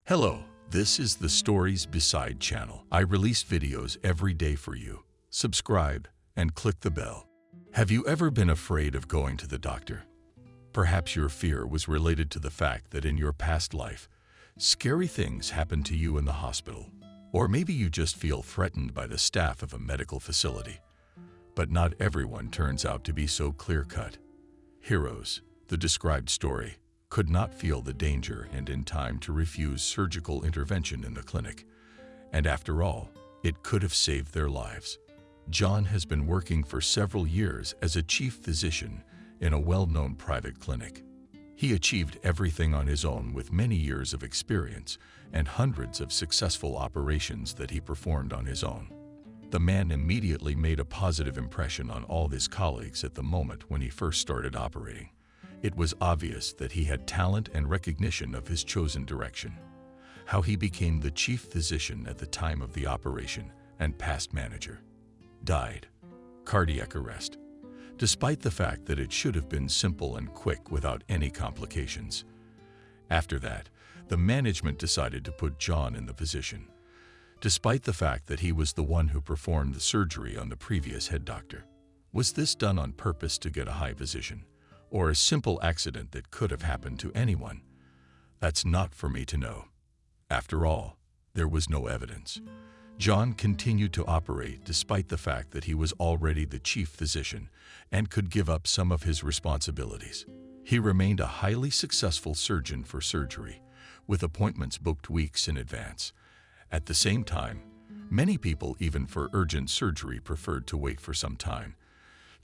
Hello, this is the Stories Beside channel. I release videos every day for you. Subscribe and click the bell. Have you ever been afraid of going to the doctor? Perhaps your fear was related to the fact that in your past life, scary things happened to you in the hospital. Or maybe you just feel threatened by the staff of a medical facility. But not everyone turns out to be so clear-cut. Heroes, the described story, could not feel the danger and in time to refuse surgical intervention in the clinic. And after all, it could have saved their lives. John has been working for several years as a chief physician in a well-known private clinic. He achieved everything on his own with many years of experience and hundreds of successful operations that he performed on his own. The man immediately made a positive impression on all his colleagues at the moment when he first started operating. It was obvious that he had talent and recognition of his chosen direction. How he became the chief physician at the time of the operation and past manager. Died. Cardiac arrest. Despite the fact that it should have been simple and quick without any complications. After that, the management decided to put John in the position, despite the fact that he was the one who performed the surgery on the previous head doctor. Was this done on purpose to get a high position, or a simple accident that could have happened to anyone? That's not for me to know. After all, there was no evidence. John continued to operate despite the fact that he was already the chief physician and could give up some of his responsibilities. He remained a highly successful surgeon for surgery, with appointments booked weeks in advance. At the same time, many people, even for urgent surgery, preferred to wait for some time,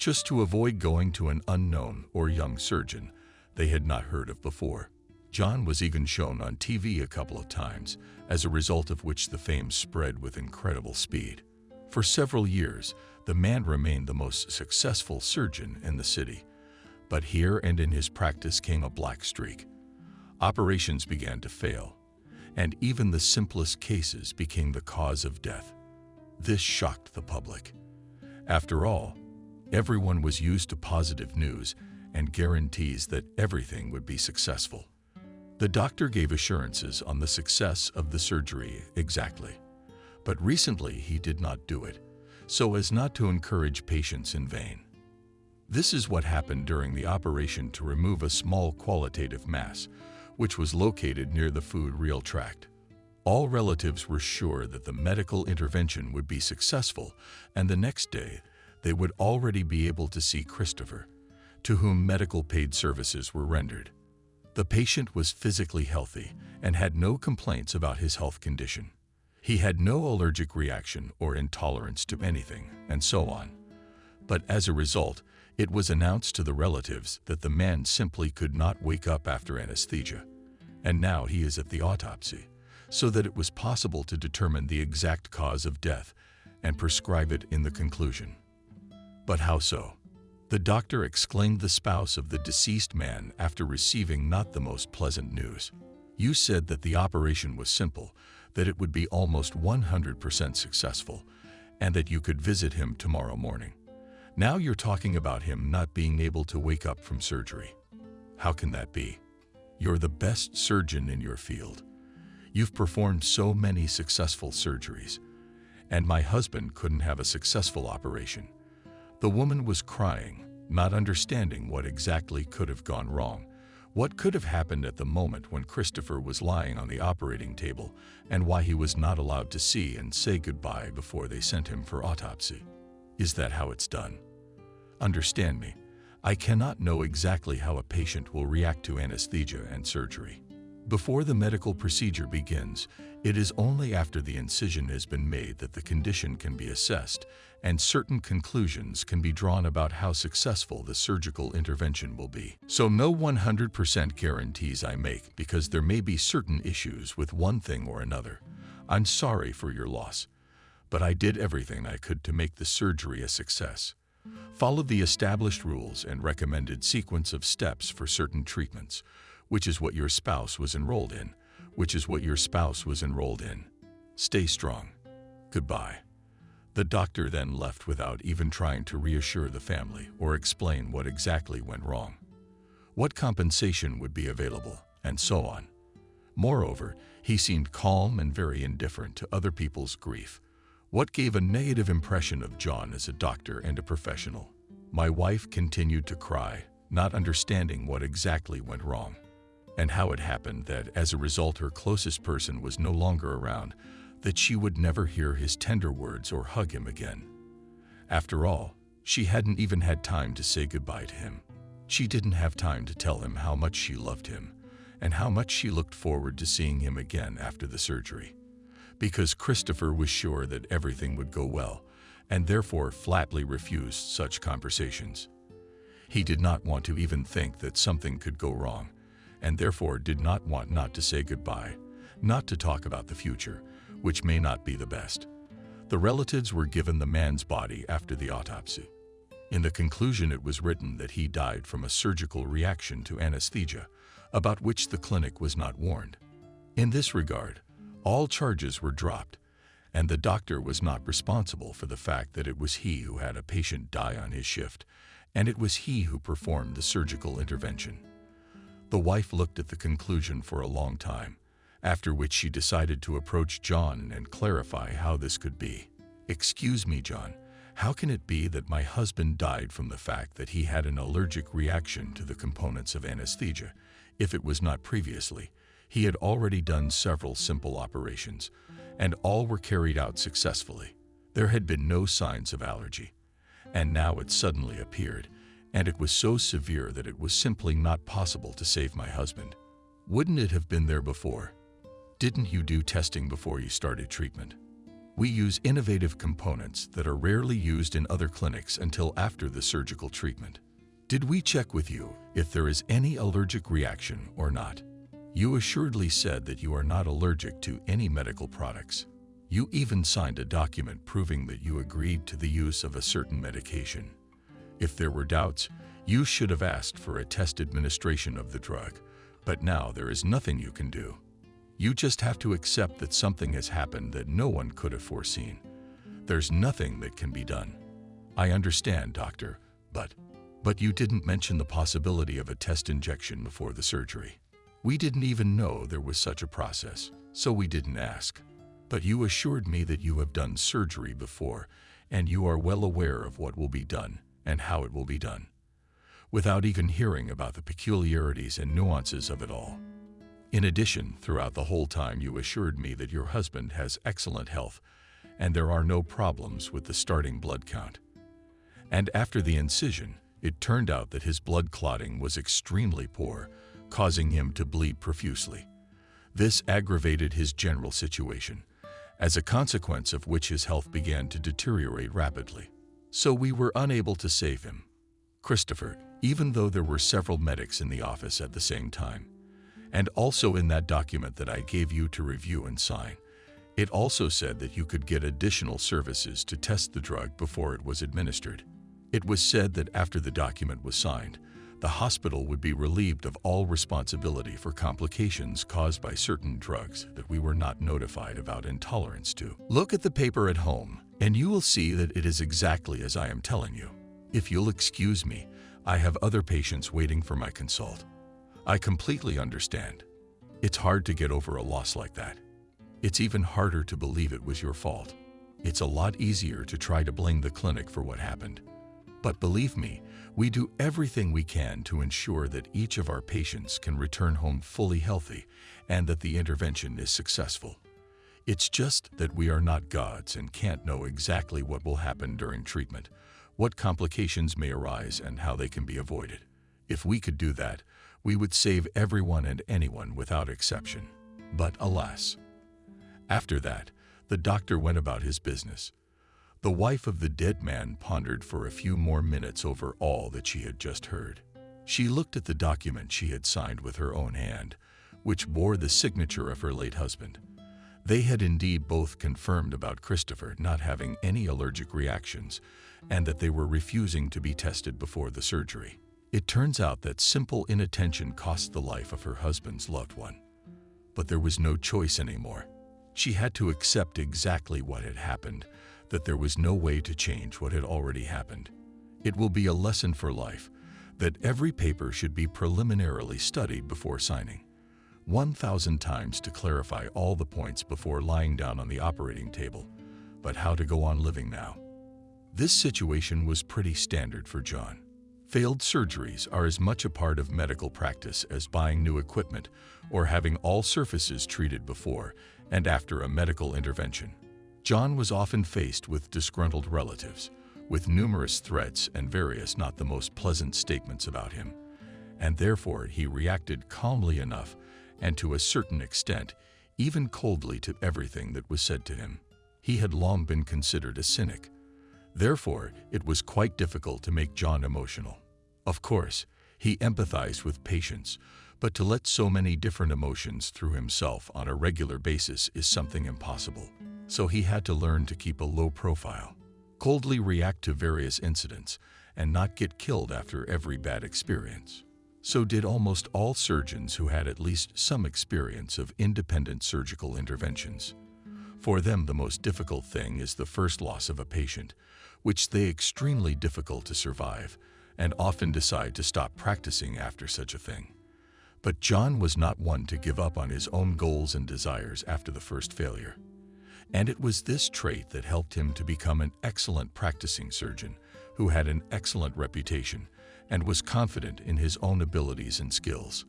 just to avoid going to an unknown or young surgeon they had not heard of before. John was even shown on TV a couple of times, as a result of which the fame spread with incredible speed. For several years, the man remained the most successful surgeon in the city. But here and in his practice came a black streak. Operations began to fail, and even the simplest cases became the cause of death. This shocked the public. After all, everyone was used to positive news and guarantees that everything would be successful. The doctor gave assurances on the success of the surgery exactly, but recently he did not do it, so as not to encourage patients in vain. This is what happened during the operation to remove a small qualitative mass, which was located near the food-reel tract. All relatives were sure that the medical intervention would be successful, and the next day they would already be able to see Christopher, to whom medical paid services were rendered. The patient was physically healthy and had no complaints about his health condition. He had no allergic reaction or intolerance to anything, and so on. But as a result, it was announced to the relatives that the man simply could not wake up after anesthesia, and now he is at the autopsy, so that it was possible to determine the exact cause of death and prescribe it in the conclusion. But how so? The doctor exclaimed the spouse of the deceased man after receiving not the most pleasant news. You said that the operation was simple, that it would be almost 100% successful, and that you could visit him tomorrow morning. Now you're talking about him not being able to wake up from surgery. How can that be? You're the best surgeon in your field. You've performed so many successful surgeries, and my husband couldn't have a successful operation. The woman was crying, not understanding what exactly could have gone wrong, what could have happened at the moment when Christopher was lying on the operating table, and why he was not allowed to see and say goodbye before they sent him for autopsy. Is that how it's done? Understand me, I cannot know exactly how a patient will react to anesthesia and surgery. Before the medical procedure begins, it is only after the incision has been made that the condition can be assessed and certain conclusions can be drawn about how successful the surgical intervention will be. So no 100% guarantees I make, because there may be certain issues with one thing or another. I'm sorry for your loss, but I did everything I could to make the surgery a success. Follow the established rules and recommended sequence of steps for certain treatments, which is what your spouse was enrolled in, Stay strong. Goodbye. The doctor then left without even trying to reassure the family or explain what exactly went wrong, what compensation would be available, and so on. Moreover, he seemed calm and very indifferent to other people's grief, what gave a negative impression of John as a doctor and a professional. My wife continued to cry, not understanding what exactly went wrong, and how it happened that as a result her closest person was no longer around, that she would never hear his tender words or hug him again. After all, she hadn't even had time to say goodbye to him. She didn't have time to tell him how much she loved him and how much she looked forward to seeing him again after the surgery. Because Christopher was sure that everything would go well and therefore flatly refused such conversations. He did not want to even think that something could go wrong, and therefore did not want not to say goodbye, not to talk about the future, which may not be the best. The relatives were given the man's body after the autopsy. In the conclusion, it was written that he died from a surgical reaction to anesthesia, about which the clinic was not warned. In this regard, all charges were dropped, and the doctor was not responsible for the fact that it was he who had a patient die on his shift, and it was he who performed the surgical intervention. The wife looked at the conclusion for a long time, after which she decided to approach John and clarify how this could be. "Excuse me, John, how can it be that my husband died from the fact that he had an allergic reaction to the components of anesthesia, if it was not previously? He had already done several simple operations, and all were carried out successfully. There had been no signs of allergy, and now it suddenly appeared, and it was so severe that it was simply not possible to save my husband. Wouldn't it have been there before? Didn't you do testing before you started treatment? We use innovative components that are rarely used in other clinics until after the surgical treatment. Did we check with you if there is any allergic reaction or not? You assuredly said that you are not allergic to any medical products. You even signed a document proving that you agreed to the use of a certain medication. If there were doubts, you should have asked for a test administration of the drug, but now there is nothing you can do. You just have to accept that something has happened that no one could have foreseen. There's nothing that can be done. I understand, doctor, but you didn't mention the possibility of a test injection before the surgery. We didn't even know there was such a process, so we didn't ask. But you assured me that you have done surgery before, and you are well aware of what will be done and how it will be done, without even hearing about the peculiarities and nuances of it all. In addition, throughout the whole time you assured me that your husband has excellent health and there are no problems with the starting blood count. And after the incision, it turned out that his blood clotting was extremely poor, causing him to bleed profusely. This aggravated his general situation, as a consequence of which his health began to deteriorate rapidly. So we were unable to save him. Christopher, even though there were several medics in the office at the same time, and also in that document that I gave you to review and sign, it also said that you could get additional services to test the drug before it was administered. It was said that after the document was signed, the hospital would be relieved of all responsibility for complications caused by certain drugs that we were not notified about intolerance to. Look at the paper at home, and you will see that it is exactly as I am telling you. If you'll excuse me, I have other patients waiting for my consult. I completely understand. It's hard to get over a loss like that. It's even harder to believe it was your fault. It's a lot easier to try to blame the clinic for what happened. But believe me, we do everything we can to ensure that each of our patients can return home fully healthy and that the intervention is successful. It's just that we are not gods and can't know exactly what will happen during treatment, what complications may arise and how they can be avoided. If we could do that, we would save everyone and anyone without exception. But alas. After that, the doctor went about his business. The wife of the dead man pondered for a few more minutes over all that she had just heard. She looked at the document she had signed with her own hand, which bore the signature of her late husband. They had indeed both confirmed about Christopher not having any allergic reactions and that they were refusing to be tested before the surgery. It turns out that simple inattention cost the life of her husband's loved one. But there was no choice anymore. She had to accept exactly what had happened, that there was no way to change what had already happened. It will be a lesson for life that every paper should be preliminarily studied before signing. 1,000 times to clarify all the points before lying down on the operating table, but how to go on living now. This situation was pretty standard for John. Failed surgeries are as much a part of medical practice as buying new equipment or having all surfaces treated before and after a medical intervention. John was often faced with disgruntled relatives, with numerous threats and various not the most pleasant statements about him, and therefore he reacted calmly enough and to a certain extent even coldly to everything that was said to him. He had long been considered a cynic. Therefore, it was quite difficult to make John emotional. Of course, he empathized with patients, but to let so many different emotions through himself on a regular basis is something impossible. So he had to learn to keep a low profile, coldly react to various incidents, and not get killed after every bad experience. So did almost all surgeons who had at least some experience of independent surgical interventions. For them, the most difficult thing is the first loss of a patient, which they extremely difficult to survive, and often decide to stop practicing after such a thing. But John was not one to give up on his own goals and desires after the first failure. And it was this trait that helped him to become an excellent practicing surgeon who had an excellent reputation and was confident in his own abilities and skills.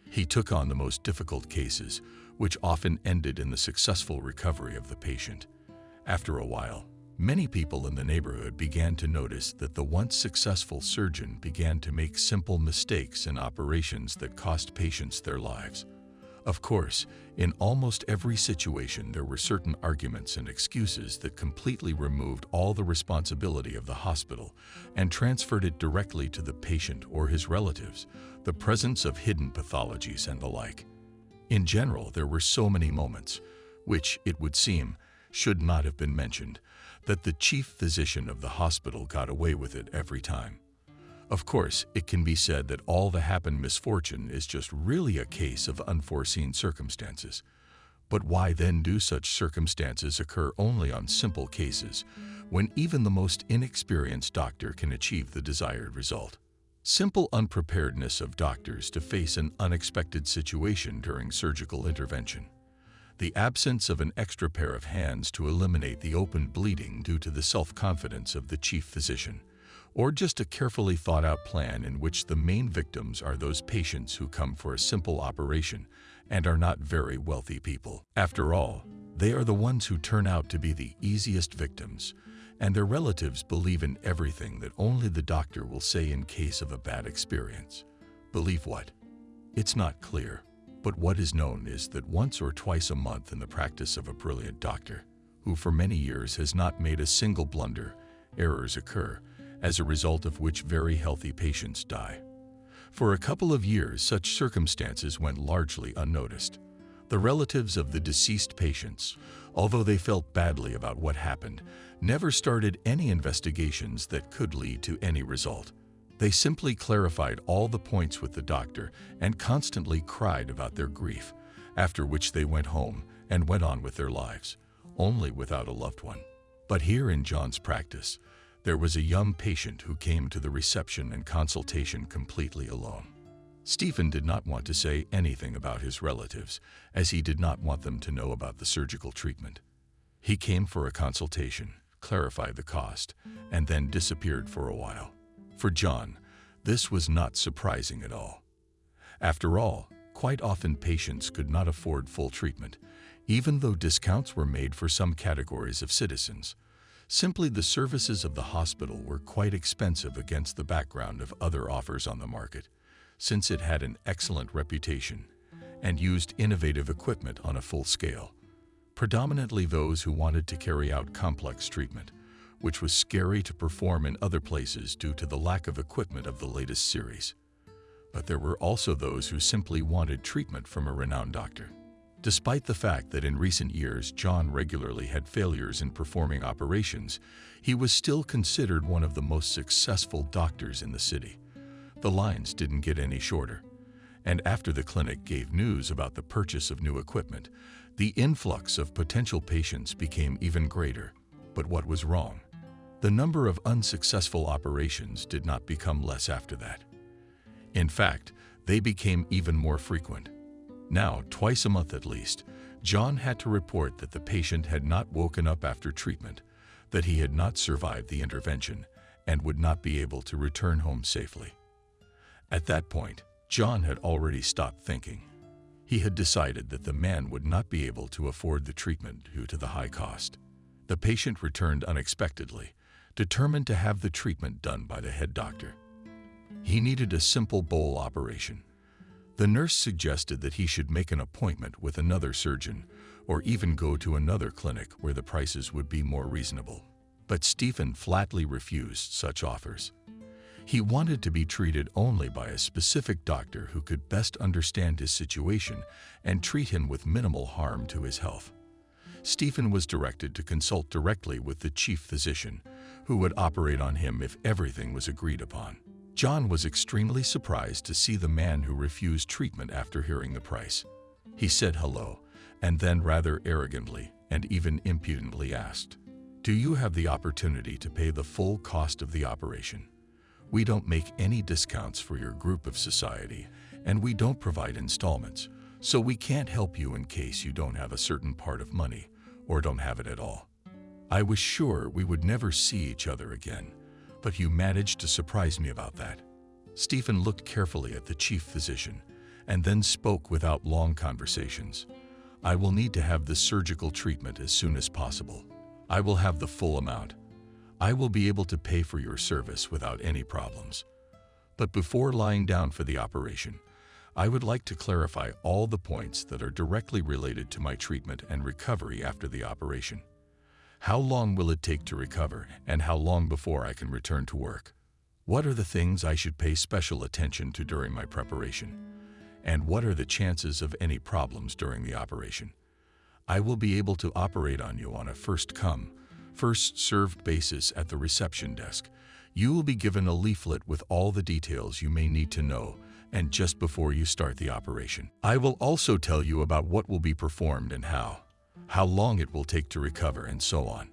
He took on the most difficult cases, which often ended in the successful recovery of the patient. After a while, many people in the neighborhood began to notice that the once successful surgeon began to make simple mistakes in operations that cost patients their lives. Of course, in almost every situation there were certain arguments and excuses that completely removed all the responsibility of the hospital and transferred it directly to the patient or his relatives, the presence of hidden pathologies and the like. In general, there were so many moments, which, it would seem, should not have been mentioned, that the chief physician of the hospital got away with it every time. Of course, it can be said that all the happened misfortune is just really a case of unforeseen circumstances. But why then do such circumstances occur only on simple cases, when even the most inexperienced doctor can achieve the desired result? Simple unpreparedness of doctors to face an unexpected situation during surgical intervention. The absence of an extra pair of hands to eliminate the open bleeding due to the self-confidence of the chief physician, or just a carefully thought-out plan in which the main victims are those patients who come for a simple operation and are not very wealthy people. After all, they are the ones who turn out to be the easiest victims, and their relatives believe in everything that only the doctor will say in case of a bad experience. Believe what? It's not clear, but what is known is that once or twice a month in the practice of a brilliant doctor, who for many years has not made a single blunder, errors occur, as a result of which very healthy patients die. For a couple of years, such circumstances went largely unnoticed. The relatives of the deceased patients, although they felt badly about what happened, never started any investigations that could lead to any result. They simply clarified all the points with the doctor and constantly cried about their grief, after which they went home and went on with their lives, only without a loved one. But here in John's practice, there was a young patient who came to the reception and consultation completely alone. Stephen did not want to say anything about his relatives, as he did not want them to know about the surgical treatment. He came for a consultation, clarified the cost, and then disappeared for a while. For John, this was not surprising at all. After all, quite often patients could not afford full treatment, even though discounts were made for some categories of citizens. Simply, the services of the hospital were quite expensive against the background of other offers on the market, since it had an excellent reputation and used innovative equipment on a full scale, predominantly those who wanted to carry out complex treatment, which was scary to perform in other places due to the lack of equipment of the latest series. But there were also those who simply wanted treatment from a renowned doctor. Despite the fact that in recent years John regularly had failures in performing operations, he was still considered one of the most successful doctors in the city. The lines didn't get any shorter, and after the clinic gave news about the purchase of new equipment, the influx of potential patients became even greater. But what was wrong? The number of unsuccessful operations did not become less after that. In fact, they became even more frequent. Now, twice a month at least, John had to report that the patient had not woken up after treatment, that he had not survived the intervention, and would not be able to return home safely. At that point, John had already stopped thinking. He had decided that the man would not be able to afford the treatment due to the high cost. The patient returned unexpectedly, determined to have the treatment done by the head doctor. He needed a simple bowel operation. The nurse suggested that he should make an appointment with another surgeon or even go to another clinic where the prices would be more reasonable. But Stephen flatly refused such offers. He wanted to be treated only by a specific doctor who could best understand his situation and treat him with minimal harm to his health. Stephen was directed to consult directly with the chief physician, who would operate on him if everything was agreed upon. John was extremely surprised to see the man who refused treatment after hearing the price. He said hello, and then rather arrogantly and even impudently asked, "Do you have the opportunity to pay the full cost of the operation? We don't make any discounts for your group of society, and we don't provide installments, so we can't help you in case you don't have a certain part of money or don't have it at all. I was sure we would never see each other again, but you managed to surprise me about that." Stephen looked carefully at the chief physician and then spoke without long conversations. "I will need to have the surgical treatment as soon as possible. I will have the full amount. I will be able to pay for your service without any problems. But before lying down for the operation, I would like to clarify all the points that are directly related to my treatment and recovery after the operation. How long will it take to recover, and how long before I can return to work? What are the things I should pay special attention to during my preparation? And what are the chances of any problems during the operation? I will be able to operate on you on a first-come, first-served basis at the reception desk. You will be given a leaflet with all the details you may need to know, and just before you start the operation. I will also tell you about what will be performed and how long it will take to recover, and so on,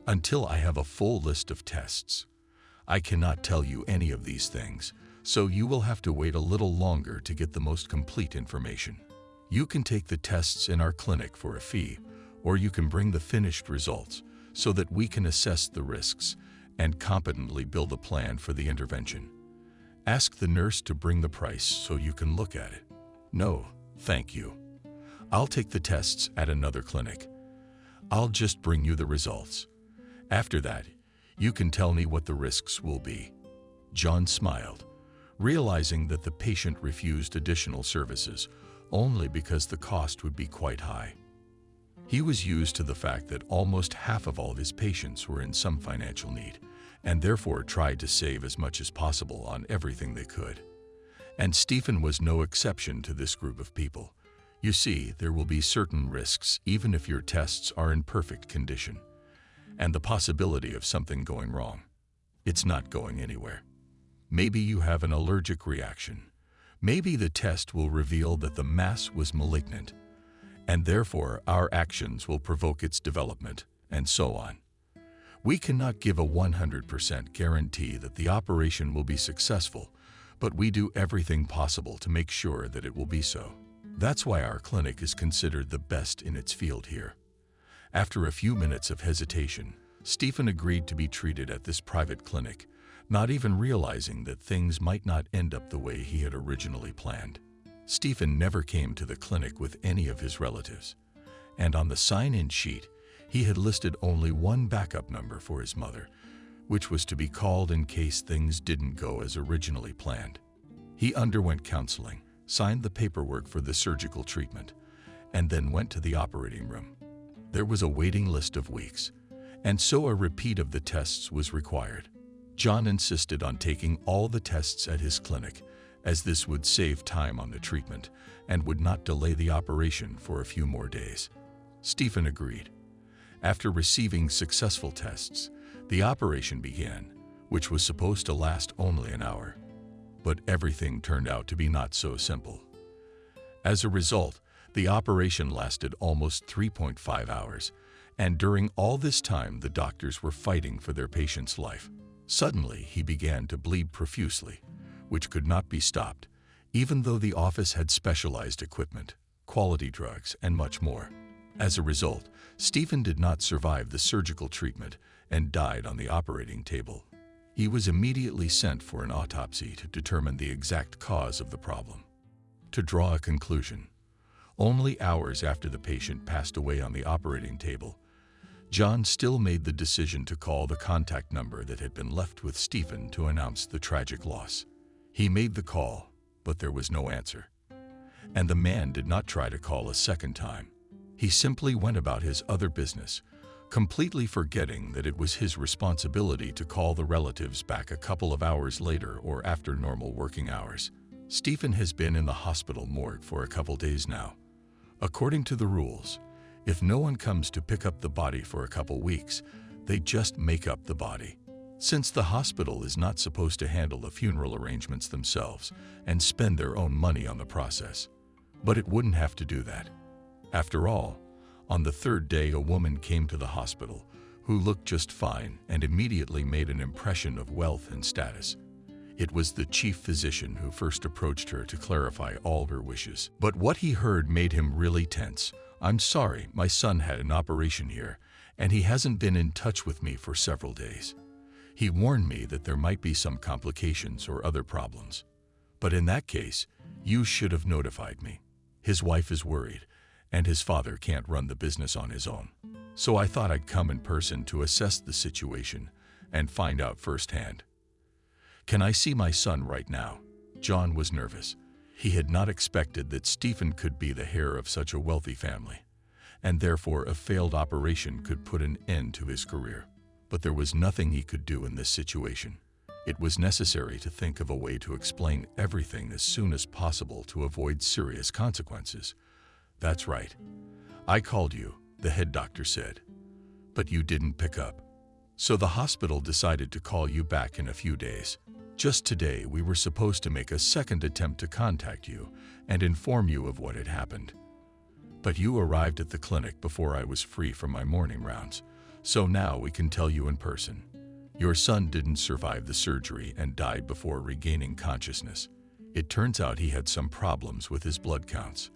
until I have a full list of tests. I cannot tell you any of these things, so you will have to wait a little longer to get the most complete information. You can take the tests in our clinic for a fee, or you can bring the finished results so that we can assess the risks and competently build a plan for the intervention. Ask the nurse to bring the price so you can look at it." "No, thank you. I'll take the tests at another clinic. I'll just bring you the results. After that, you can tell me what the risks will be." John smiled, realizing that the patient refused additional services only because the cost would be quite high. He was used to the fact that almost half of all of his patients were in some financial need, and therefore tried to save as much as possible on everything they could. And Stephen was no exception to this group of people. You see, there will be certain risks even if your tests are in perfect condition, and the possibility of something going wrong. It's not going anywhere. Maybe you have an allergic reaction. Maybe the test will reveal that the mass was malignant, and therefore our actions will provoke its development, and so on. We cannot give a 100% guarantee that the operation will be successful, but we do everything possible to make sure that it will be so. That's why our clinic is considered the best in its field here. After a few minutes of hesitation, Stephen agreed to be treated at this private clinic, not even realizing that things might not end up the way he had originally planned. Stephen never came to the clinic with any of his relatives, and on the sign-in sheet, he had listed only one backup number for his mother, which was to be called in case things didn't go as originally planned. He underwent counseling, signed the paperwork for the surgical treatment, and then went to the operating room. There was a waiting list of weeks, and so a repeat of the tests was required. John insisted on taking all the tests at his clinic, as this would save time on the treatment and would not delay the operation for a few more days. Stephen agreed. After receiving successful tests, the operation began, which was supposed to last only an hour. But everything turned out to be not so simple. As a result, the operation lasted almost 3.5 hours, and during all this time the doctors were fighting for their patient's life. Suddenly, he began to bleed profusely, which could not be stopped, even though the office had specialized equipment. quality drugs, and much more. As a result, Stephen did not survive the surgical treatment and died on the operating table. He was immediately sent for an autopsy to determine the exact cause of the problem. To draw a conclusion, only hours after the patient passed away on the operating table, John still made the decision to call the contact number that had been left with Stephen to announce the tragic loss. He made the call, but there was no answer. And the man did not try to call a second time. He simply went about his other business, completely forgetting that it was his responsibility to call the relatives back a couple of hours later or after normal working hours. Stephen has been in the hospital morgue for a couple days now. According to the rules, if no one comes to pick up the body for a couple weeks, they just make up the body. Since the hospital is not supposed to handle the funeral arrangements themselves and spend their own money on the process. But it wouldn't have to do that. After all, on the third day a woman came to the hospital who looked just fine and immediately made an impression of wealth and status. It was the chief physician who first approached her to clarify all her wishes. But what he heard made him really tense. "I'm sorry, my son had an operation here, and he hasn't been in touch with me for several days. He warned me that there might be some complications or other problems. But in that case, you should have notified me. His wife is worried, and his father can't run the business on his own. So I thought I'd come in person to assess the situation and find out firsthand. Can I see my son right now?" John was nervous. He had not expected that Stephen could be the heir of such a wealthy family, and therefore a failed operation could put an end to his career. But there was nothing he could do in this situation. It was necessary to think of a way to explain everything as soon as possible to avoid serious consequences. "That's right. I called you," the head doctor said, "but you didn't pick up. So the hospital decided to call you back in a few days. Just today, we were supposed to make a second attempt to contact you and inform you of what had happened. But you arrived at the clinic before I was free from my morning rounds, so now we can tell you in person. Your son didn't survive the surgery and died before regaining consciousness. It turns out he had some problems with his blood counts.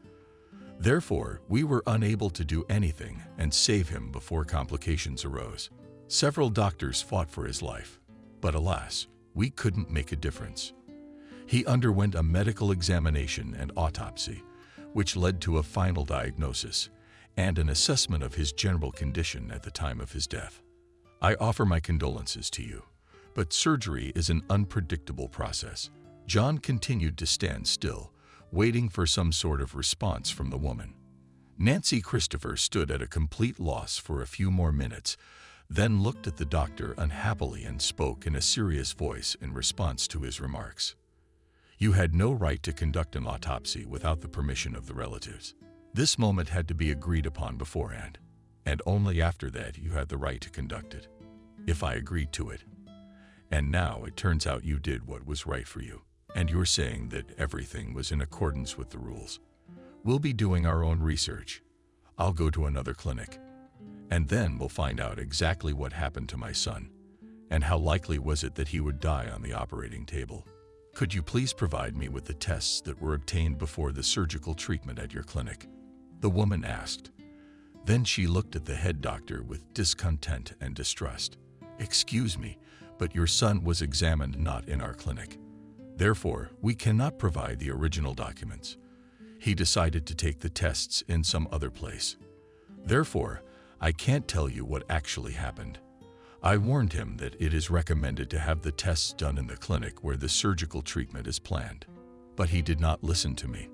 Therefore, we were unable to do anything and save him before complications arose. Several doctors fought for his life, but alas, we couldn't make a difference. He underwent a medical examination and autopsy, which led to a final diagnosis and an assessment of his general condition at the time of his death. I offer my condolences to you, but surgery is an unpredictable process." John continued to stand still, waiting for some sort of response from the woman. Nancy Christopher stood at a complete loss for a few more minutes, then looked at the doctor unhappily and spoke in a serious voice in response to his remarks. "You had no right to conduct an autopsy without the permission of the relatives. This moment had to be agreed upon beforehand, and only after that you had the right to conduct it, if I agreed to it. And now it turns out you did what was right for you, and you're saying that everything was in accordance with the rules. We'll be doing our own research. I'll go to another clinic, and then we'll find out exactly what happened to my son, and how likely was it that he would die on the operating table. Could you please provide me with the tests that were obtained before the surgical treatment at your clinic?" the woman asked. Then she looked at the head doctor with discontent and distrust. "Excuse me, but your son was examined not in our clinic. Therefore, we cannot provide the original documents. He decided to take the tests in some other place. Therefore, I can't tell you what actually happened. I warned him that it is recommended to have the tests done in the clinic where the surgical treatment is planned, but he did not listen to me.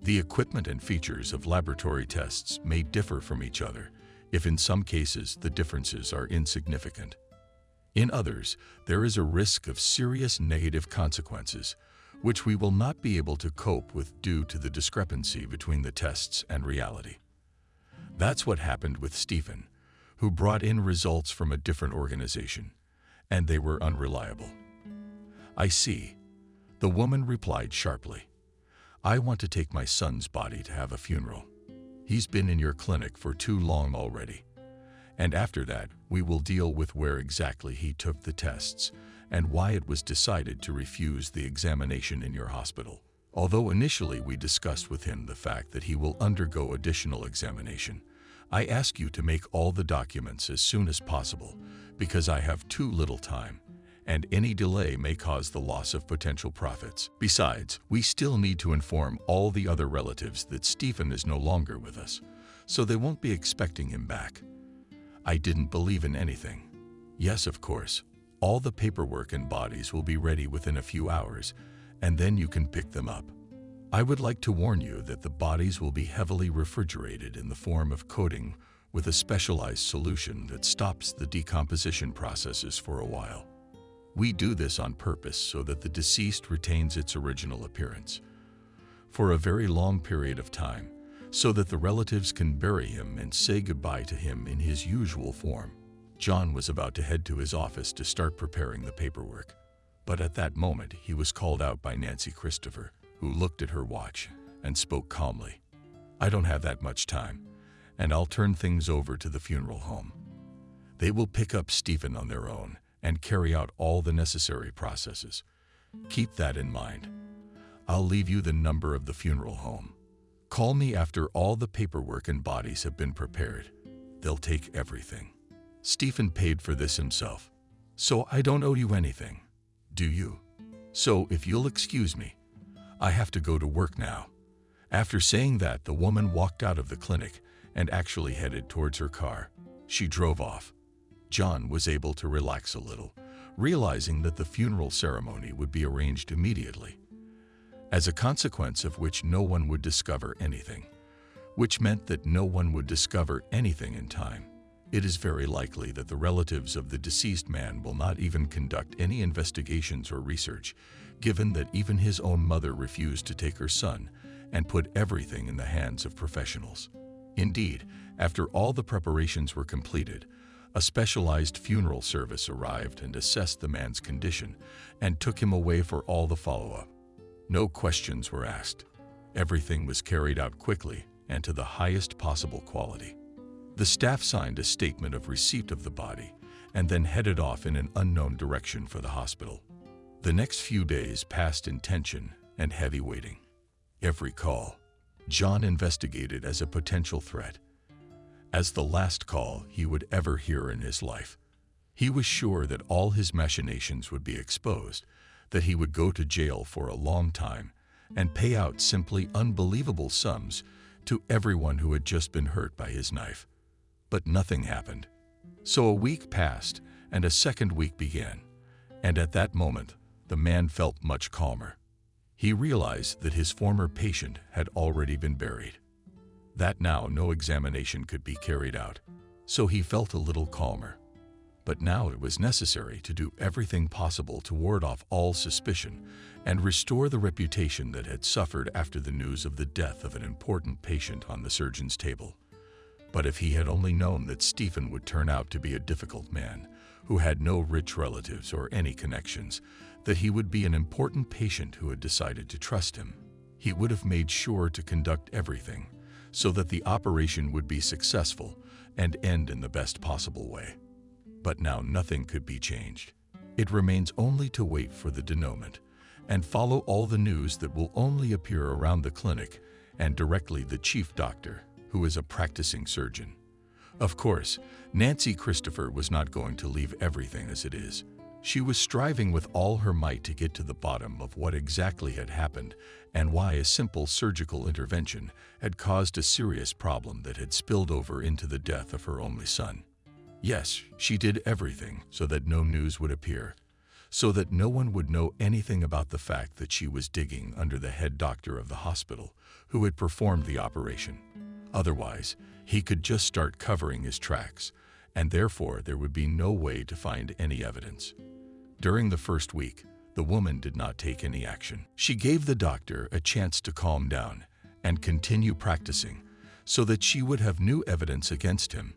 The equipment and features of laboratory tests may differ from each other, if in some cases the differences are insignificant. In others, there is a risk of serious negative consequences, which we will not be able to cope with due to the discrepancy between the tests and reality. That's what happened with Stephen, who brought in results from a different organization, and they were unreliable." "I see," the woman replied sharply. "I want to take my son's body to have a funeral. He's been in your clinic for too long already. And after that, we will deal with where exactly he took the tests and why it was decided to refuse the examination in your hospital." Although initially we discussed with him the fact that he will undergo additional examination, I ask you to make all the documents as soon as possible because I have too little time, and any delay may cause the loss of potential profits. Besides, we still need to inform all the other relatives that Stephen is no longer with us, so they won't be expecting him back. I didn't believe in anything. Yes, of course, all the paperwork and bodies will be ready within a few hours, and then you can pick them up. I would like to warn you that the bodies will be heavily refrigerated in the form of coating with a specialized solution that stops the decomposition processes for a while. We do this on purpose so that the deceased retains its original appearance for a very long period of time, so that the relatives can bury him and say goodbye to him in his usual form. John was about to head to his office to start preparing the paperwork, but at that moment he was called out by Nancy Christopher, who looked at her watch and spoke calmly. "I don't have that much time, and I'll turn things over to the funeral home. They will pick up Stephen on their own and carry out all the necessary processes. Keep that in mind. I'll leave you the number of the funeral home. Call me after all the paperwork and bodies have been prepared. They'll take everything." Stephen paid for this himself, so I don't owe you anything, do you? So if you'll excuse me, I have to go to work now. After saying that, the woman walked out of the clinic and actually headed towards her car. She drove off. John was able to relax a little, realizing that the funeral ceremony would be arranged immediately, as a consequence of which no one would discover anything, which meant that no one would discover anything in time. It is very likely that the relatives of the deceased man will not even conduct any investigations or research, given that even his own mother refused to take her son and put everything in the hands of professionals. Indeed, after all the preparations were completed, a specialized funeral service arrived and assessed the man's condition and took him away for all the follow-up. No questions were asked. Everything was carried out quickly and to the highest possible quality. The staff signed a statement of receipt of the body and then headed off in an unknown direction for the hospital. The next few days passed in tension and heavy waiting. Every call, John investigated as a potential threat, as the last call he would ever hear in his life. He was sure that all his machinations would be exposed, that he would go to jail for a long time and pay out simply unbelievable sums to everyone who had just been hurt by his knife. But nothing happened. So a week passed and a second week began, and at that moment, the man felt much calmer. He realized that his former patient had already been buried, that now no examination could be carried out, so he felt a little calmer. But now it was necessary to do everything possible to ward off all suspicion and restore the reputation that had suffered after the news of the death of an important patient on the surgeon's table. But if he had only known that Stephen would turn out to be a difficult man, who had no rich relatives or any connections, that he would be an important patient who had decided to trust him, he would have made sure to conduct everything so that the operation would be successful and end in the best possible way. But now nothing could be changed. It remains only to wait for the denouement and follow all the news that will only appear around the clinic and directly the chief doctor, who is a practicing surgeon. Of course, Nancy Christopher was not going to leave everything as it is. She was striving with all her might to get to the bottom of what exactly had happened and why a simple surgical intervention had caused a serious problem that had spilled over into the death of her only son. Yes, she did everything so that no news would appear, so that no one would know anything about the fact that she was digging under the head doctor of the hospital who had performed the operation. Otherwise, he could just start covering his tracks, and therefore there would be no way to find any evidence. During the first week, the woman did not take any action. She gave the doctor a chance to calm down and continue practicing so that she would have new evidence against him.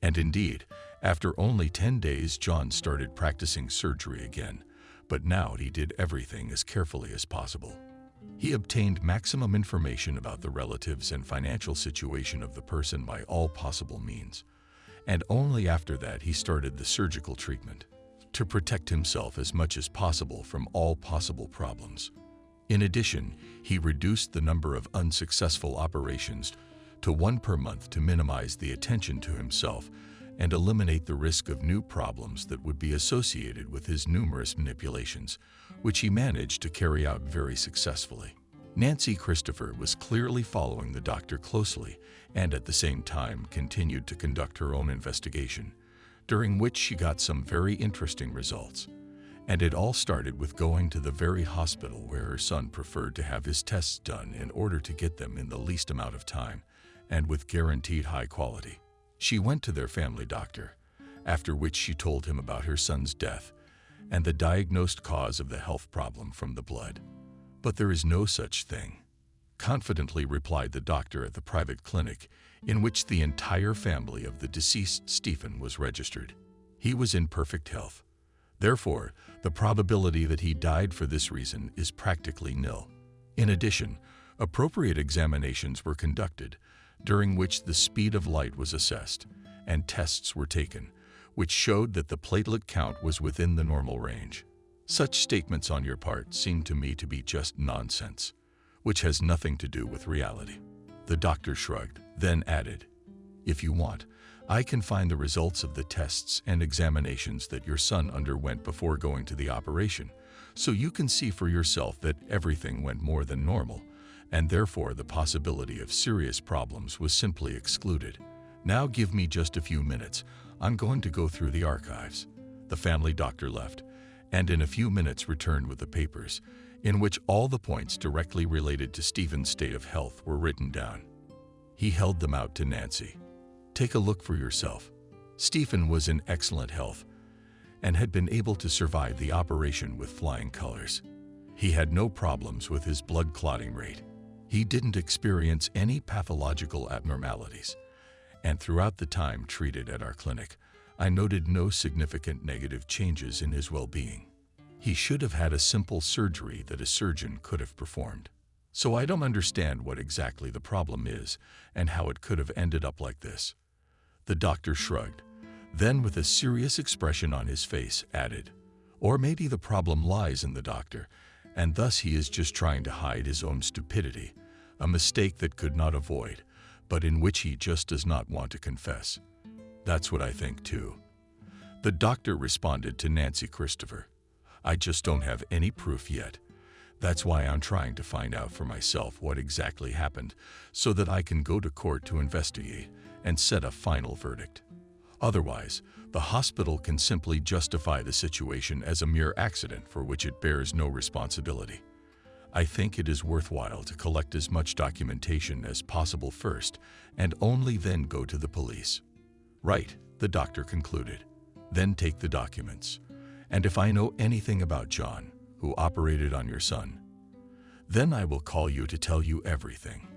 And indeed, after only 10 days, John started practicing surgery again, but now he did everything as carefully as possible. He obtained maximum information about the relatives and financial situation of the person by all possible means, and only after that he started the surgical treatment to protect himself as much as possible from all possible problems. In addition, he reduced the number of unsuccessful operations to one per month to minimize the attention to himself and eliminate the risk of new problems that would be associated with his numerous manipulations, which he managed to carry out very successfully. Nancy Christopher was clearly following the doctor closely and at the same time continued to conduct her own investigation, during which she got some very interesting results. And it all started with going to the very hospital where her son preferred to have his tests done in order to get them in the least amount of time and with guaranteed high quality. She went to their family doctor, after which she told him about her son's death and the diagnosed cause of the health problem from the blood. "But there is no such thing," confidently replied the doctor at the private clinic in which the entire family of the deceased Stephen was registered. He was in perfect health. Therefore, the probability that he died for this reason is practically nil. In addition, appropriate examinations were conducted, during which the speed of light was assessed, and tests were taken, which showed that the platelet count was within the normal range. Such statements on your part seem to me to be just nonsense, which has nothing to do with reality. The doctor shrugged, then added, "If you want, I can find the results of the tests and examinations that your son underwent before going to the operation, so you can see for yourself that everything went more than normal, and therefore the possibility of serious problems was simply excluded. Now give me just a few minutes. I'm going to go through the archives." The family doctor left, and in a few minutes returned with the papers, in which all the points directly related to Stephen's state of health were written down. He held them out to Nancy. "Take a look for yourself." Stephen was in excellent health and had been able to survive the operation with flying colors. He had no problems with his blood clotting rate. He didn't experience any pathological abnormalities, and throughout the time treated at our clinic, I noted no significant negative changes in his well-being. He should have had a simple surgery that a surgeon could have performed. So I don't understand what exactly the problem is and how it could have ended up like this. The doctor shrugged, then with a serious expression on his face added, "Or maybe the problem lies in the doctor, and thus he is just trying to hide his own stupidity, a mistake that could not avoid, but in which he just does not want to confess." "That's what I think too." The doctor responded to Nancy Christopher, "I just don't have any proof yet. That's why I'm trying to find out for myself what exactly happened so that I can go to court to investigate and set a final verdict. Otherwise, the hospital can simply justify the situation as a mere accident for which it bears no responsibility. I think it is worthwhile to collect as much documentation as possible first and only then go to the police." "Right," the doctor concluded. "Then take the documents. And if I know anything about John, who operated on your son, then I will call you to tell you everything."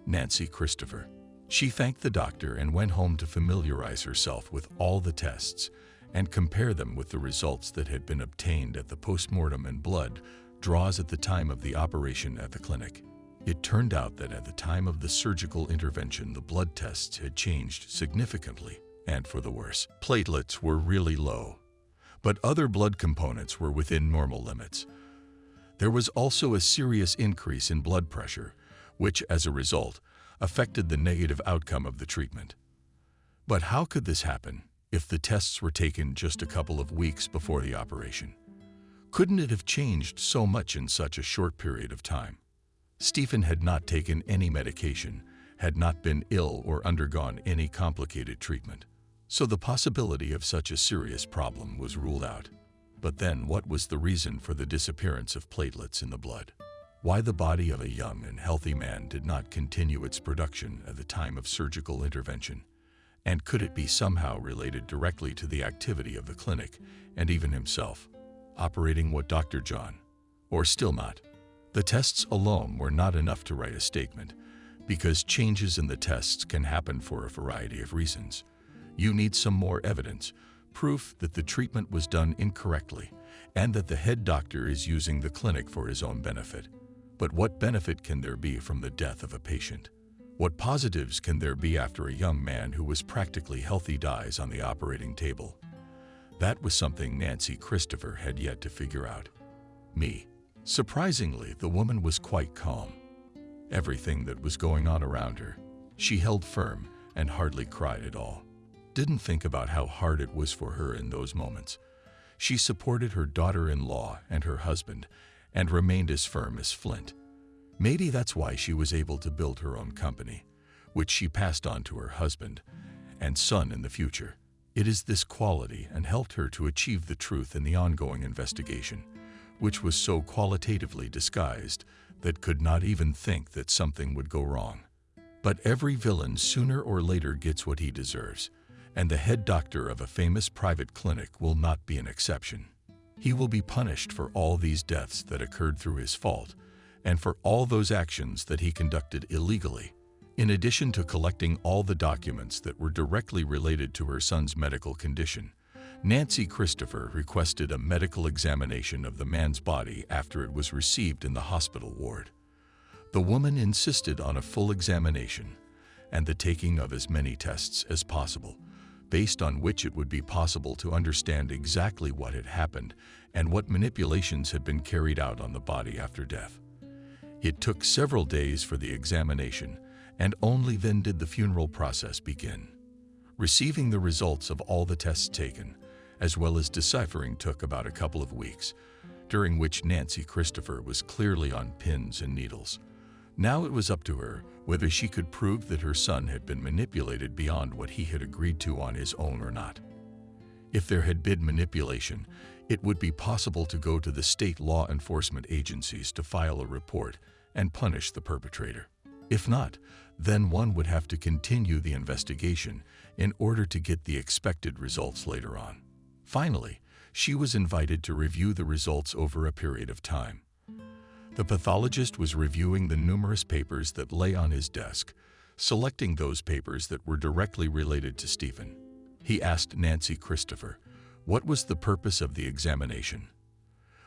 Nancy Christopher. She thanked the doctor and went home to familiarize herself with all the tests and compare them with the results that had been obtained at the postmortem and blood draws at the time of the operation at the clinic. It turned out that at the time of the surgical intervention, the blood tests had changed significantly, and for the worse. Platelets were really low, but other blood components were within normal limits. There was also a serious increase in blood pressure, which, as a result, affected the negative outcome of the treatment. But how could this happen if the tests were taken just a couple of weeks before the operation? Couldn't it have changed so much in such a short period of time? Stephen had not taken any medication, had not been ill or undergone any complicated treatment. So the possibility of such a serious problem was ruled out. But then what was the reason for the disappearance of platelets in the blood? Why the body of a young and healthy man did not continue its production at the time of surgical intervention? And could it be somehow related directly to the activity of the clinic and even himself, operating what Dr. John? Or still not? The tests alone were not enough to write a statement, because changes in the tests can happen for a variety of reasons. You need some more evidence, proof that the treatment was done incorrectly, and that the head doctor is using the clinic for his own benefit. But what benefit can there be from the death of a patient? What positives can there be after a young man who was practically healthy dies on the operating table? That was something Nancy Christopher had yet to figure out. Me. Surprisingly, the woman was quite calm. Everything that was going on around her, she held firm and hardly cried at all. Didn't think about how hard it was for her in those moments. She supported her daughter-in-law and her husband and remained as firm as flint. Maybe that's why she was able to build her own company, which she passed on to her husband and son in the future. It is this quality and helped her to achieve the truth in the ongoing investigation, which was so qualitatively disguised that could not even think that something would go wrong. But every villain sooner or later gets what he deserves, and the head doctor of a famous private clinic will not be an exception. He will be punished for all these deaths that occurred through his fault, and for all those actions that he conducted illegally. In addition to collecting all the documents that were directly related to her son's medical condition, Nancy Christopher requested a medical examination of the man's body after it was received in the hospital ward. The woman insisted on a full examination and the taking of as many tests as possible, based on which it would be possible to understand exactly what had happened and what manipulations had been carried out on the body after death. It took several days for the examination, and only then did the funeral process begin. Receiving the results of all the tests taken, as well as deciphering, took about a couple of weeks, during which Nancy Christopher was clearly on pins and needles. Now it was up to her whether she could prove that her son had been manipulated beyond what he had agreed to on his own or not. If there had been manipulation, it would be possible to go to the state law enforcement agencies to file a report and punish the perpetrator. If not, then one would have to continue the investigation in order to get the expected results later on. Finally, she was invited to review the results over a period of time. The pathologist was reviewing the numerous papers that lay on his desk, selecting those papers that were directly related to Stephen. He asked Nancy Christopher, what was the purpose of the examination?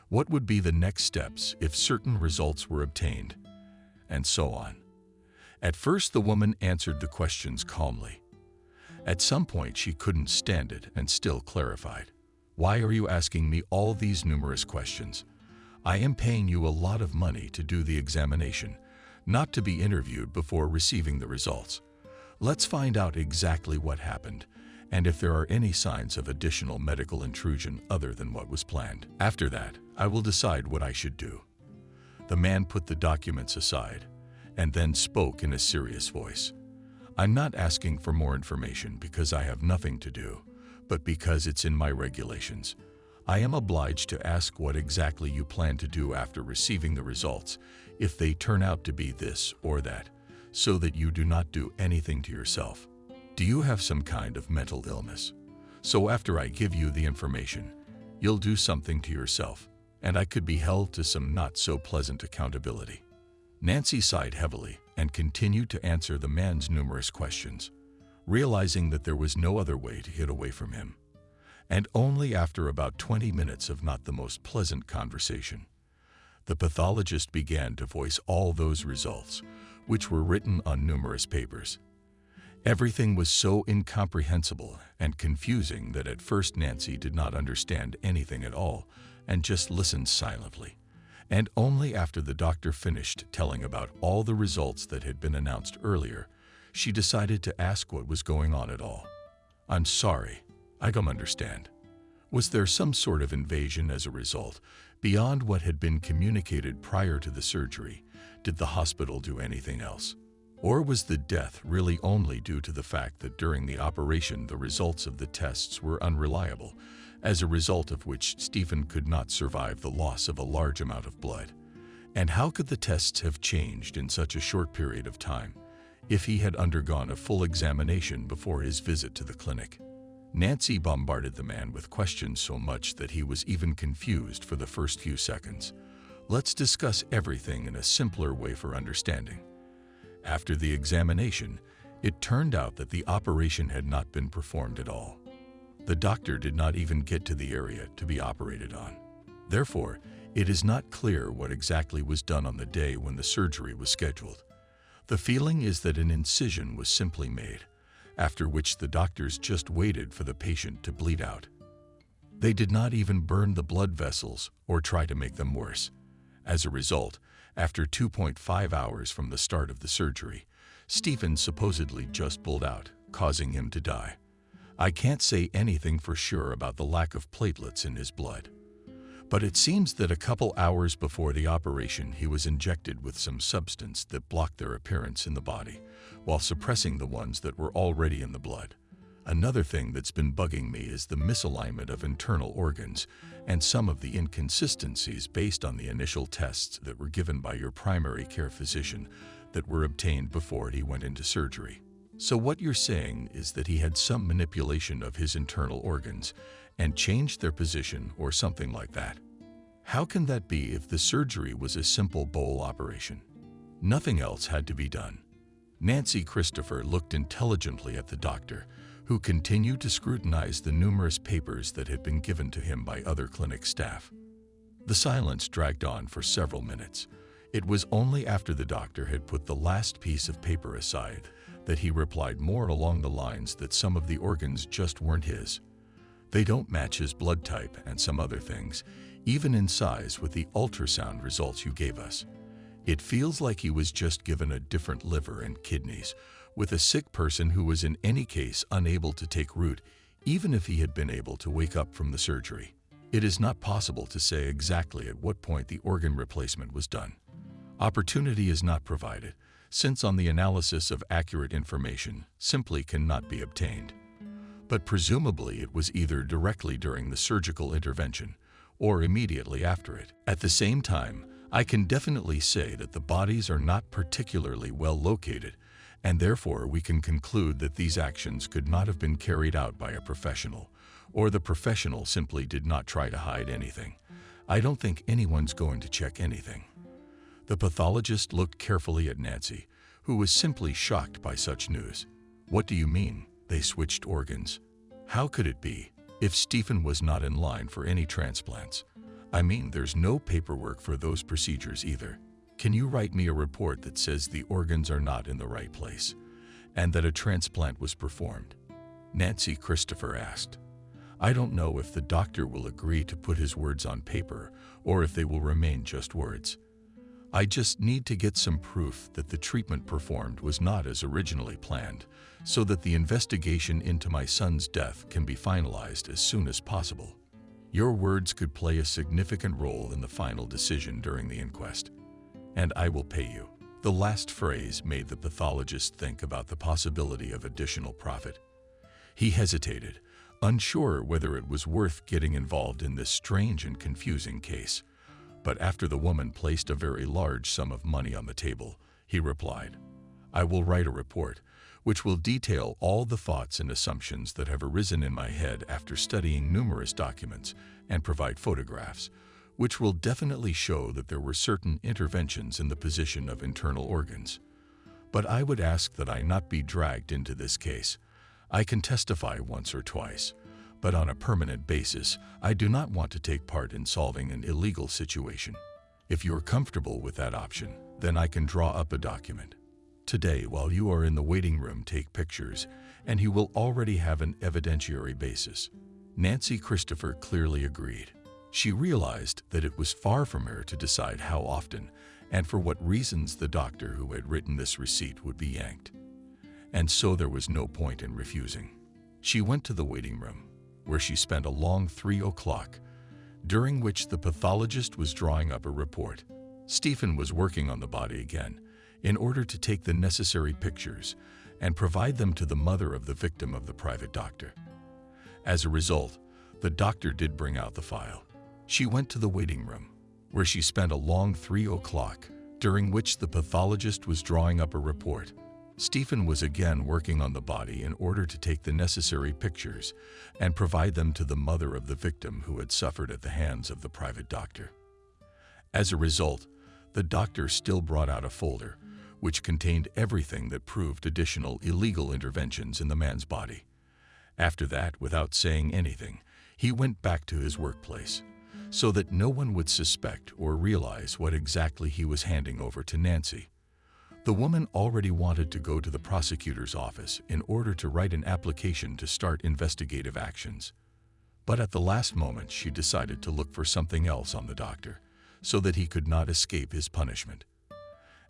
What would be the next steps if certain results were obtained? And so on. At first, the woman answered the questions calmly. At some point, she couldn't stand it and still clarified. Why are you asking me all these numerous questions? I am paying you a lot of money to do the examination, not to be interviewed before receiving the results. Let's find out exactly what happened, and if there are any signs of additional medical intrusion other than what was planned. After that, I will decide what I should do. The man put the documents aside and then spoke in a serious voice. I'm not asking for more information because I have nothing to do, but because it's in my regulations. I am obliged to ask what exactly you plan to do after receiving the results, if they turn out to be this or that, so that you do not do anything to yourself. Do you have some kind of mental illness? So after I give you the information, you'll do something to yourself, and I could be held to some not so pleasant accountability. Nancy sighed heavily and continued to answer the man's numerous questions, realizing that there was no other way to get away from him. And only after about 20 minutes of not the most pleasant conversation, the pathologist began to voice all those results, which were written on numerous papers. Everything was so incomprehensible and confusing that at first Nancy did not understand anything at all and just listened silently. And only after the doctor finished telling about all the results that had been announced earlier, she decided to ask what was going on at all. I'm sorry, I don't understand. Was there some sort of invasion as a result, beyond what had been communicated prior to the surgery? Did the hospital do anything else? Or was the death really only due to the fact that during the operation the results of the tests were unreliable, as a result of which Stephen could not survive the loss of a large amount of blood? And how could the tests have changed in such a short period of time, if he had undergone a full examination before his visit to the clinic? Nancy bombarded the man with questions so much that he was even confused for the first few seconds. Let's discuss everything in a simpler way for understanding. After the examination, it turned out that the operation had not been performed at all. The doctor did not even get to the area to be operated on. Therefore, it is not clear what exactly was done on the day when the surgery was scheduled. The feeling is that an incision was simply made, after which the doctors just waited for the patient to bleed out. They did not even burn the blood vessels or try to make them worse. As a result, after 2.5 hours from the start of the surgery, Stephen supposedly just pulled out, causing him to die. I can't say anything for sure about the lack of platelets in his blood, but it seems that a couple hours before the operation he was injected with some substance that blocked their appearance in the body, while suppressing the ones that were already in the blood. Another thing that's been bugging me is the misalignment of internal organs and some of the inconsistencies based on the initial tests that were given by your primary care physician that were obtained before he went into surgery. So what you're saying is that he had some manipulation of his internal organs and changed their position or something like that. How can that be if the surgery was a simple bowel operation? Nothing else had to be done. Nancy Christopher looked intelligently at the doctor, who continued to scrutinize the numerous papers that had been given to him by other clinic staff. The silence dragged on for several minutes. It was only after the doctor had put the last piece of paper aside that he replied more along the lines that some of the organs just weren't his. They don't match his blood type and some other things, even in size with the ultrasound results you gave us. It feels like he was just given a different liver and kidneys, with a sick person who was in any case unable to take root, even if he had been able to wake up from the surgery. It is not possible to say exactly at what point the organ replacement was done. Opportunity is not provided, since on the analysis of accurate information simply cannot be obtained. But presumably it was either directly during the surgical intervention or immediately after it. At the same time, I can definitely say that the bodies are not particularly well located, and therefore we can conclude that these actions could not have been carried out by a professional, or the professional simply did not try to hide anything. I don't think anyone's going to check anything. The pathologist looked carefully at Nancy, who was simply shocked by such news. What do you mean, they switched organs? How could it be, if Stephen was not in line for any transplants? I mean, there's no paperwork for those procedures either. Can you write me a report that says the organs are not in the right place and that a transplant was performed? Nancy Christopher asked. I don't know if the doctor will agree to put his words on paper or if they will remain just words. I just need to get some proof that the treatment performed was not as originally planned, so that the investigation into my son's death can be finalized as soon as possible. Your words could play a significant role in the final decision during the inquest, and I will pay you. The last phrase made the pathologist think about the possibility of additional profit. He hesitated, unsure whether it was worth getting involved in this strange and confusing case. But after the woman placed a very large sum of money on the table, he replied, I will write a report, which will detail all the thoughts and assumptions that have arisen in my head after studying numerous documents, and provide photographs, which will definitely show that there were certain interventions in the position of internal organs. But I would ask that I not be dragged into this case. I can testify once or twice, but on a permanent basis, I do not want to take part in solving an illegal situation. If you're comfortable with that option, then I can draw up a document. Today, while you are in the waiting room, take pictures, and you will already have an evidentiary basis. Nancy Christopher clearly agreed. She realized that it was far from her to decide how often and for what reasons the doctor who had written this receipt would be yanked. And so there was no point in refusing. She went to the waiting room, where she spent a long 3 o'clock, during which the pathologist was drawing up a report. Stephen was working on the body again in order to take the necessary pictures and provide them to the mother of the victim of the private doctor. As a result, the doctor did bring out the file. She went to the waiting room, where she spent a long 3 o'clock, during which the pathologist was drawing up a report. Stephen was again working on the body in order to take the necessary pictures and provide them to the mother of the victim who had suffered at the hands of the private doctor. As a result, the doctor still brought out a folder which contained everything that proved additional illegal interventions in the man's body. After that, without saying anything, he went back to his workplace, so that no one would suspect or realize what exactly he was handing over to Nancy. The woman already wanted to go to the prosecutor's office in order to write an application to start investigative actions. But at the last moment, she decided to look for something else on the doctor, so that he could not escape his punishment.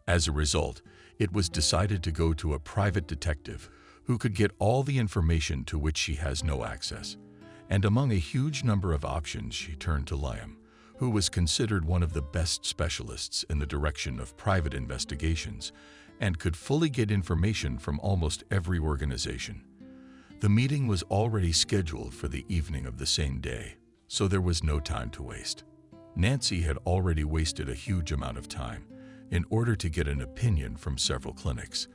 As a result, it was decided to go to a private detective who could get all the information to which she has no access. And among a huge number of options, she turned to Liam, who was considered one of the best specialists in the direction of private investigations and could fully get information from almost every organization. The meeting was already scheduled for the evening of the same day, so there was no time to waste. Nancy had already wasted a huge amount of time in order to get an opinion from several clinics,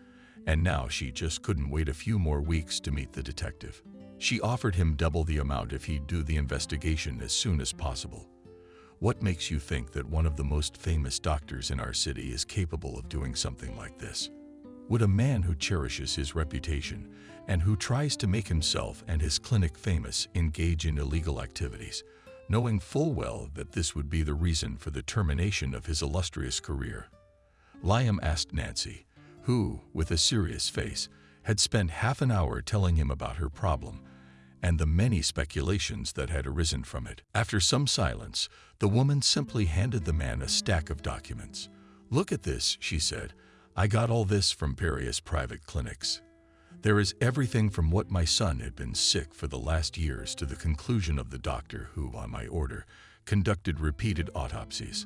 and now she just couldn't wait a few more weeks to meet the detective. She offered him double the amount if he'd do the investigation as soon as possible. What makes you think that one of the most famous doctors in our city is capable of doing something like this? Would a man who cherishes his reputation and who tries to make himself and his clinic famous engage in illegal activities, knowing full well that this would be the reason for the termination of his illustrious career? Liam asked Nancy, who, with a serious face, had spent half an hour telling him about her problem and the many speculations that had arisen from it. After some silence, the woman simply handed the man a stack of documents. "Look at this," she said. "I got all this from various private clinics. There is everything from what my son had been sick for the last years to the conclusion of the doctor who, on my order, conducted repeated autopsies.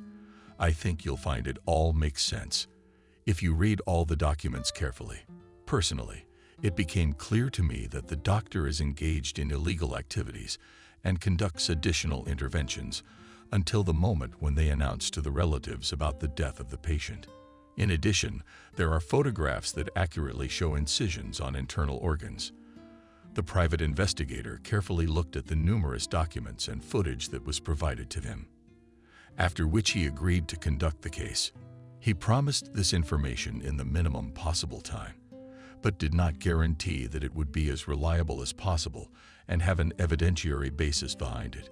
I think you'll find it all makes sense if you read all the documents carefully. Personally, it became clear to me that the doctor is engaged in illegal activities and conducts additional interventions until the moment when they announce to the relatives about the death of the patient. In addition, there are photographs that accurately show incisions on internal organs." The private investigator carefully looked at the numerous documents and footage that was provided to him, after which he agreed to conduct the case. He promised this information in the minimum possible time, but did not guarantee that it would be as reliable as possible and have an evidentiary basis behind it.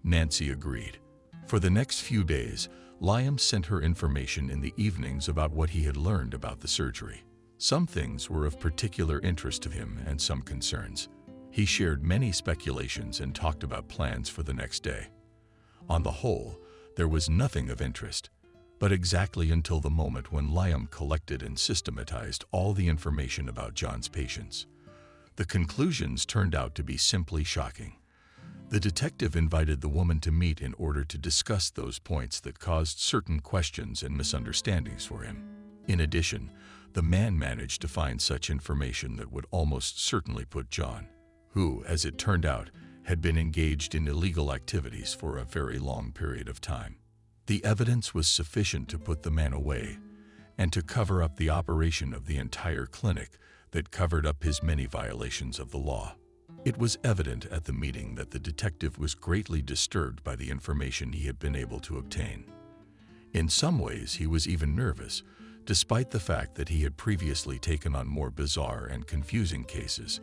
Nancy agreed. For the next few days, Liam sent her information in the evenings about what he had learned about the surgery. Some things were of particular interest to him and some concerns. He shared many speculations and talked about plans for the next day. On the whole, there was nothing of interest, but exactly until the moment when Liam collected and systematized all the information about John's patients. The conclusions turned out to be simply shocking. The detective invited the woman to meet in order to discuss those points that caused certain questions and misunderstandings for him. In addition, the man managed to find such information that would almost certainly put John, who, as it turned out, had been engaged in illegal activities for a very long period of time. The evidence was sufficient to put the man away and to cover up the operation of the entire clinic that covered up his many violations of the law. It was evident at the meeting that the detective was greatly disturbed by the information he had been able to obtain. In some ways, he was even nervous, despite the fact that he had previously taken on more bizarre and confusing cases.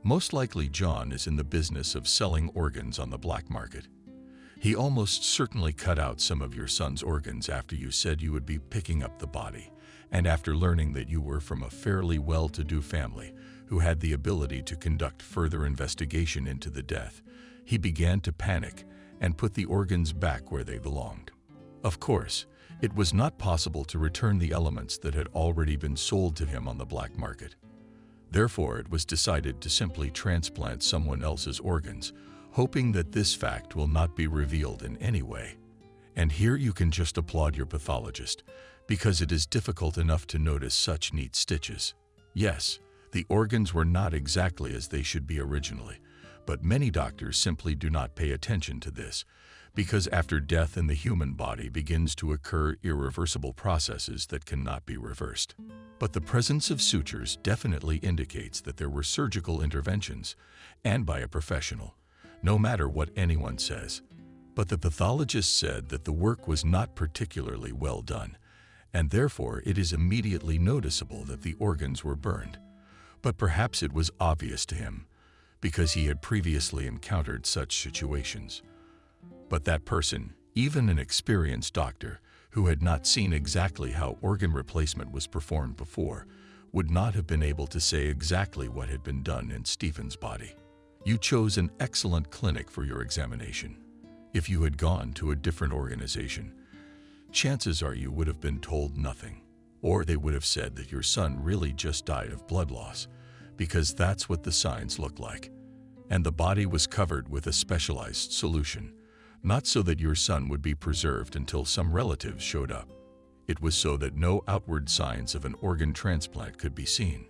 Most likely John is in the business of selling organs on the black market. He almost certainly cut out some of your son's organs after you said you would be picking up the body, and after learning that you were from a fairly well-to-do family who had the ability to conduct further investigation into the death, he began to panic and put the organs back where they belonged. Of course, it was not possible to return the elements that had already been sold to him on the black market. Therefore, it was decided to simply transplant someone else's organs, hoping that this fact will not be revealed in any way. And here you can just applaud your pathologist, because it is difficult enough to notice such neat stitches. Yes, the organs were not exactly as they should be originally, but many doctors simply do not pay attention to this, because after death in the human body begins to occur irreversible processes that cannot be reversed. But the presence of sutures definitely indicates that there were surgical interventions, and by a professional, no matter what anyone says. But the pathologist said that the work was not particularly well done, and therefore it is immediately noticeable that the organs were burned. But perhaps it was obvious to him, because he had previously encountered such situations. But that person, even an experienced doctor who had not seen exactly how organ replacement was performed before, would not have been able to say exactly what had been done in Stephen's body. You chose an excellent clinic for your examination. If you had gone to a different organization, chances are you would have been told nothing, or they would have said that your son really just died of blood loss, because that's what the signs look like. And the body was covered with a specialized solution, not so that your son would be preserved until some relatives showed up. It was so that no outward signs of an organ transplant could be seen.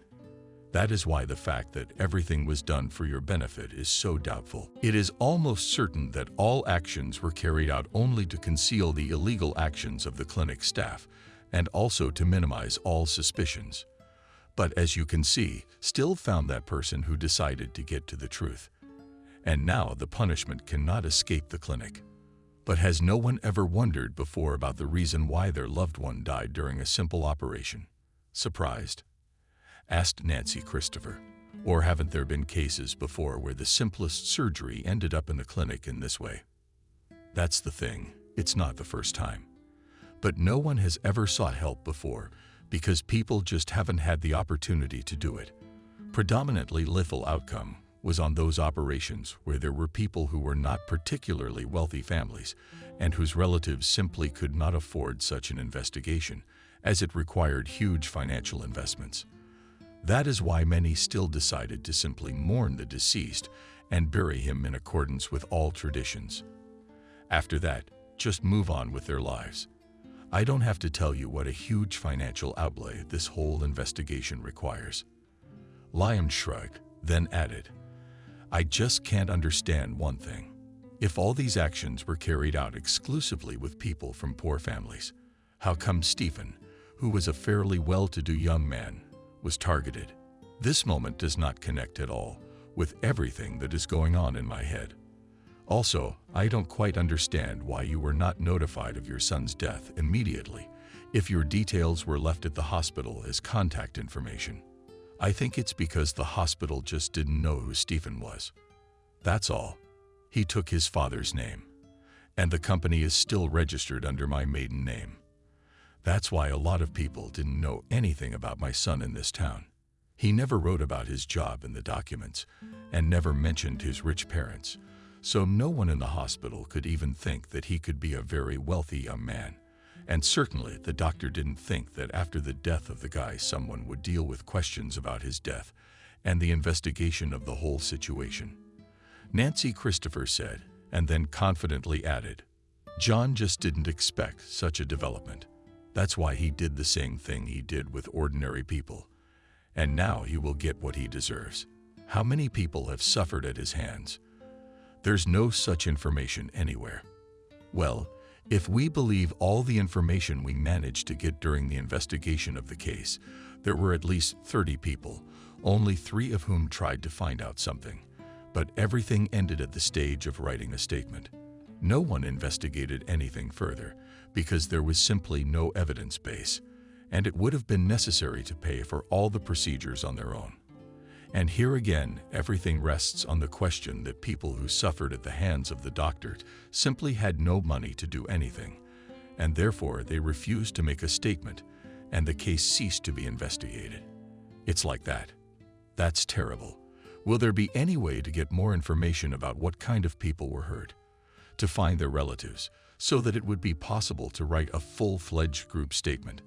That is why the fact that everything was done for your benefit is so doubtful. It is almost certain that all actions were carried out only to conceal the illegal actions of the clinic staff and also to minimize all suspicions. But as you can see, still found that person who decided to get to the truth. And now the punishment cannot escape the clinic. But has no one ever wondered before about the reason why their loved one died during a simple operation? Surprised? Asked Nancy Christopher. Or haven't there been cases before where the simplest surgery ended up in the clinic in this way? That's the thing, it's not the first time. But no one has ever sought help before because people just haven't had the opportunity to do it. Predominantly lethal outcome was on those operations where there were people who were not particularly wealthy families and whose relatives simply could not afford such an investigation, as it required huge financial investments. That is why many still decided to simply mourn the deceased and bury him in accordance with all traditions. After that, just move on with their lives. I don't have to tell you what a huge financial outlay this whole investigation requires. Liam shrugged, then added, I just can't understand one thing. If all these actions were carried out exclusively with people from poor families, how come Stephen, who was a fairly well-to-do young man, was targeted? This moment does not connect at all with everything that is going on in my head. Also, I don't quite understand why you were not notified of your son's death immediately if your details were left at the hospital as contact information. I think it's because the hospital just didn't know who Stephen was. That's all. He took his father's name, and the company is still registered under my maiden name. That's why a lot of people didn't know anything about my son in this town. He never wrote about his job in the documents and never mentioned his rich parents, so no one in the hospital could even think that he could be a very wealthy young man. And certainly the doctor didn't think that after the death of the guy someone would deal with questions about his death and the investigation of the whole situation. Nancy Christopher said, and then confidently added, John just didn't expect such a development. That's why he did the same thing he did with ordinary people. And now he will get what he deserves. How many people have suffered at his hands? There's no such information anywhere. Well, if we believe all the information we managed to get during the investigation of the case, there were at least 30 people, only 3 of whom tried to find out something. But everything ended at the stage of writing a statement. No one investigated anything further because there was simply no evidence base, and it would have been necessary to pay for all the procedures on their own. And here again, everything rests on the question that people who suffered at the hands of the doctor simply had no money to do anything, and therefore they refused to make a statement, and the case ceased to be investigated. It's like that. That's terrible. Will there be any way to get more information about what kind of people were hurt? To find their relatives, so that it would be possible to write a full-fledged group statement?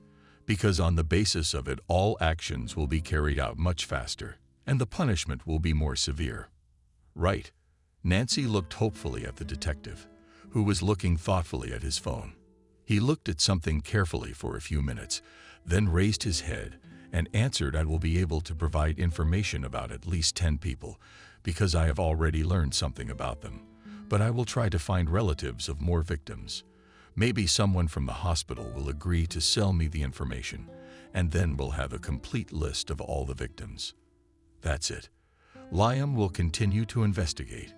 Because on the basis of it, all actions will be carried out much faster, and the punishment will be more severe. Right. Nancy looked hopefully at the detective, who was looking thoughtfully at his phone. He looked at something carefully for a few minutes, then raised his head and answered, I will be able to provide information about at least 10 people, because I have already learned something about them. But I will try to find relatives of more victims. Maybe someone from the hospital will agree to sell me the information, and then we'll have a complete list of all the victims. That's it. Liam will continue to investigate.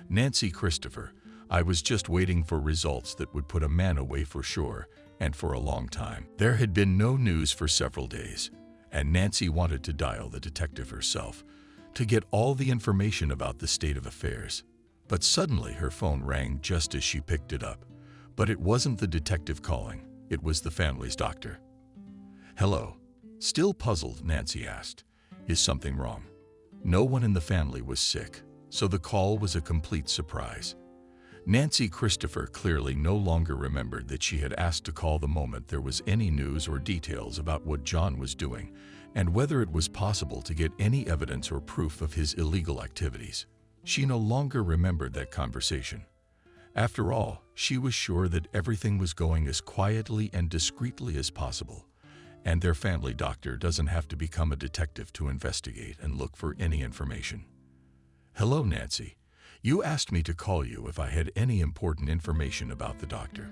Nancy Christopher, I was just waiting for results that would put a man away for sure, and for a long time. There had been no news for several days, and Nancy wanted to dial the detective herself to get all the information about the state of affairs. But suddenly her phone rang just as she picked it up. But it wasn't the detective calling, it was the family's doctor. Hello. Still puzzled, Nancy asked, is something wrong? No one in the family was sick, so the call was a complete surprise. Nancy Christopher clearly no longer remembered that she had asked to call the moment there was any news or details about what John was doing and whether it was possible to get any evidence or proof of his illegal activities. She no longer remembered that conversation. After all, she was sure that everything was going as quietly and discreetly as possible, and their family doctor doesn't have to become a detective to investigate and look for any information. "Hello, Nancy. You asked me to call you if I had any important information about the doctor.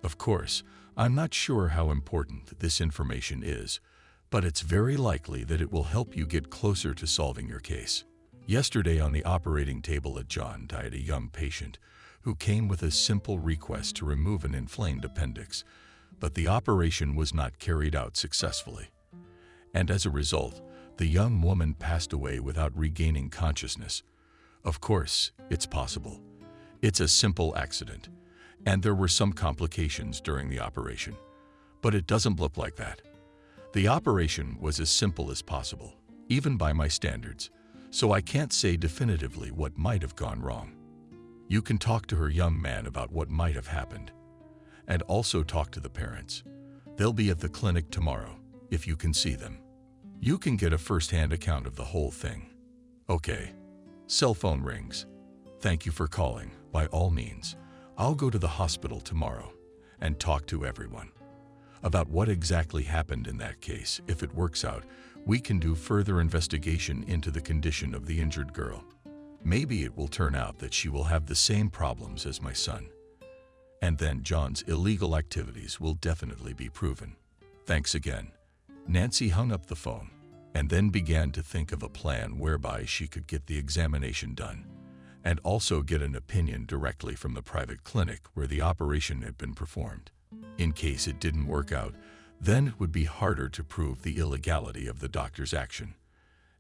Of course, I'm not sure how important this information is, but it's very likely that it will help you get closer to solving your case. Yesterday on the operating table at John died a young patient who came with a simple request to remove an inflamed appendix, but the operation was not carried out successfully. And as a result, the young woman passed away without regaining consciousness. Of course, it's possible. It's a simple accident, and there were some complications during the operation, but it doesn't look like that. The operation was as simple as possible, even by my standards, so I can't say definitively what might have gone wrong. You can talk to her young man about what might have happened, and also talk to the parents. They'll be at the clinic tomorrow, if you can see them. You can get a first-hand account of the whole thing. Okay. Cell phone rings. Thank you for calling. By all means, I'll go to the hospital tomorrow and talk to everyone about what exactly happened in that case. If it works out, we can do further investigation into the condition of the injured girl. Maybe it will turn out that she will have the same problems as my son. And then John's illegal activities will definitely be proven. Thanks again." Nancy hung up the phone and then began to think of a plan whereby she could get the examination done and also get an opinion directly from the private clinic where the operation had been performed. In case it didn't work out, then it would be harder to prove the illegality of the doctor's action,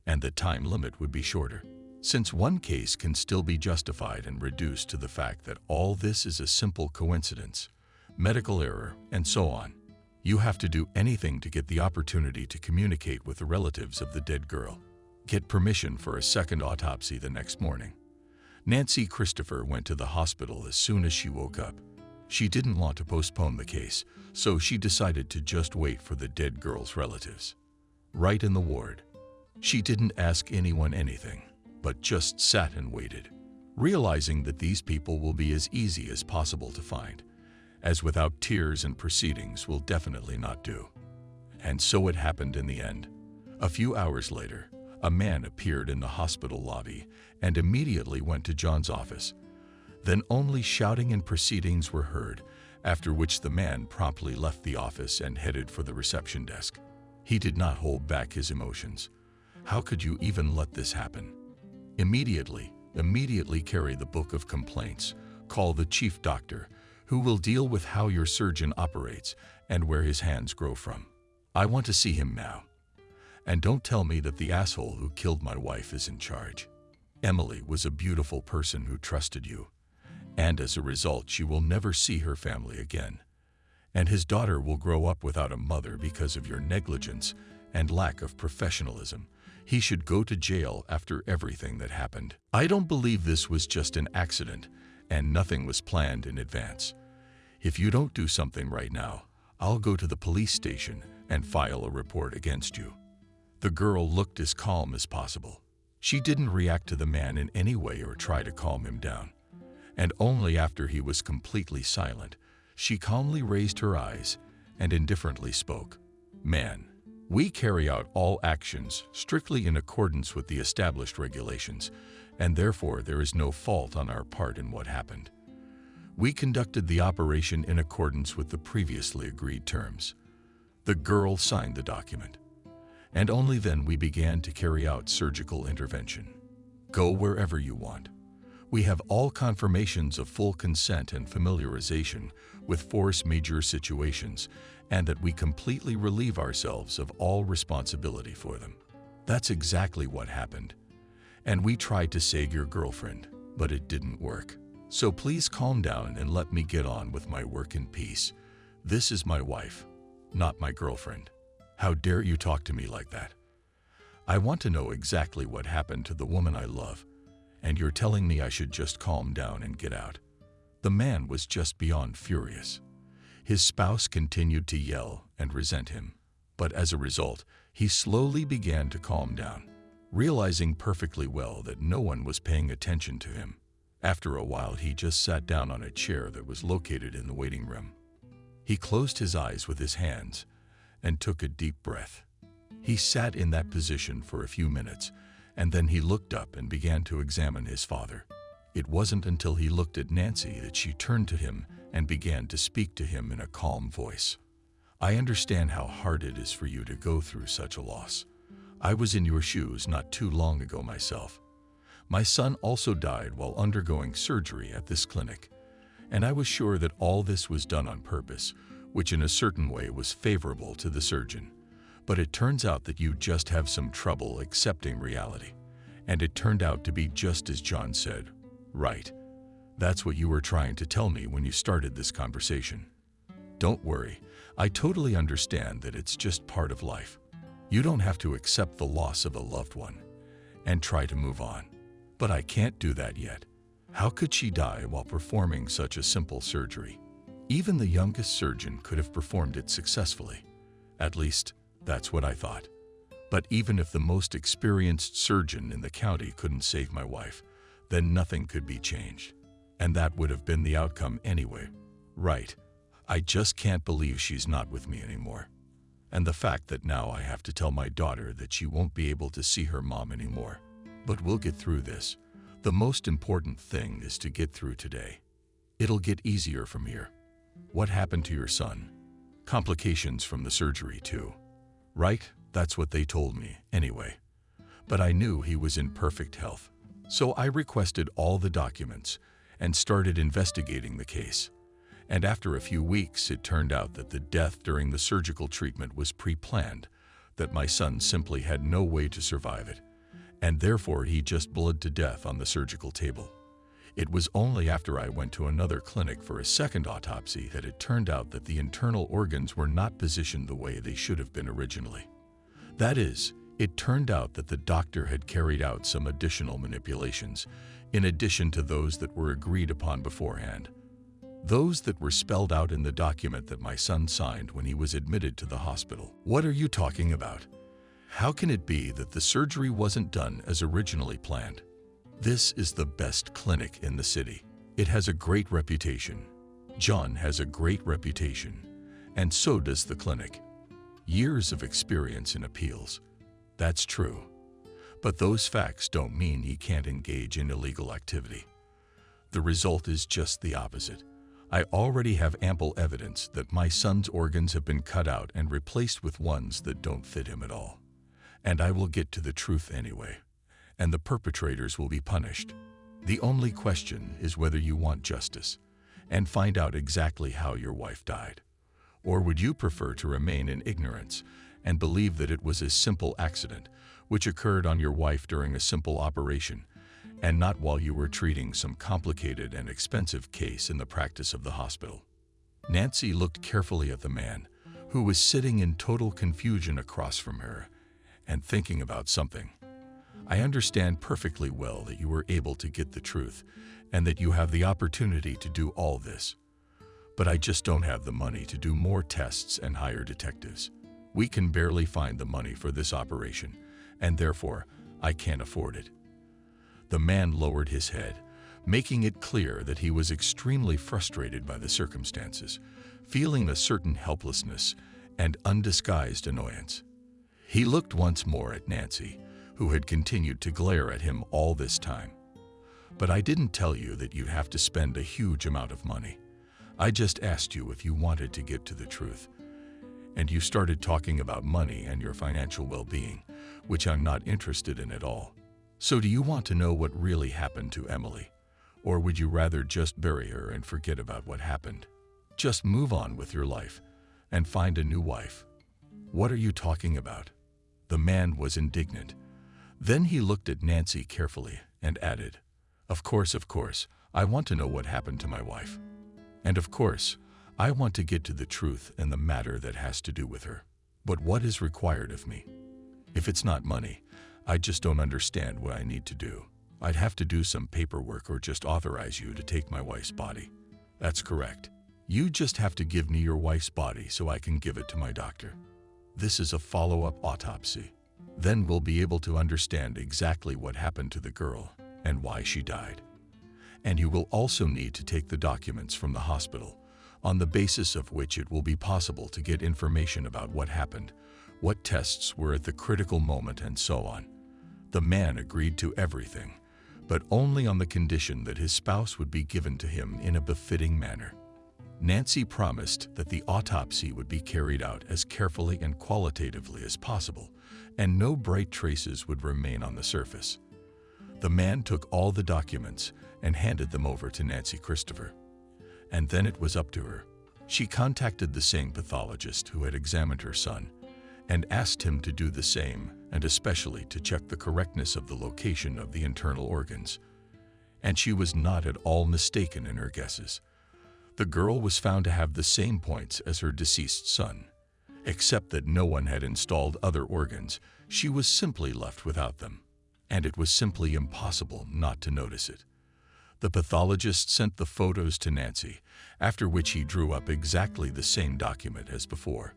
and the time limit would be shorter. Since one case can still be justified and reduced to the fact that all this is a simple coincidence, medical error, and so on, you have to do anything to get the opportunity to communicate with the relatives of the dead girl. Get permission for a second autopsy the next morning. Nancy Christopher went to the hospital as soon as she woke up. She didn't want to postpone the case, so she decided to just wait for the dead girl's relatives. Right in the ward. She didn't ask anyone anything, but just sat and waited, realizing that these people will be as easy as possible to find, as without tears and proceedings will definitely not do. And so it happened in the end. A few hours later, a man appeared in the hospital lobby and immediately went to John's office. Then only shouting and proceedings were heard, after which the man promptly left the office and headed for the reception desk. He did not hold back his emotions. How could you even let this happen? Immediately carry the book of complaints, call the chief doctor, who will deal with how your surgeon operates and where his hands grow from. I want to see him now. And don't tell me that the asshole who killed my wife is in charge. Emily was a beautiful person who trusted you, and as a result, she will never see her family again. And his daughter will grow up without a mother because of your negligence and lack of professionalism. He should go to jail after everything that happened. I don't believe this was just an accident and nothing was planned in advance. If you don't do something right now, I'll go to the police station and file a report against you. The girl looked as calm as possible. She didn't react to the man in any way or try to calm him down. And only after he was completely silent, she calmly raised her eyes and indifferently spoke. "Man, we carry out all actions strictly in accordance with the established regulations, and therefore there is no fault on our part in what happened. We conducted the operation in accordance with the previously agreed terms." The girl signed the document, and only then we began to carry out surgical intervention. Go wherever you want. We have all confirmations of full consent and familiarization with force majeure situations, and that we completely relieve ourselves of all responsibility for them. That's exactly what happened. And we tried to save your girlfriend, but it didn't work. So please calm down and let me get on with my work in peace. This is my wife, not my girlfriend. How dare you talk to me like that? I want to know exactly what happened to the woman I love, and you're telling me I should just calm down and get out. The man was just beyond furious. His spouse continued to yell and resent him, but as a result, he slowly began to calm down, realizing perfectly well that no one was paying attention to him. After a while, he just sat down on a chair that was located in the waiting room. He closed his eyes with his hands and took a deep breath. He sat in that position for a few minutes, and then he looked up and began to examine his father. It wasn't until he looked at Nancy that she turned to him and began to speak to him in a calm voice. "I understand how hard it is for you to go through such a loss. I was in your shoes not too long ago myself. My son also died while undergoing surgery at this clinic, and I was sure that all this was done on purpose, which in a certain way was favorable to the surgeon. But it turns out that you just have some trouble accepting reality. And it turned out to be just as John said. Right. That's what you were trying to tell me when you started this conversation. Don't worry, I totally understand that it's just part of life. You don't have to accept the loss of a loved one and try to move on. But I can't do that yet. How could she die while performing such a simple surgery? Even the youngest surgeon could have performed it successfully. At least, that's what I thought. But even if the most experienced surgeon in the county couldn't save my wife, then nothing could be changed. And that would have been the outcome anyway. Right. I just can't believe she's not with me anymore. And the fact that now I have to tell my daughter that she won't be able to see her mom anymore. But we'll get through this. The most important thing is to get through today. It'll get easier from here. What happened to your son? Complications from the surgery too. Right? That's what they told me, anyway. But I knew he was in perfect health. So I requested all the documents and started investigating the case. And after a few weeks, it turned out that the death during the surgical treatment was pre-planned, that my son simply had no way to survive it, and therefore he just bled to death on the surgical table. It was only after I went to another clinic for a second autopsy that it turned out that the internal organs were not positioned the way they should have been originally. That is, it turned out that the doctor had carried out some additional manipulations, in addition to those that were agreed upon beforehand. Those that were spelled out in the document that my son signed when he was admitted to the hospital. What are you talking about? How can it be that the surgery wasn't done as originally planned? This is the best clinic in the city. It has a great reputation. John has a great reputation, and so does the clinic. Years of experience in appeals. That's true. But those facts don't mean he can't engage in illegal activity. The result is just the opposite. I already have ample evidence that my son's organs have been cut out and replaced with ones that don't fit him at all. And I will get to the truth anyway, and the perpetrators will be punished. The only question is whether you want justice and find out exactly how your wife died. Or would you prefer to remain in ignorance and believe that it was a simple accident which occurred on your wife during a simple operation, and not while you were treating some complicated and expensive case in the practice of the hospital? Nancy looked carefully at the man, who was sitting in total confusion across from her and thinking about something. I understand perfectly well that you were able to get the truth and that you have the opportunity to do all this. But I just don't have the money to do more tests and hire detectives. We can barely find the money for this operation, and therefore, I can't afford it. The man lowered his head, making it clear that he was extremely frustrated by the circumstances, feeling a certain helplessness and undisguised annoyance. He looked once more at Nancy, who had continued to glare at him all this time. But I didn't tell you that you'd have to spend a huge amount of money. I just asked you if you wanted to get to the truth. And you started talking about money and your financial well-being, which I'm not interested in at all. So do you want to know what really happened to Emily? Or would you rather just bury her and forget about what happened? Just move on with your life and find a new wife. What are you talking about? The man was indignant. Then he looked at Nancy carefully and added, of course, I want to know what happened to my wife. And of course, I want to get to the truth in the matter that has to do with her. But what is required of me? If it's not money, I just don't understand what I need to do. I'd have to do some paperwork or just authorize you to take my wife's body. That's correct. You just have to give me your wife's body so I can give it to my doctor. This is a follow-up autopsy. Then we'll be able to understand exactly what happened to the girl and why she died. And you will also need to take the documents from the hospital, on the basis of which it will be possible to get information about what happened, what tests were at the critical moment, and so on. The man agreed to everything, but only on the condition that his spouse would be given to him in a befitting manner. Nancy promised that the autopsy would be carried out as carefully and qualitatively as possible, and no bright traces would remain on the surface. The man took all the documents and handed them over to Nancy Christopher. And then it was up to her. She contacted the same pathologist who had examined her son and asked him to do the same, and especially to check the correctness of the location of the internal organs. And she was not at all mistaken in her guesses. The girl was found to have the same points as her deceased son. Except that no one had installed other organs, she was simply left without them. And it was simply impossible not to notice it. The pathologist sent the photos to Nancy, after which he drew up exactly the same document as before.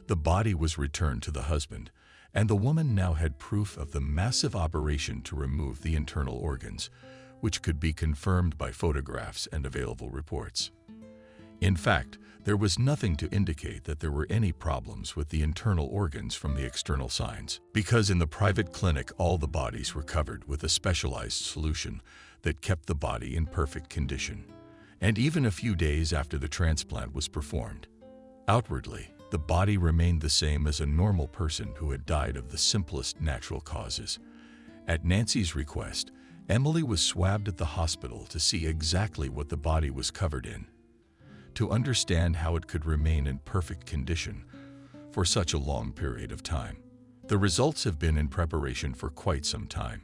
The body was returned to the husband, and the woman now had proof of the massive operation to remove the internal organs, which could be confirmed by photographs and available reports. In fact, there was nothing to indicate that there were any problems with the internal organs from the external signs, because in the private clinic all the bodies were covered with a specialized solution that kept the body in perfect condition, and even a few days after the transplant was performed. Outwardly, the body remained the same as a normal person who had died of the simplest natural causes. At Nancy's request, Emily was swabbed at the hospital to see exactly what the body was covered in, to understand how it could remain in perfect condition for such a long period of time. The results have been in preparation for quite some time.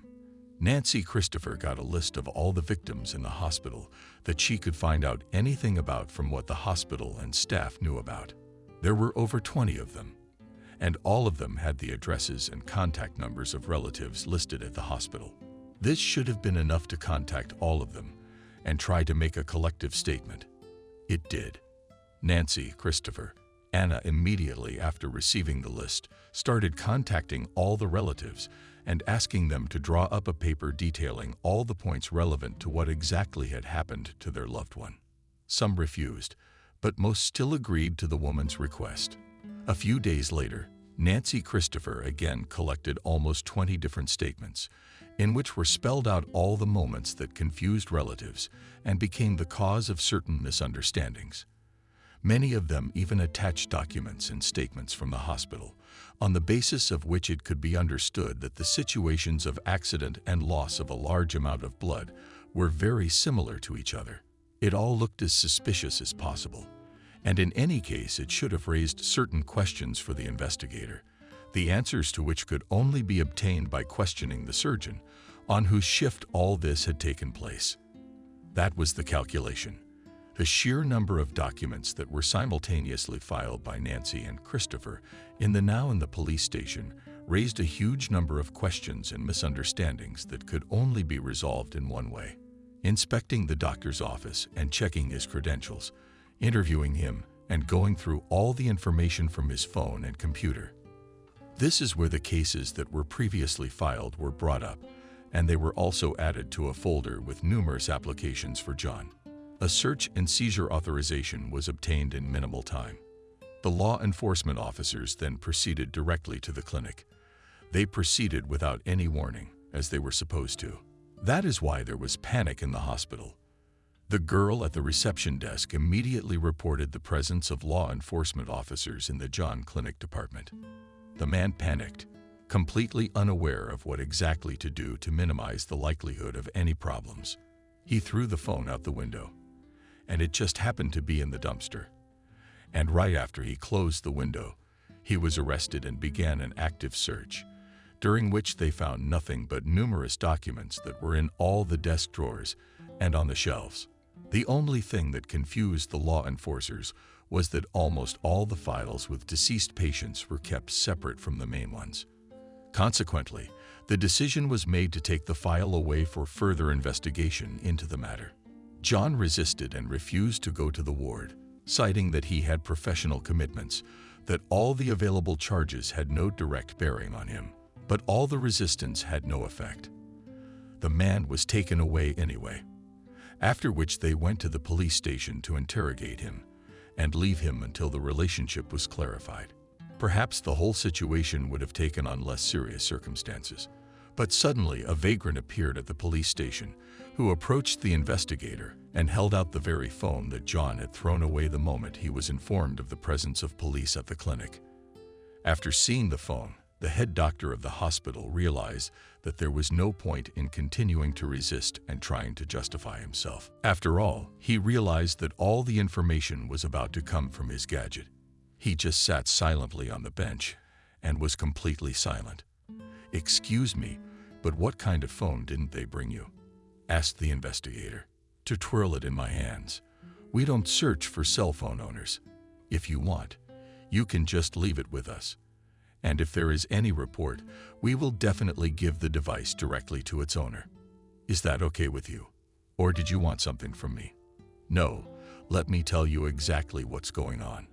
Nancy Christopher got a list of all the victims in the hospital that she could find out anything about from what the hospital and staff knew about. There were over 20 of them, and all of them had the addresses and contact numbers of relatives listed at the hospital. This should have been enough to contact all of them and try to make a collective statement. It did. Nancy Christopher, Anna, immediately after receiving the list, started contacting all the relatives and asking them to draw up a paper detailing all the points relevant to what exactly had happened to their loved one. Some refused, but most still agreed to the woman's request. A few days later, Nancy Christopher again collected almost 20 different statements, in which were spelled out all the moments that confused relatives and became the cause of certain misunderstandings. Many of them even attached documents and statements from the hospital, on the basis of which it could be understood that the situations of accident and loss of a large amount of blood were very similar to each other. It all looked as suspicious as possible, and in any case it should have raised certain questions for the investigator, the answers to which could only be obtained by questioning the surgeon, on whose shift all this had taken place. That was the calculation. The sheer number of documents that were simultaneously filed by Nancy and Christopher in the police station raised a huge number of questions and misunderstandings that could only be resolved in one way: inspecting the doctor's office and checking his credentials, interviewing him, and going through all the information from his phone and computer. This is where the cases that were previously filed were brought up, and they were also added to a folder with numerous applications for John. A search and seizure authorization was obtained in minimal time. The law enforcement officers then proceeded directly to the clinic. They proceeded without any warning, as they were supposed to. That is why there was panic in the hospital. The girl at the reception desk immediately reported the presence of law enforcement officers in the John Clinic department. The man panicked, completely unaware of what exactly to do to minimize the likelihood of any problems. He threw the phone out the window, and it just happened to be in the dumpster. And right after he closed the window, he was arrested and began an active search, during which they found nothing but numerous documents that were in all the desk drawers and on the shelves. The only thing that confused the law enforcers was that almost all the files with deceased patients were kept separate from the main ones. Consequently, the decision was made to take the file away for further investigation into the matter. John resisted and refused to go to the ward, citing that he had professional commitments, that all the available charges had no direct bearing on him. But all the resistance had no effect. The man was taken away anyway, after which they went to the police station to interrogate him and leave him until the relationship was clarified. Perhaps the whole situation would have taken on less serious circumstances. But suddenly a vagrant appeared at the police station who approached the investigator and held out the very phone that John had thrown away the moment he was informed of the presence of police at the clinic. After seeing the phone, the head doctor of the hospital realized that there was no point in continuing to resist and trying to justify himself. After all, he realized that all the information was about to come from his gadget. He just sat silently on the bench and was completely silent. "Excuse me, but what kind of phone didn't they bring you?" asked the investigator. "To twirl it in my hands. We don't search for cell phone owners. If you want, you can just leave it with us. And if there is any report, we will definitely give the device directly to its owner. Is that okay with you? Or did you want something from me?" "No, let me tell you exactly what's going on."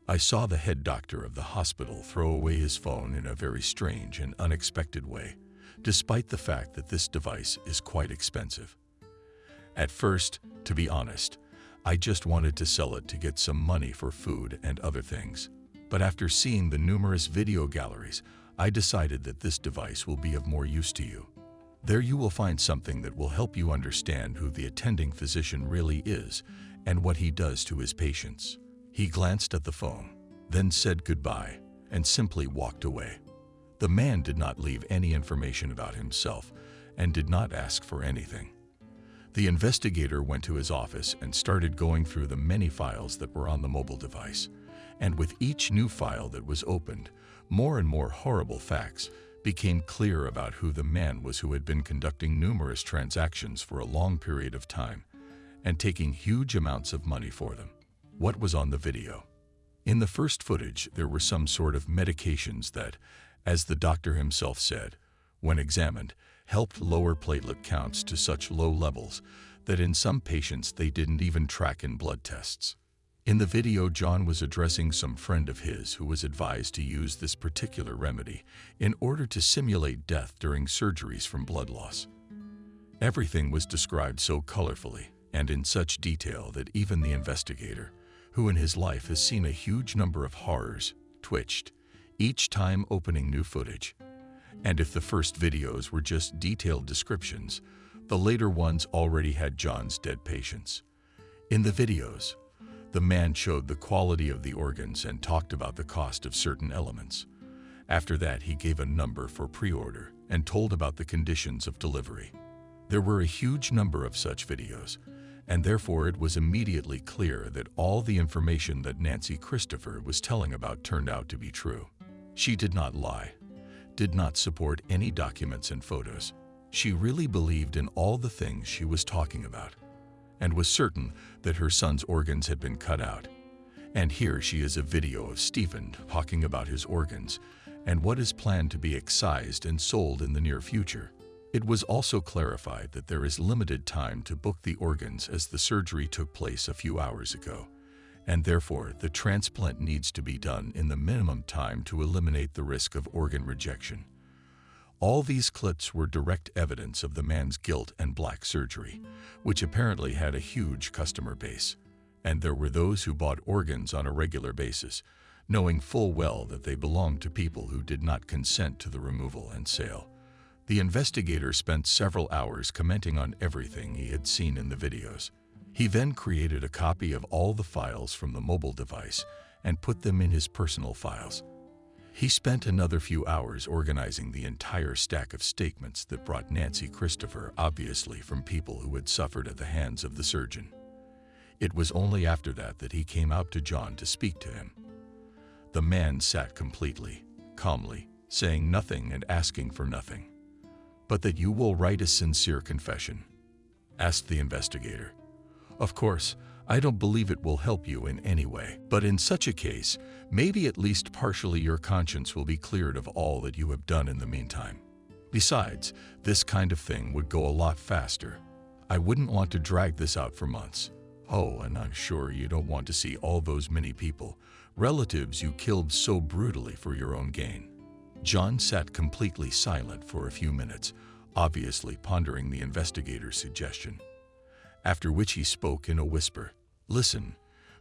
I saw the head doctor of the hospital throw away his phone in a very strange and unexpected way, despite the fact that this device is quite expensive. At first, to be honest, I just wanted to sell it to get some money for food and other things. But after seeing the numerous video galleries, I decided that this device will be of more use to you. There you will find something that will help you understand who the attending physician really is and what he does to his patients. He glanced at the phone, then said goodbye, and simply walked away. The man did not leave any information about himself and did not ask for anything. The investigator went to his office and started going through the many files that were on the mobile device. And with each new file that was opened, more and more horrible facts became clear about who the man was who had been conducting numerous transactions for a long period of time and taking huge amounts of money for them. What was on the video? In the first footage, there were some sort of medications that, as the doctor himself said, when examined, helped lower platelet counts to such low levels that in some patients they didn't even track in blood tests. In the video, John was addressing some friend of his who was advised to use this particular remedy in order to simulate death during surgeries from blood loss. Everything was described so colorfully and in such detail that even the investigator, who in his life has seen a huge number of horrors, twitched, each time opening new footage. And if the first videos were just detailed descriptions, the later ones already had John's dead patients. In the videos, the man showed the quality of the organs and talked about the cost of certain elements. After that, he gave a number for pre-order and told about the conditions of delivery. There were a huge number of such videos, and therefore it was immediately clear that all the information that Nancy Christopher was telling about turned out to be true. She did not lie, did not support any documents and photos. She really believed in all the things she was talking about, and was certain that her son's organs had been cut out. And here she is a video of Stephen talking about his organs and what is planned to be excised and sold in the near future. It was also clarified that there is limited time to book the organs as the surgery took place a few hours ago, and therefore the transplant needs to be done in the minimum time to eliminate the risk of organ rejection. All these clips were direct evidence of the man's guilt and black surgery, which apparently had a huge customer base. And there were those who bought organs on a regular basis, knowing full well that they belonged to people who did not consent to the removal and sale. The investigator spent several hours commenting on everything he had seen in the videos. He then created a copy of all the files from the mobile device and put them in his personal files. He spent another few hours organizing the entire stack of statements that brought Nancy Christopher obviously from people who had suffered at the hands of the surgeon. It was only after that that he came out to John to speak to him. The man sat completely, calmly, saying nothing and asking for nothing. "But that you will write a sincere confession?" asked the investigator. "Of course, I don't believe it will help you in any way, but in such a case, maybe at least partially your conscience will be cleared of all that you have done in the meantime. Besides, this kind of thing would go a lot faster. I wouldn't want to drag this out for months. Oh, and I'm sure you don't want to see all those many people, relatives you killed so brutally for your own gain." John sat completely silent for a few minutes, obviously pondering the investigator's suggestion. After which he spoke in a whisper. "Listen,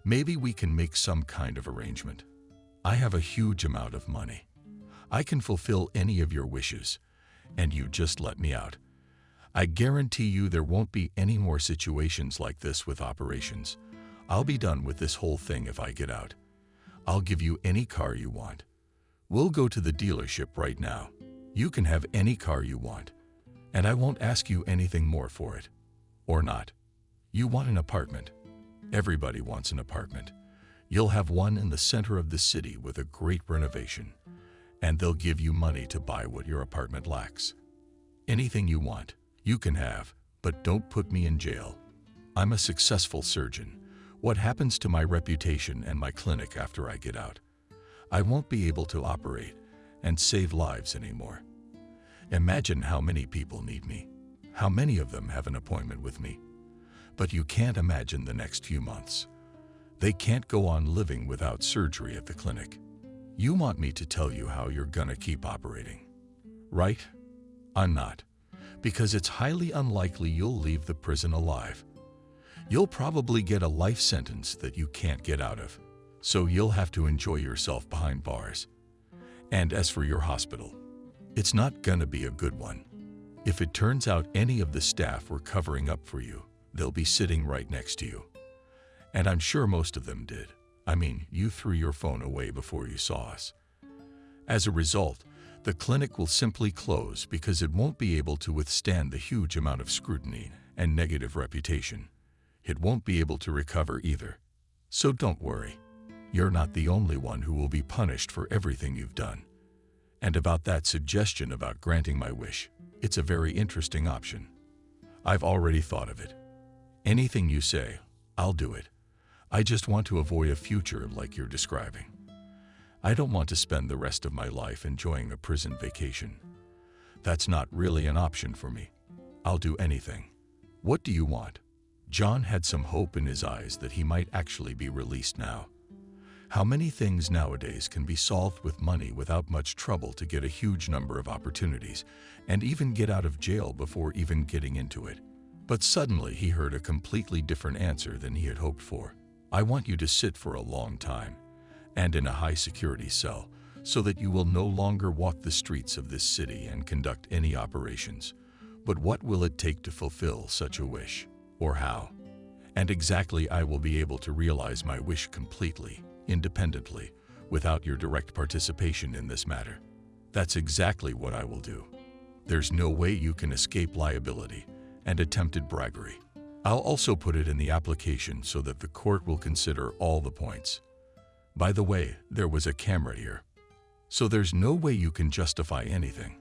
maybe we can make some kind of arrangement. I have a huge amount of money. I can fulfill any of your wishes, and you just let me out. I guarantee you there won't be any more situations like this with operations. I'll be done with this whole thing if I get out. I'll give you any car you want. We'll go to the dealership right now. You can have any car you want, and I won't ask you anything more for it. Or not. You want an apartment. Everybody wants an apartment. You'll have one in the center of the city with a great renovation, and they'll give you money to buy what your apartment lacks. Anything you want, you can have, but don't put me in jail. I'm a successful surgeon. What happens to my reputation and my clinic after I get out? I won't be able to operate and save lives anymore. Imagine how many people need me. How many of them have an appointment with me? But you can't imagine the next few months. They can't go on living without surgery at the clinic. You want me to tell you how you're gonna keep operating, right? I'm not, because it's highly unlikely you'll leave the prison alive. You'll probably get a life sentence that you can't get out of, so you'll have to enjoy yourself behind bars. And as for your hospital, it's not gonna be a good one. If it turns out any of the staff were covering up for you, they'll be sitting right next to you. And I'm sure most of them did. I mean, you threw your phone away before you saw us. As a result, the clinic will simply close because it won't be able to withstand the huge amount of scrutiny and negative reputation. It won't be able to recover either. So don't worry. You're not the only one who will be punished for everything you've done. And about that suggestion about granting my wish, it's a very interesting option. I've already thought of it. Anything you say, I'll do it. I just want to avoid a future like you're describing. I don't want to spend the rest of my life enjoying a prison vacation. That's not really an option for me. I'll do anything. What do you want?" John had some hope in his eyes that he might actually be released now. How many things nowadays can be solved with money without much trouble to get a huge number of opportunities and even get out of jail before even getting into it? But suddenly he heard a completely different answer than he had hoped for. "I want you to sit for a long time, and in a high-security cell, so that you will no longer walk the streets of this city and conduct any operations. But what will it take to fulfill such a wish, or how? And exactly I will be able to realize my wish completely, independently, without your direct participation in this matter. That's exactly what I will do. There's no way you can escape liability and attempted bribery. I'll also put it in the application so that the court will consider all the points. By the way, there was a camera here, so there's no way you can justify anything.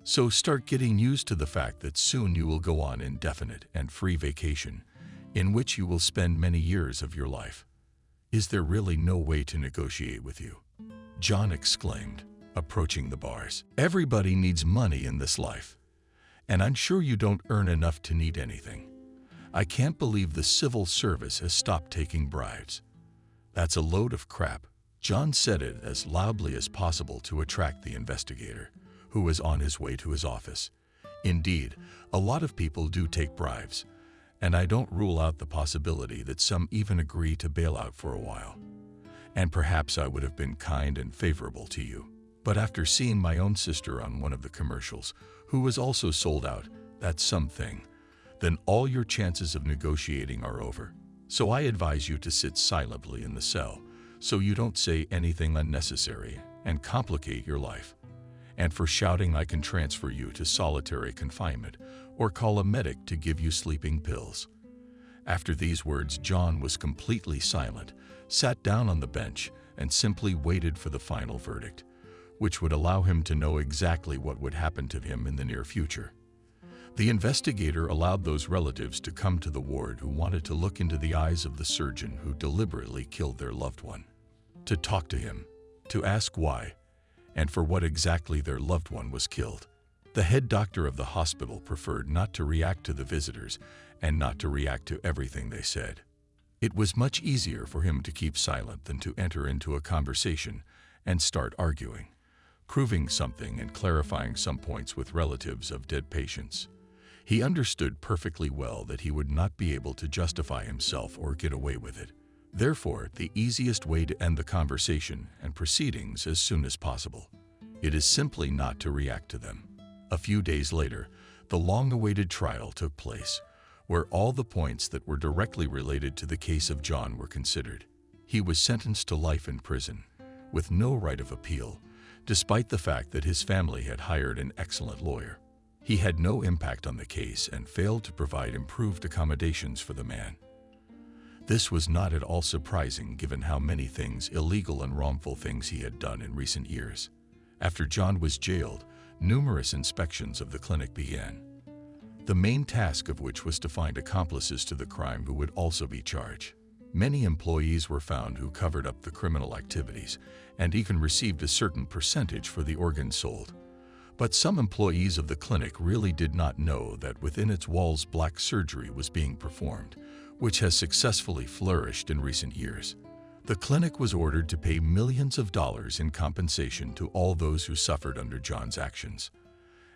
So start getting used to the fact that soon you will go on indefinite and free vacation, in which you will spend many years of your life. Is there really no way to negotiate with you?" John exclaimed, approaching the bars. "Everybody needs money in this life, and I'm sure you don't earn enough to need anything. I can't believe the civil service has stopped taking bribes. That's a load of crap." John said it as loudly as possible to attract the investigator, who was on his way to his office. Indeed, a lot of people do take bribes, and I don't rule out the possibility that some even agree to bail out for a while. And perhaps I would have been kind and favorable to you. But after seeing my own sister on one of the commercials, who was also sold out, that's something, then all your chances of negotiating are over. So I advise you to sit silently in the cell, so you don't say anything unnecessary and complicate your life. And for shouting, I can transfer you to solitary confinement or call a medic to give you sleeping pills." After these words, John was completely silent, sat down on the bench, and simply waited for the final verdict, which would allow him to know exactly what would happen to him in the near future. The investigator allowed those relatives to come to the ward who wanted to look into the eyes of the surgeon who deliberately killed their loved one, to talk to him, to ask why, and for what exactly their loved one was killed. The head doctor of the hospital preferred not to react to the visitors and not to react to everything they said. It was much easier for him to keep silent than to enter into a conversation and start arguing, proving something and clarifying some points with relatives of dead patients. He understood perfectly well that he would not be able to justify himself or get away with it. Therefore, the easiest way to end the conversation and proceedings as soon as possible. It is simply not to react to them. A few days later, the long-awaited trial took place, where all the points that were directly related to the case of John were considered. He was sentenced to life in prison, with no right of appeal, despite the fact that his family had hired an excellent lawyer. He had no impact on the case and failed to provide improved accommodations for the man. This was not at all surprising given how many things, illegal and wrongful things, he had done in recent years. After John was jailed, numerous inspections of the clinic began, the main task of which was to find accomplices to the crime who would also be charged. Many employees were found who covered up the criminal activities and even received a certain percentage for the organs sold. But some employees of the clinic really did not know that within its walls black surgery was being performed, which has successfully flourished in recent years. The clinic was ordered to pay millions of dollars in compensation to all those who suffered under John's actions.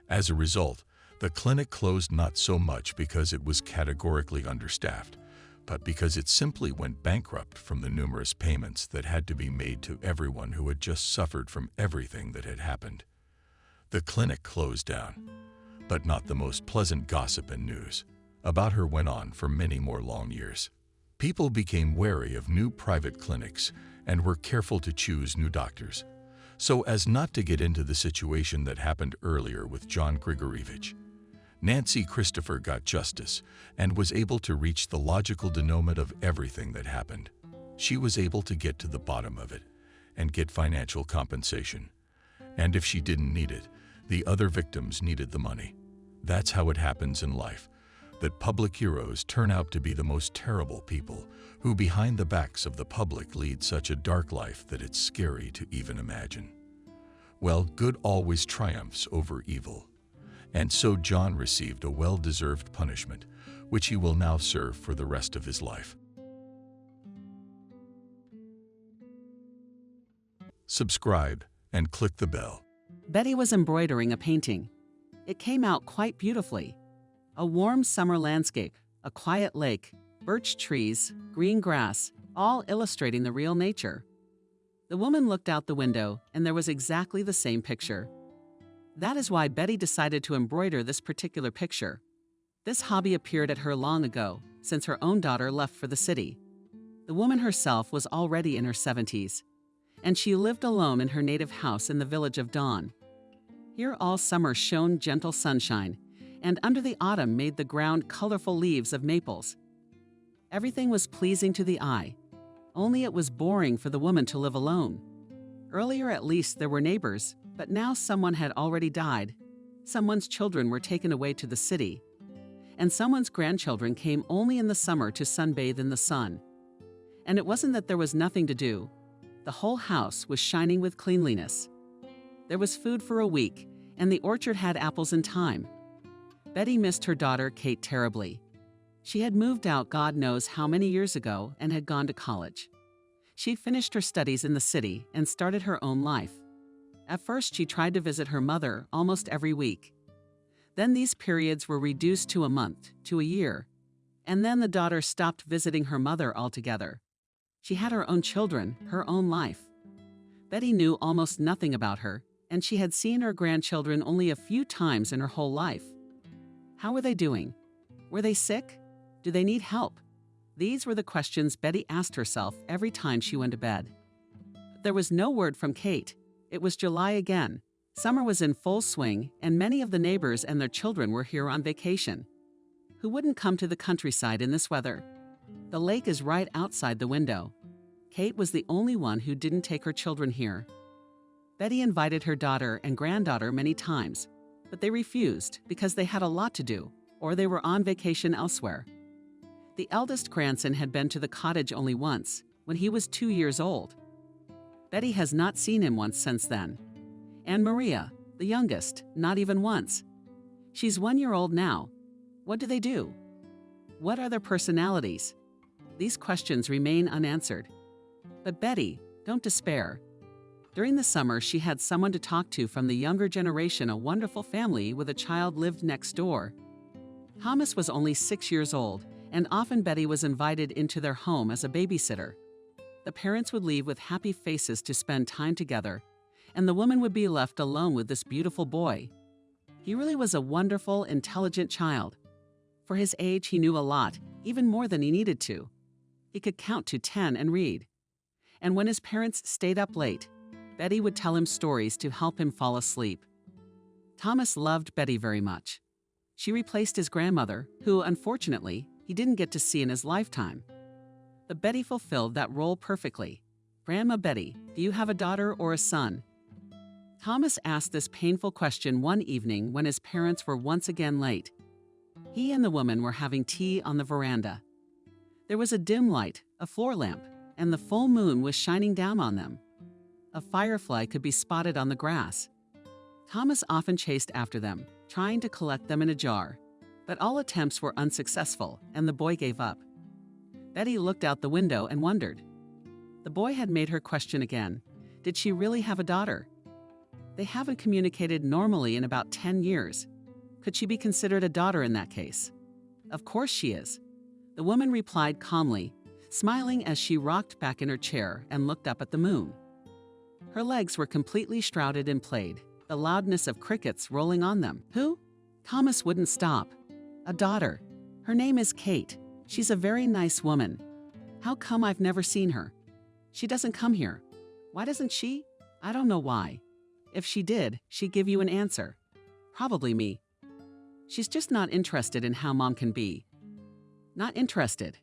As a result, the clinic closed not so much because it was categorically understaffed, but because it simply went bankrupt from the numerous payments that had to be made to everyone who had just suffered from everything that had happened. The clinic closed down, but not the most pleasant gossip and news about her went on for many more long years. People became wary of new private clinics and were careful to choose new doctors, so as not to get into the situation that happened earlier with John Grigorievich. Nancy Christopher got justice and was able to reach the logical denouement of everything that happened. She was able to get to the bottom of it and get financial compensation. And if she didn't need it, the other victims needed the money. That's how it happens in life, that public heroes turn out to be the most terrible people who behind the backs of the public lead such a dark life that it's scary to even imagine. Well, good always triumphs over evil. And so John received a well-deserved punishment, which he will now serve for the rest of his life. Subscribe and click the bell. Betty was embroidering a painting. It came out quite beautifully. A warm summer landscape, a quiet lake, birch trees, green grass, all illustrating the real nature. The woman looked out the window, and there was exactly the same picture. That is why Betty decided to embroider this particular picture. This hobby appeared at her long ago, since her own daughter left for the city. The woman herself was already in her 70s, and she lived alone in her native house in the village of Dawn. Here all summer shone gentle sunshine, and under the autumn made the ground colorful leaves of maples. Everything was pleasing to the eye, only it was boring for the woman to live alone. Earlier at least there were neighbors, but now someone had already died, someone's children were taken away to the city, and someone's grandchildren came only in the summer to sunbathe in the sun. And it wasn't that there was nothing to do. The whole house was shining with cleanliness. There was food for a week, and the orchard had apples in time. Betty missed her daughter Kate terribly. She had moved out God knows how many years ago and had gone to college. She finished her studies in the city and started her own life. At first, she tried to visit her mother almost every week. Then these periods were reduced to a month, to a year, and then the daughter stopped visiting her mother altogether. She had her own children, her own life. Betty knew almost nothing about her, and she had seen her grandchildren only a few times in her whole life. How were they doing? Were they sick? Do they need help? These were the questions Betty asked herself every time she went to bed. But there was no word from Kate. It was July again. Summer was in full swing, and many of the neighbors and their children were here on vacation. Who wouldn't come to the countryside in this weather? The lake is right outside the window. Kate was the only one who didn't take her children here. Betty invited her daughter and granddaughter many times, but they refused because they had a lot to do, or they were on vacation elsewhere. The eldest grandson had been to the cottage only once, when he was 2 years old. Betty has not seen him once since then. And Maria, the youngest, not even once. She's 1 year old now. What do they do? What are their personalities? These questions remain unanswered. But Betty, don't despair. During the summer, she had someone to talk to from the younger generation. A wonderful family with a child lived next door. Thomas was only 6 years old, and often Betty was invited into their home as a babysitter. The parents would leave with happy faces to spend time together, and the woman would be left alone with this beautiful boy. He really was a wonderful, intelligent child. For his age, he knew a lot, even more than he needed to. He could count to 10 and read. And when his parents stayed up late, Betty would tell him stories to help him fall asleep. Thomas loved Betty very much. She replaced his grandmother, who, unfortunately, he didn't get to see in his lifetime. But Betty fulfilled that role perfectly. Grandma Betty, do you have a daughter or a son? Thomas asked this painful question one evening when his parents were once again late. He and the woman were having tea on the veranda. There was a dim light, a floor lamp, and the full moon was shining down on them. A firefly could be spotted on the grass. Thomas often chased after them, trying to collect them in a jar, but all attempts were unsuccessful, and the boy gave up. Betty looked out the window and wondered. The boy had made her question again. Did she really have a daughter? They haven't communicated normally in about 10 years. Could she be considered a daughter in that case? Of course she is. The woman replied calmly, smiling as she rocked back in her chair and looked up at the moon. Her legs were completely shrouded in plaid, the loudness of crickets rolling on them. Who? Thomas wouldn't stop. A daughter. Her name is Kate. She's a very nice woman. How come I've never seen her? She doesn't come here. Why doesn't she? I don't know why. If she did, she'd give you an answer. Probably me. She's just not interested in how mom can be. Not interested.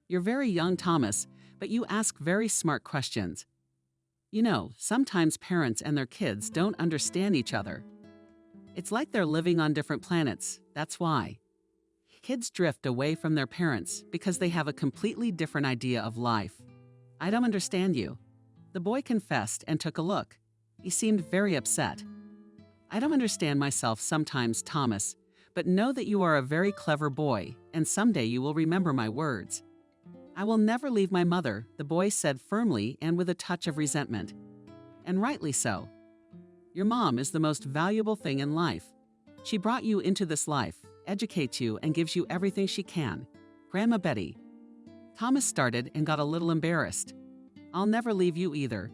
You're very young, Thomas, but you ask very smart questions. You know, sometimes parents and their kids don't understand each other. It's like they're living on different planets, that's why. Kids drift away from their parents because they have a completely different idea of life. I don't understand you. The boy confessed and took a look. He seemed very upset. I don't understand myself sometimes, Thomas, but know that you are a very clever boy, and someday you will remember my words. I will never leave my mother, the boy said firmly and with a touch of resentment. And rightly so. Your mom is the most valuable thing in life. She brought you into this life, educates you, and gives you everything she can. Grandma Betty. Thomas started and got a little embarrassed. I'll never leave you either.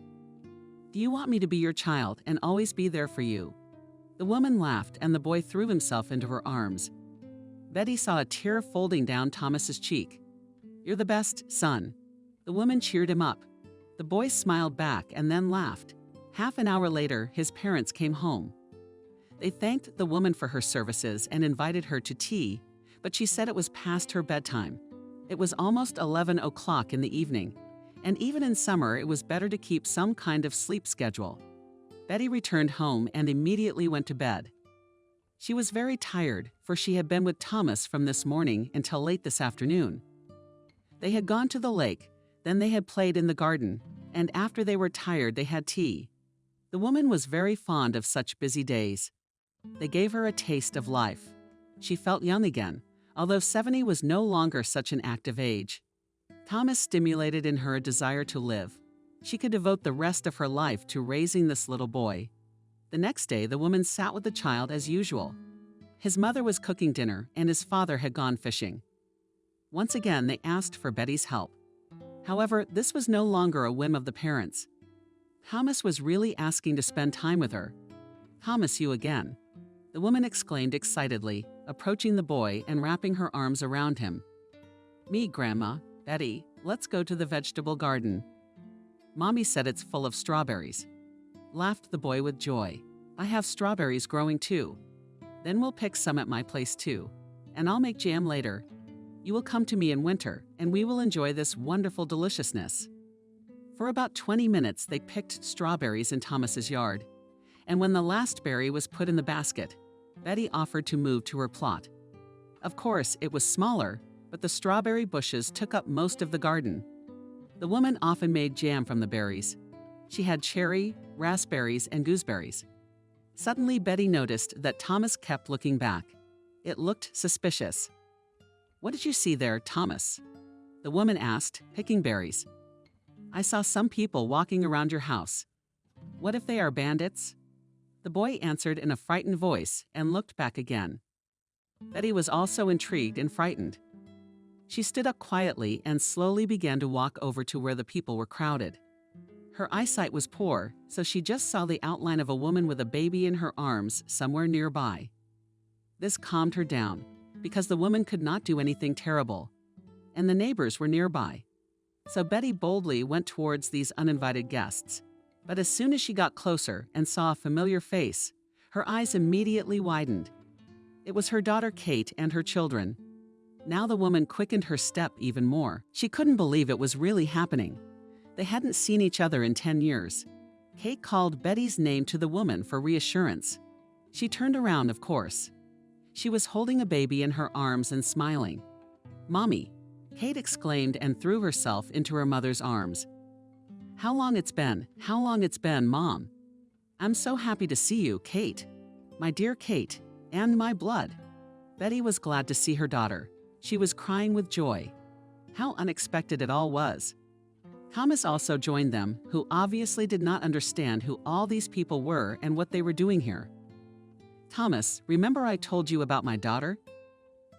Do you want me to be your child and always be there for you? The woman laughed and the boy threw himself into her arms. Betty saw a tear folding down Thomas's cheek. You're the best, son. The woman cheered him up. The boy smiled back and then laughed. Half an hour later, his parents came home. They thanked the woman for her services and invited her to tea, but she said it was past her bedtime. It was almost 11 o'clock in the evening, and even in summer it was better to keep some kind of sleep schedule. Betty returned home and immediately went to bed. She was very tired, for she had been with Thomas from this morning until late this afternoon. They had gone to the lake, then they had played in the garden, and after they were tired they had tea. The woman was very fond of such busy days. They gave her a taste of life. She felt young again, although 70 was no longer such an active age. Thomas stimulated in her a desire to live. She could devote the rest of her life to raising this little boy. The next day, the woman sat with the child as usual. His mother was cooking dinner, and his father had gone fishing. Once again, they asked for Betty's help. However, this was no longer a whim of the parents. Thomas was really asking to spend time with her. Thomas, you again. The woman exclaimed excitedly, approaching the boy and wrapping her arms around him. Me, Grandma, Betty, let's go to the vegetable garden. Mommy said it's full of strawberries. Laughed the boy with joy. I have strawberries growing too. Then we'll pick some at my place too. And I'll make jam later. You will come to me in winter, and we will enjoy this wonderful deliciousness. For about 20 minutes, they picked strawberries in Thomas's yard. And when the last berry was put in the basket, Betty offered to move to her plot. Of course, it was smaller, but the strawberry bushes took up most of the garden. The woman often made jam from the berries. She had cherry, raspberries, and gooseberries. Suddenly, Betty noticed that Thomas kept looking back. It looked suspicious. "What did you see there, Thomas?" The woman asked, picking berries. "I saw some people walking around your house. What if they are bandits?" The boy answered in a frightened voice and looked back again. Betty was also intrigued and frightened. She stood up quietly and slowly began to walk over to where the people were crowded. Her eyesight was poor, so she just saw the outline of a woman with a baby in her arms somewhere nearby. This calmed her down, because the woman could not do anything terrible, and the neighbors were nearby. So Betty boldly went towards these uninvited guests. But as soon as she got closer and saw a familiar face, her eyes immediately widened. It was her daughter Kate and her children. Now the woman quickened her step even more. She couldn't believe it was really happening. They hadn't seen each other in 10 years. Kate called Betty's name to the woman for reassurance. She turned around, of course. She was holding a baby in her arms and smiling. "Mommy," Kate exclaimed and threw herself into her mother's arms. "How long it's been? How long it's been, Mom? I'm so happy to see you, Kate. My dear Kate, and my blood." Betty was glad to see her daughter. She was crying with joy. How unexpected it all was. Thomas also joined them, who obviously did not understand who all these people were and what they were doing here. "Thomas, remember I told you about my daughter?"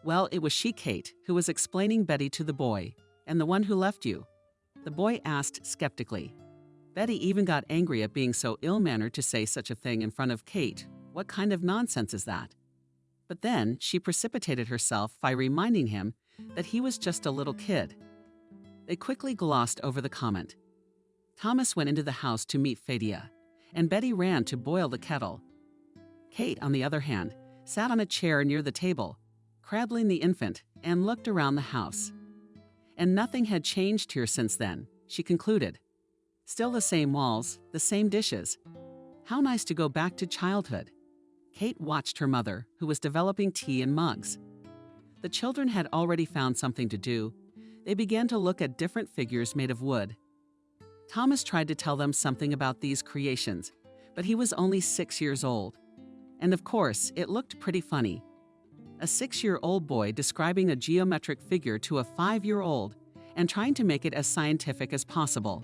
Well, it was she, Kate, who was explaining Betty to the boy, "And the one who left you?" The boy asked skeptically. Betty even got angry at being so ill-mannered to say such a thing in front of Kate. What kind of nonsense is that? But then she precipitated herself by reminding him that he was just a little kid. They quickly glossed over the comment. Thomas went into the house to meet Fadia, and Betty ran to boil the kettle. Kate, on the other hand, sat on a chair near the table, cradling the infant, and looked around the house. And nothing had changed here since then, she concluded. Still the same walls, the same dishes. How nice to go back to childhood. Kate watched her mother, who was developing tea in mugs. The children had already found something to do. They began to look at different figures made of wood. Thomas tried to tell them something about these creations, but he was only 6 years old. And of course, it looked pretty funny. A 6-year-old boy describing a geometric figure to a 5-year-old and trying to make it as scientific as possible.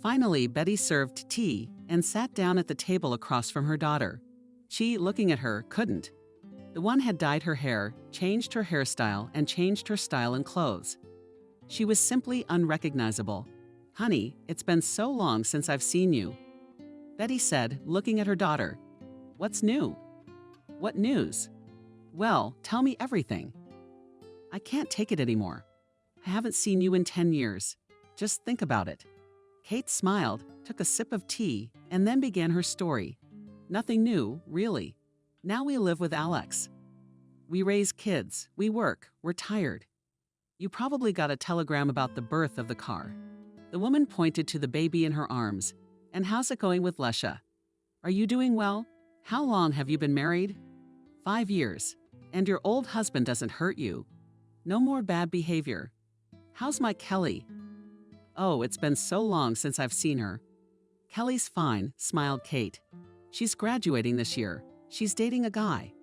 Finally, Betty served tea and sat down at the table across from her daughter. She, looking at her, couldn't. The one had dyed her hair, changed her hairstyle, and changed her style and clothes. She was simply unrecognizable. "Honey, it's been so long since I've seen you," Betty said, looking at her daughter. "What's new?" "What news?" "Well, tell me everything." "I can't take it anymore. I haven't seen you in 10 years. Just think about it." Kate smiled, took a sip of tea, and then began her story. Nothing new, really. Now we live with Alex. We raise kids, we work, we're tired. You probably got a telegram about the birth of the car. The woman pointed to the baby in her arms. "And how's it going with Lesha? Are you doing well? How long have you been married?" 5 years. "And your old husband doesn't hurt you? No more bad behavior? How's my Kelly?" "Oh, it's been so long since I've seen her." "Kelly's fine," smiled Kate. "She's graduating this year. She's dating a guy.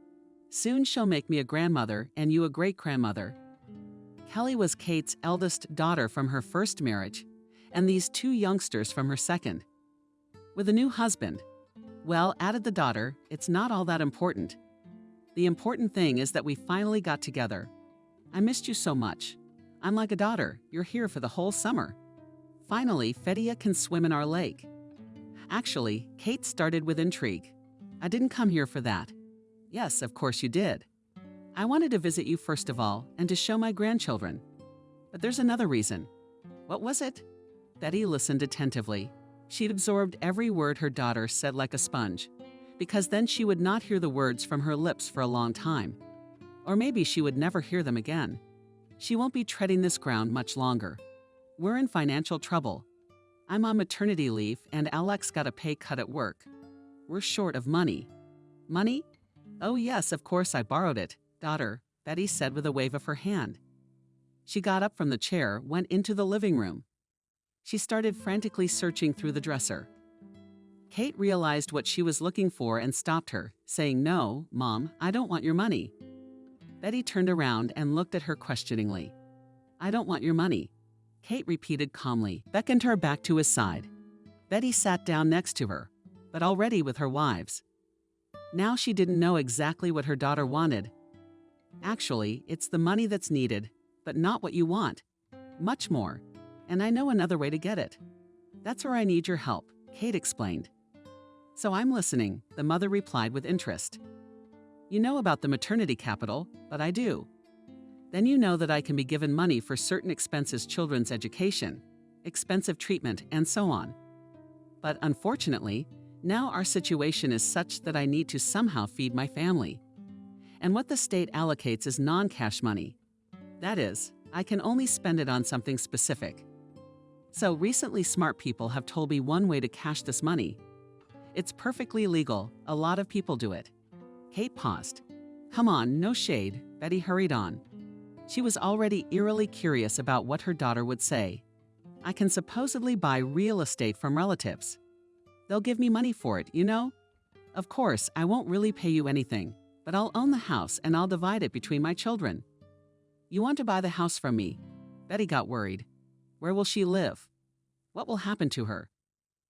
Soon she'll make me a grandmother and you a great-grandmother." Kelly was Kate's eldest daughter from her first marriage, and these 2 youngsters from her second. With a new husband. Well, added the daughter, it's not all that important. The important thing is that we finally got together. I missed you so much. I'm like a daughter. You're here for the whole summer. Finally, Fadia can swim in our lake. Actually, Kate started with intrigue. "I didn't come here for that." "Yes, of course you did. I wanted to visit you first of all and to show my grandchildren. But there's another reason." "What was it?" Betty listened attentively. She'd absorbed every word her daughter said like a sponge, because then she would not hear the words from her lips for a long time. Or maybe she would never hear them again. She won't be treading this ground much longer. We're in financial trouble. I'm on maternity leave and Alex got a pay cut at work. We're short of money. Money? Oh yes, of course I borrowed it, daughter, Betty said with a wave of her hand. She got up from the chair, went into the living room. She started frantically searching through the dresser. Kate realized what she was looking for and stopped her, saying, "No, Mom, I don't want your money." Betty turned around and looked at her questioningly. "I don't want your money," Kate repeated calmly, beckoned her back to his side. Betty sat down next to her, but already with her wives. Now she didn't know exactly what her daughter wanted. "Actually, it's the money that's needed, but not what you want. Much more. And I know another way to get it. That's where I need your help," Kate explained. "So I'm listening," the mother replied with interest. "You know about the maternity capital, but I do. Then you know that I can be given money for certain expenses, children's education, expensive treatment, and so on. But unfortunately, now our situation is such that I need to somehow feed my family. And what the state allocates is non-cash money. That is, I can only spend it on something specific. So recently smart people have told me one way to cash this money. It's perfectly legal, a lot of people do it." Kate paused. "Come on, no shade," Betty hurried on. She was already eerily curious about what her daughter would say. "I can supposedly buy real estate from relatives. They'll give me money for it, you know? Of course, I won't really pay you anything, but I'll own the house and I'll divide it between my children." "You want to buy the house from me?" Betty got worried. Where will she live? What will happen to her?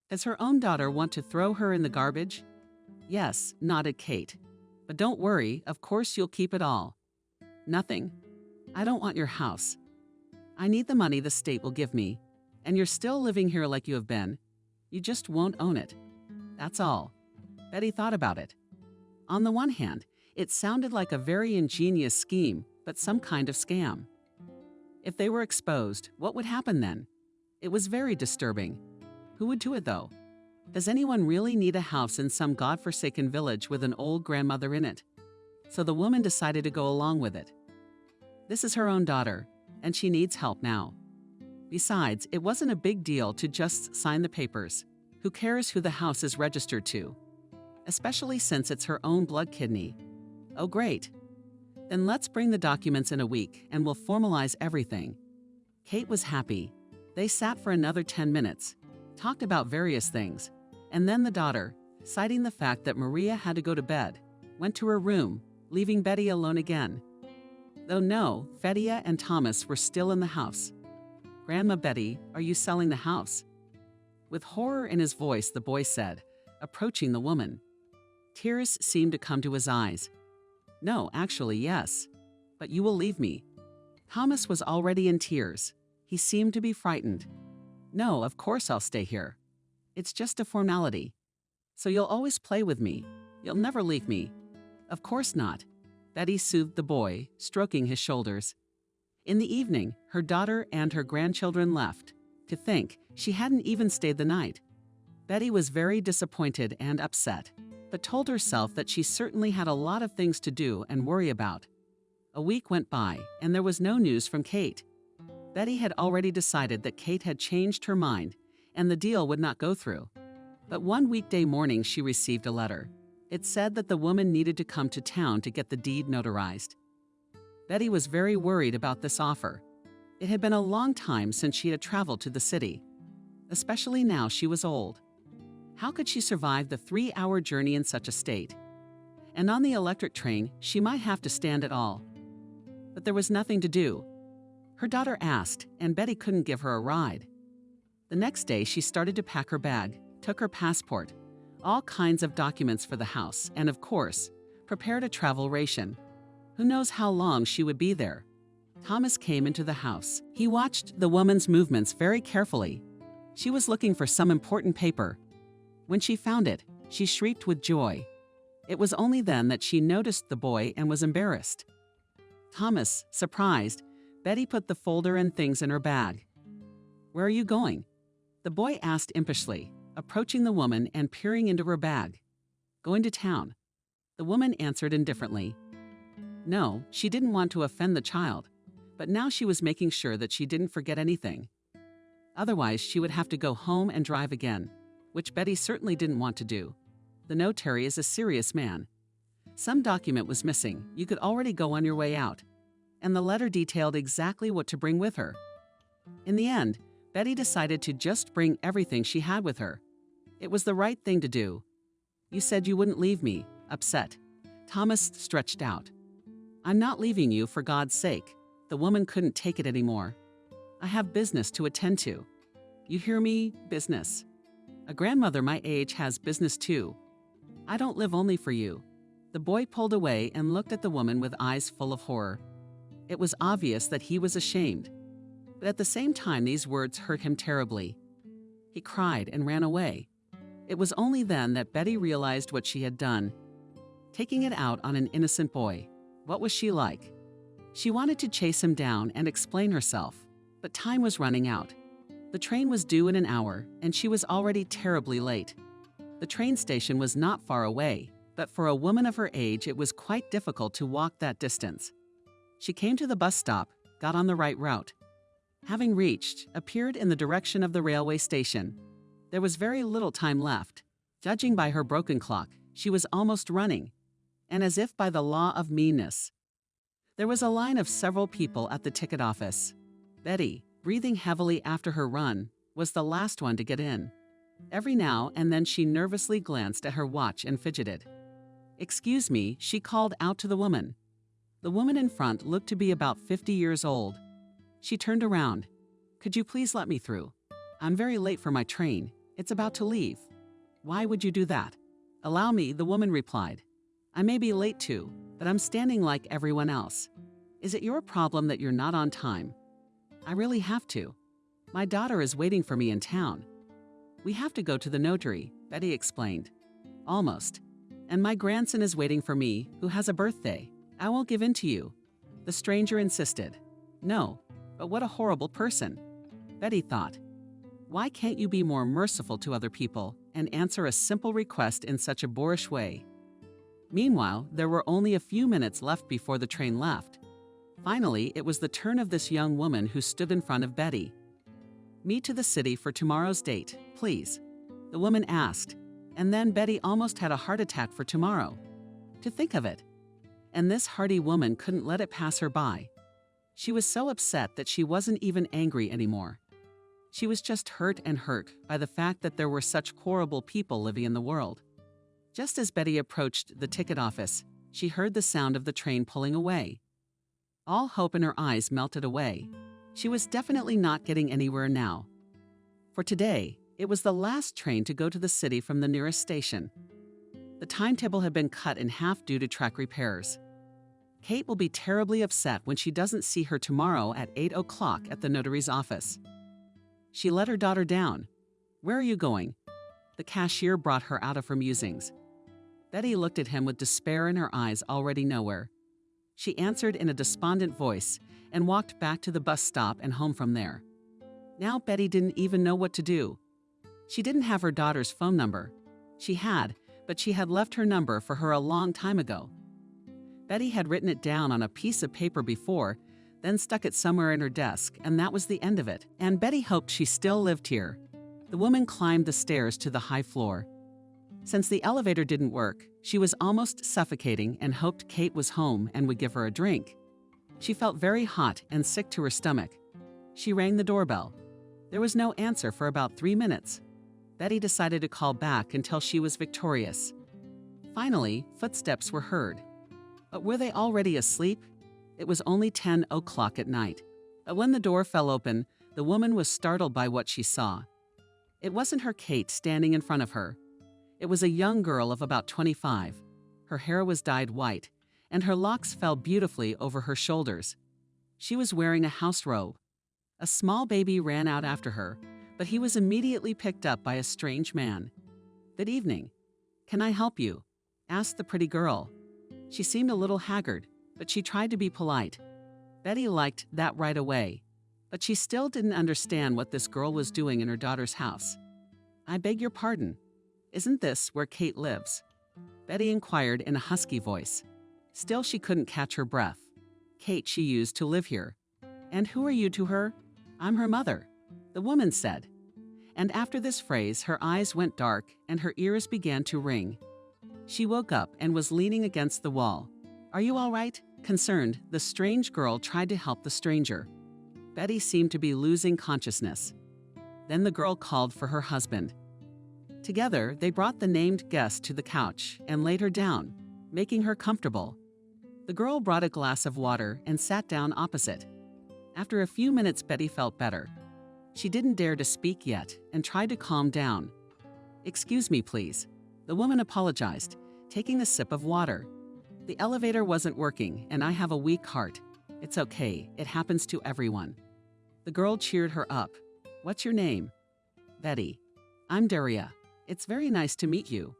Does her own daughter want to throw her in the garbage? "Yes," nodded Kate. "But don't worry, of course you'll keep it all." "Nothing. I don't want your house. I need the money the state will give me, and you're still living here like you have been. You just won't own it. That's all." Betty thought about it. On the one hand, it sounded like a very ingenious scheme, but some kind of scam. If they were exposed, what would happen then? It was very disturbing. Who would do it, though? Does anyone really need a house in some godforsaken village with an old grandmother in it? So the woman decided to go along with it. This is her own daughter, and she needs help now. Besides, it wasn't a big deal to just sign the papers. Who cares who the house is registered to? Especially since it's her own blood kidney. Oh, great. Then let's bring the documents in a week and we'll formalize everything. Kate was happy. They sat for another 10 minutes, talked about various things, and then the daughter, citing the fact that Maria had to go to bed, went to her room, leaving Betty alone again. Though no, Fedia and Thomas were still in the house. "Grandma Betty, are you selling the house?" With horror in his voice, the boy said, approaching the woman. Tears seemed to come to his eyes. "No, actually, yes. But you will leave me." Thomas was already in tears. He seemed to be frightened. "No, of course I'll stay here. It's just a formality. So you'll always play with me. You'll never leave me." "Of course not." Betty soothed the boy, stroking his shoulders. In the evening, her daughter and her grandchildren left. To think, she hadn't even stayed the night. Betty was very disappointed and upset, but told herself that she certainly had a lot of things to do and worry about. A week went by, and there was no news from Kate. Betty had already decided that Kate had changed her mind, and the deal would not go through. But one weekday morning she received a letter. It said that the woman needed to come to town to get the deed notarized. Betty was very worried about this offer. It had been a long time since she had traveled to the city. Especially now she was old. How could she survive the 3-hour journey in such a state? And on the electric train, she might have to stand it all. But there was nothing to do. Her daughter asked, and Betty couldn't give her a ride. The next day, she started to pack her bag, took her passport, all kinds of documents for the house, and of course, prepared a travel ration. Who knows how long she would be there? Thomas came into the house. He watched the woman's movements very carefully. She was looking for some important paper. When she found it, she shrieked with joy. It was only then that she noticed the boy and was embarrassed. Thomas, surprised, Betty put the folder and things in her bag. "Where are you going?" The boy asked impishly, approaching the woman and peering into her bag. "Going to town." The woman answered indifferently. No, she didn't want to offend the child, but now she was making sure that she didn't forget anything. Otherwise, she would have to go home and drive again, which Betty certainly didn't want to do. The notary is a serious man. Some document was missing. You could already go on your way out. And the letter detailed exactly what to bring with her. In the end, Betty decided to just bring everything she had with her. It was the right thing to do. "You said you wouldn't leave me," upset. Thomas stretched out. I'm not leaving you, for God's sake. The woman couldn't take it anymore. I have business to attend to. You hear me? Business. A grandmother my age has business too. I don't live only for you. The boy pulled away and looked at the woman with eyes full of horror. It was obvious that he was ashamed, but at the same time these words hurt him terribly. He cried and ran away. It was only then that Betty realized what she had done, taking it out on an innocent boy. What was she like? She wanted to chase him down and explain herself, but time was running out. The train was due in an hour, and she was already terribly late. The train station was not far away, but for a woman of her age it was quite difficult to walk that distance. She came to the bus stop, got on the right route. Having reached, appeared in the direction of the railway station. There was very little time left. Judging by her broken clock, she was almost running, and as if by the law of meanness. There was a line of several people at the ticket office. Betty, breathing heavily after her run, was the last one to get in. Every now and then she nervously glanced at her watch and fidgeted. "Excuse me," she called out to the woman. The woman in front looked to be about 50 years old. She turned around. "Could you please let me through? I'm very late for my train. It's about to leave." "Why would you do that?" "Allow me," the woman replied. "I may be late too, but I'm standing like everyone else. Is it your problem that you're not on time?" "I really have to. My daughter is waiting for me in town." "We have to go to the notary," Betty explained. "Almost. And my grandson is waiting for me, who has a birthday. I won't give in to you." The stranger insisted. "No, but what a horrible person." Betty thought, why can't you be more merciful to other people and answer a simple request in such a boorish way? Meanwhile, there were only a few minutes left before the train left. Finally, it was the turn of this young woman who stood in front of Betty. "Me to the city for tomorrow's date, please," the woman asked, and then Betty almost had a heart attack for tomorrow. To think of it. And this hardy woman couldn't let it pass her by. She was so upset that she wasn't even angry anymore. She was just hurt by the fact that there were such horrible people living in the world. Just as Betty approached the ticket office, she heard the sound of the train pulling away. All hope in her eyes melted away. She was definitely not getting anywhere now. For today, it was the last train to go to the city from the nearest station. The timetable had been cut in half due to track repairs. Kate will be terribly upset when she doesn't see her tomorrow at 8 o'clock at the notary's office. She let her daughter down. "Where are you going?" The cashier brought her out of her musings. Betty looked at him with despair in her eyes already nowhere. She answered in a despondent voice and walked back to the bus stop and home from there. Now Betty didn't even know what to do. She didn't have her daughter's phone number. She had, but she had left her number for her a long time ago. Betty had written it down on a piece of paper before, then stuck it somewhere in her desk, and that was the end of it. And Betty hoped she still lived here. The woman climbed the stairs to the high floor. Since the elevator didn't work, she was almost suffocating and hoped Kate was home and would give her a drink. She felt very hot and sick to her stomach. She rang the doorbell. There was no answer for about 3 minutes. Betty decided to call back until she was victorious. Finally, footsteps were heard. But were they already asleep? It was only 10 o'clock at night. But when the door fell open, the woman was startled by what she saw. It wasn't her Kate standing in front of her. It was a young girl of about 25. Her hair was dyed white, and her locks fell beautifully over her shoulders. She was wearing a house robe. A small baby ran out after her, but he was immediately picked up by a strange man. "Good evening. Can I help you?" asked the pretty girl. She seemed a little haggard, but she tried to be polite. Betty liked that right away, but she still didn't understand what this girl was doing in her daughter's house. "I beg your pardon. Isn't this where Kate lives?" Betty inquired in a husky voice. Still she couldn't catch her breath. "Kate, she used to live here." "And who are you to her?" "I'm her mother," the woman said. And after this phrase, her eyes went dark and her ears began to ring. She woke up and was leaning against the wall. "Are you all right?" Concerned, the strange girl tried to help the stranger. Betty seemed to be losing consciousness. Then the girl called for her husband. Together, they brought the named guest to the couch and laid her down, making her comfortable. The girl brought a glass of water and sat down opposite. After a few minutes, Betty felt better. She didn't dare to speak yet and tried to calm down. "Excuse me, please." The woman apologized, taking a sip of water. "The elevator wasn't working and I have a weak heart. It's okay, it happens to everyone." The girl cheered her up. "What's your name?" "Betty." "I'm Daria. It's very nice to meet you.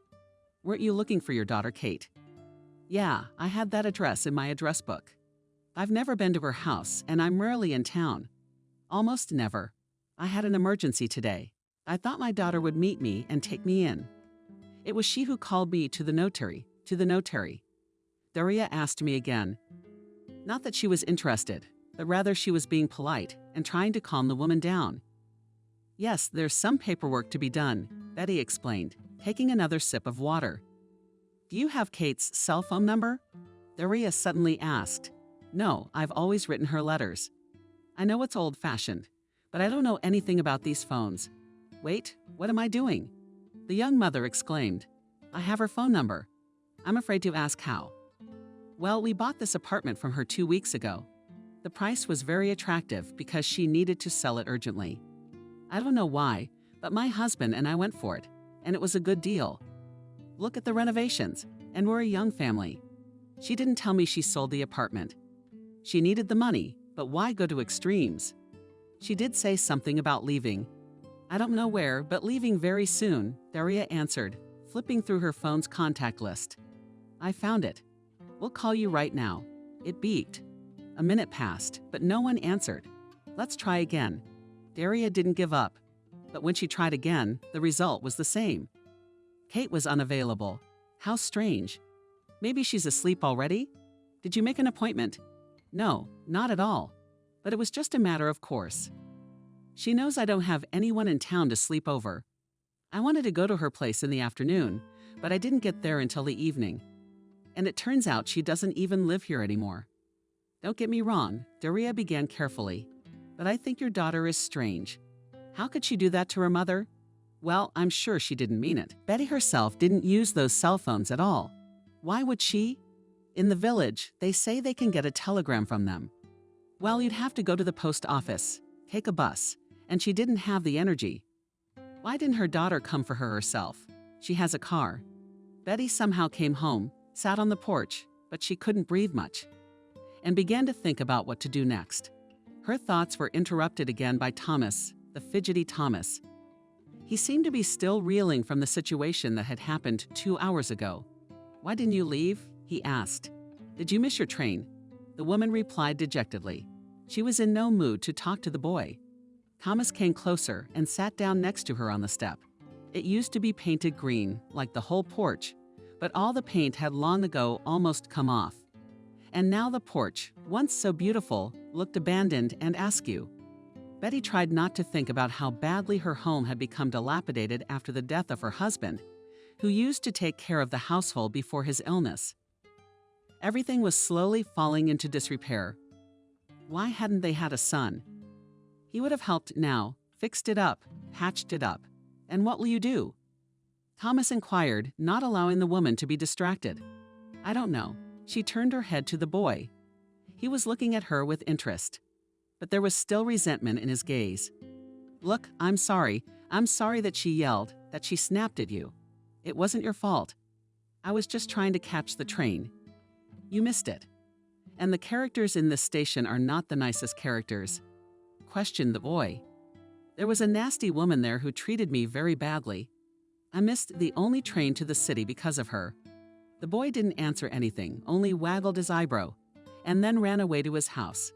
Weren't you looking for your daughter, Kate?" "Yeah, I had that address in my address book. I've never been to her house and I'm rarely in town. Almost never. I had an emergency today. I thought my daughter would meet me and take me in. It was she who called me to the notary. Daria asked me again. Not that she was interested, but rather she was being polite and trying to calm the woman down. "Yes, there's some paperwork to be done," Betty explained, taking another sip of water. "Do you have Kate's cell phone number?" Daria suddenly asked. "No, I've always written her letters. I know it's old-fashioned, but I don't know anything about these phones. Wait, what am I doing?" The young mother exclaimed. "I have her phone number. I'm afraid to ask how." "Well, we bought this apartment from her 2 weeks ago. The price was very attractive because she needed to sell it urgently. I don't know why, but my husband and I went for it, and it was a good deal. Look at the renovations, and we're a young family. She didn't tell me she sold the apartment. She needed the money, but why go to extremes? She did say something about leaving. I don't know where, but leaving very soon," Daria answered, flipping through her phone's contact list. "I found it. We'll call you right now." It beeped. A minute passed, but no one answered. "Let's try again." Daria didn't give up, but when she tried again, the result was the same. Kate was unavailable. How strange. Maybe she's asleep already? "Did you make an appointment?" "No, not at all. But it was just a matter of course. She knows I don't have anyone in town to sleep over. I wanted to go to her place in the afternoon, but I didn't get there until the evening. And it turns out she doesn't even live here anymore." "Don't get me wrong," Daria began carefully, "but I think your daughter is strange. How could she do that to her mother? Well, I'm sure she didn't mean it. Betty herself didn't use those cell phones at all. Why would she? In the village, they say they can get a telegram from them. Well, you'd have to go to the post office, take a bus, and she didn't have the energy. Why didn't her daughter come for her herself? She has a car." Betty somehow came home, sat on the porch, but she couldn't breathe much, and began to think about what to do next. Her thoughts were interrupted again by Thomas, the fidgety Thomas. He seemed to be still reeling from the situation that had happened 2 hours ago. "Why didn't you leave?" he asked. "Did you miss your train?" The woman replied dejectedly. She was in no mood to talk to the boy. Thomas came closer and sat down next to her on the step. It used to be painted green, like the whole porch, but all the paint had long ago almost come off. And now the porch, once so beautiful, looked abandoned and askew. Betty tried not to think about how badly her home had become dilapidated after the death of her husband, who used to take care of the household before his illness. Everything was slowly falling into disrepair. Why hadn't they had a son? He would have helped now, fixed it up, patched it up. And what will you do? Thomas inquired, not allowing the woman to be distracted. "I don't know." She turned her head to the boy. He was looking at her with interest, but there was still resentment in his gaze. "Look, I'm sorry. I'm sorry that she yelled, that she snapped at you. It wasn't your fault. I was just trying to catch the train. You missed it. And the characters in this station are not the nicest characters," questioned the boy. "There was a nasty woman there who treated me very badly. I missed the only train to the city because of her." The boy didn't answer anything, only waggled his eyebrow, and then ran away to his house.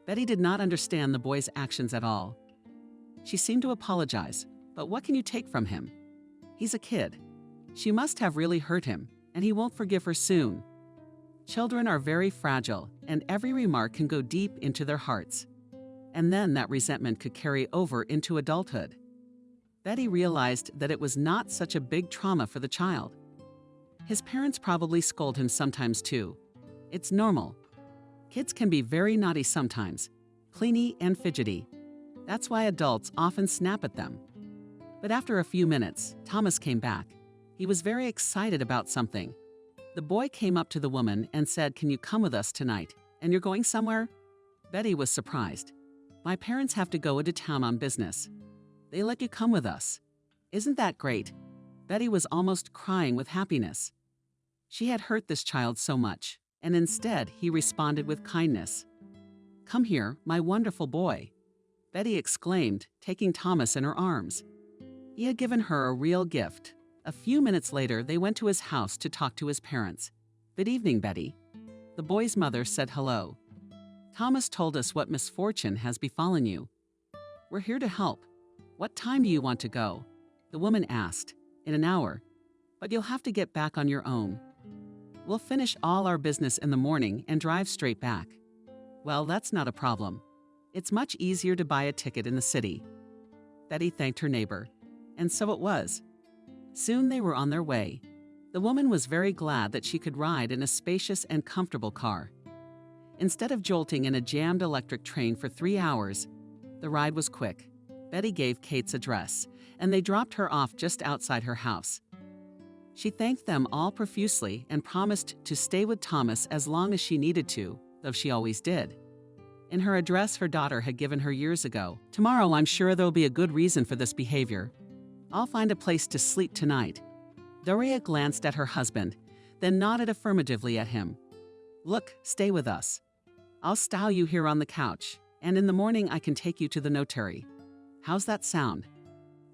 Betty did not understand the boy's actions at all. She seemed to apologize, but what can you take from him? He's a kid. She must have really hurt him, and he won't forgive her soon. Children are very fragile, and every remark can go deep into their hearts. And then that resentment could carry over into adulthood. Betty realized that it was not such a big trauma for the child. His parents probably scold him sometimes too. It's normal. Kids can be very naughty sometimes, clingy and fidgety. That's why adults often snap at them. But after a few minutes, Thomas came back. He was very excited about something. The boy came up to the woman and said, "Can you come with us tonight? And you're going somewhere?" Betty was surprised. "My parents have to go into town on business. They let you come with us. Isn't that great?" Betty was almost crying with happiness. She had hurt this child so much, and instead he responded with kindness. "Come here, my wonderful boy," Betty exclaimed, taking Thomas in her arms. He had given her a real gift. A few minutes later, they went to his house to talk to his parents. "Good evening, Betty." The boy's mother said hello. "Thomas told us what misfortune has befallen you. We're here to help. What time do you want to go?" The woman asked. "In an hour. But you'll have to get back on your own. We'll finish all our business in the morning and drive straight back." "Well, that's not a problem. It's much easier to buy a ticket in the city." Betty thanked her neighbor. And so it was. Soon they were on their way. The woman was very glad that she could ride in a spacious and comfortable car. Instead of jolting in a jammed electric train for 3 hours, the ride was quick. Betty gave Kate's address, and they dropped her off just outside her house. She thanked them all profusely and promised to stay with Thomas as long as she needed to, though she always did. In her address her daughter had given her years ago, "Tomorrow I'm sure there'll be a good reason for this behavior. I'll find a place to sleep tonight." Doria glanced at her husband, then nodded affirmatively at him. "Look, stay with us. I'll style you here on the couch, and in the morning I can take you to the notary. How's that sound?"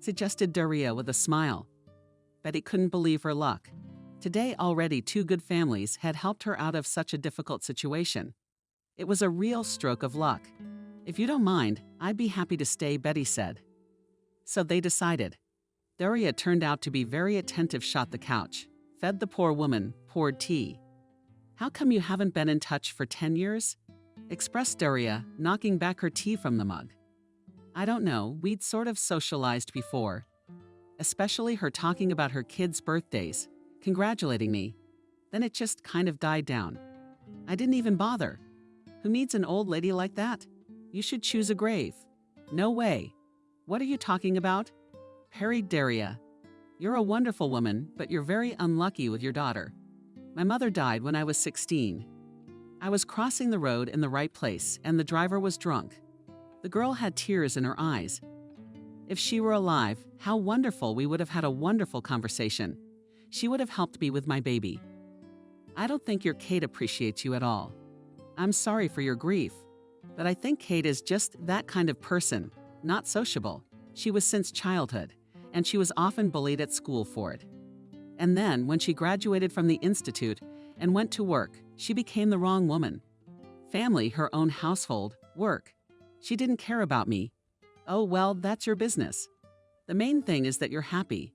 suggested Doria with a smile. Betty couldn't believe her luck. Today already 2 good families had helped her out of such a difficult situation. It was a real stroke of luck. "If you don't mind, I'd be happy to stay," Betty said. So they decided. Doria turned out to be very attentive, shot the couch, fed the poor woman, poured tea. "How come you haven't been in touch for 10 years? expressed Doria, knocking back her tea from the mug. "I don't know, we'd sort of socialized before. Especially her talking about her kids' birthdays, congratulating me. Then it just kind of died down. I didn't even bother. Who needs an old lady like that? You should choose a grave." "No way. What are you talking about?" parried Daria. "You're a wonderful woman, but you're very unlucky with your daughter. My mother died when I was 16. I was crossing the road in the right place, and the driver was drunk. The girl had tears in her eyes. If she were alive, how wonderful, we would have had a wonderful conversation. She would have helped me with my baby. I don't think your Kate appreciates you at all. I'm sorry for your grief, but I think Kate is just that kind of person, not sociable. She was since childhood, and she was often bullied at school for it. And then, when she graduated from the institute and went to work, she became the wrong woman. Family, her own household, work. She didn't care about me. Oh, well, that's your business. The main thing is that you're happy.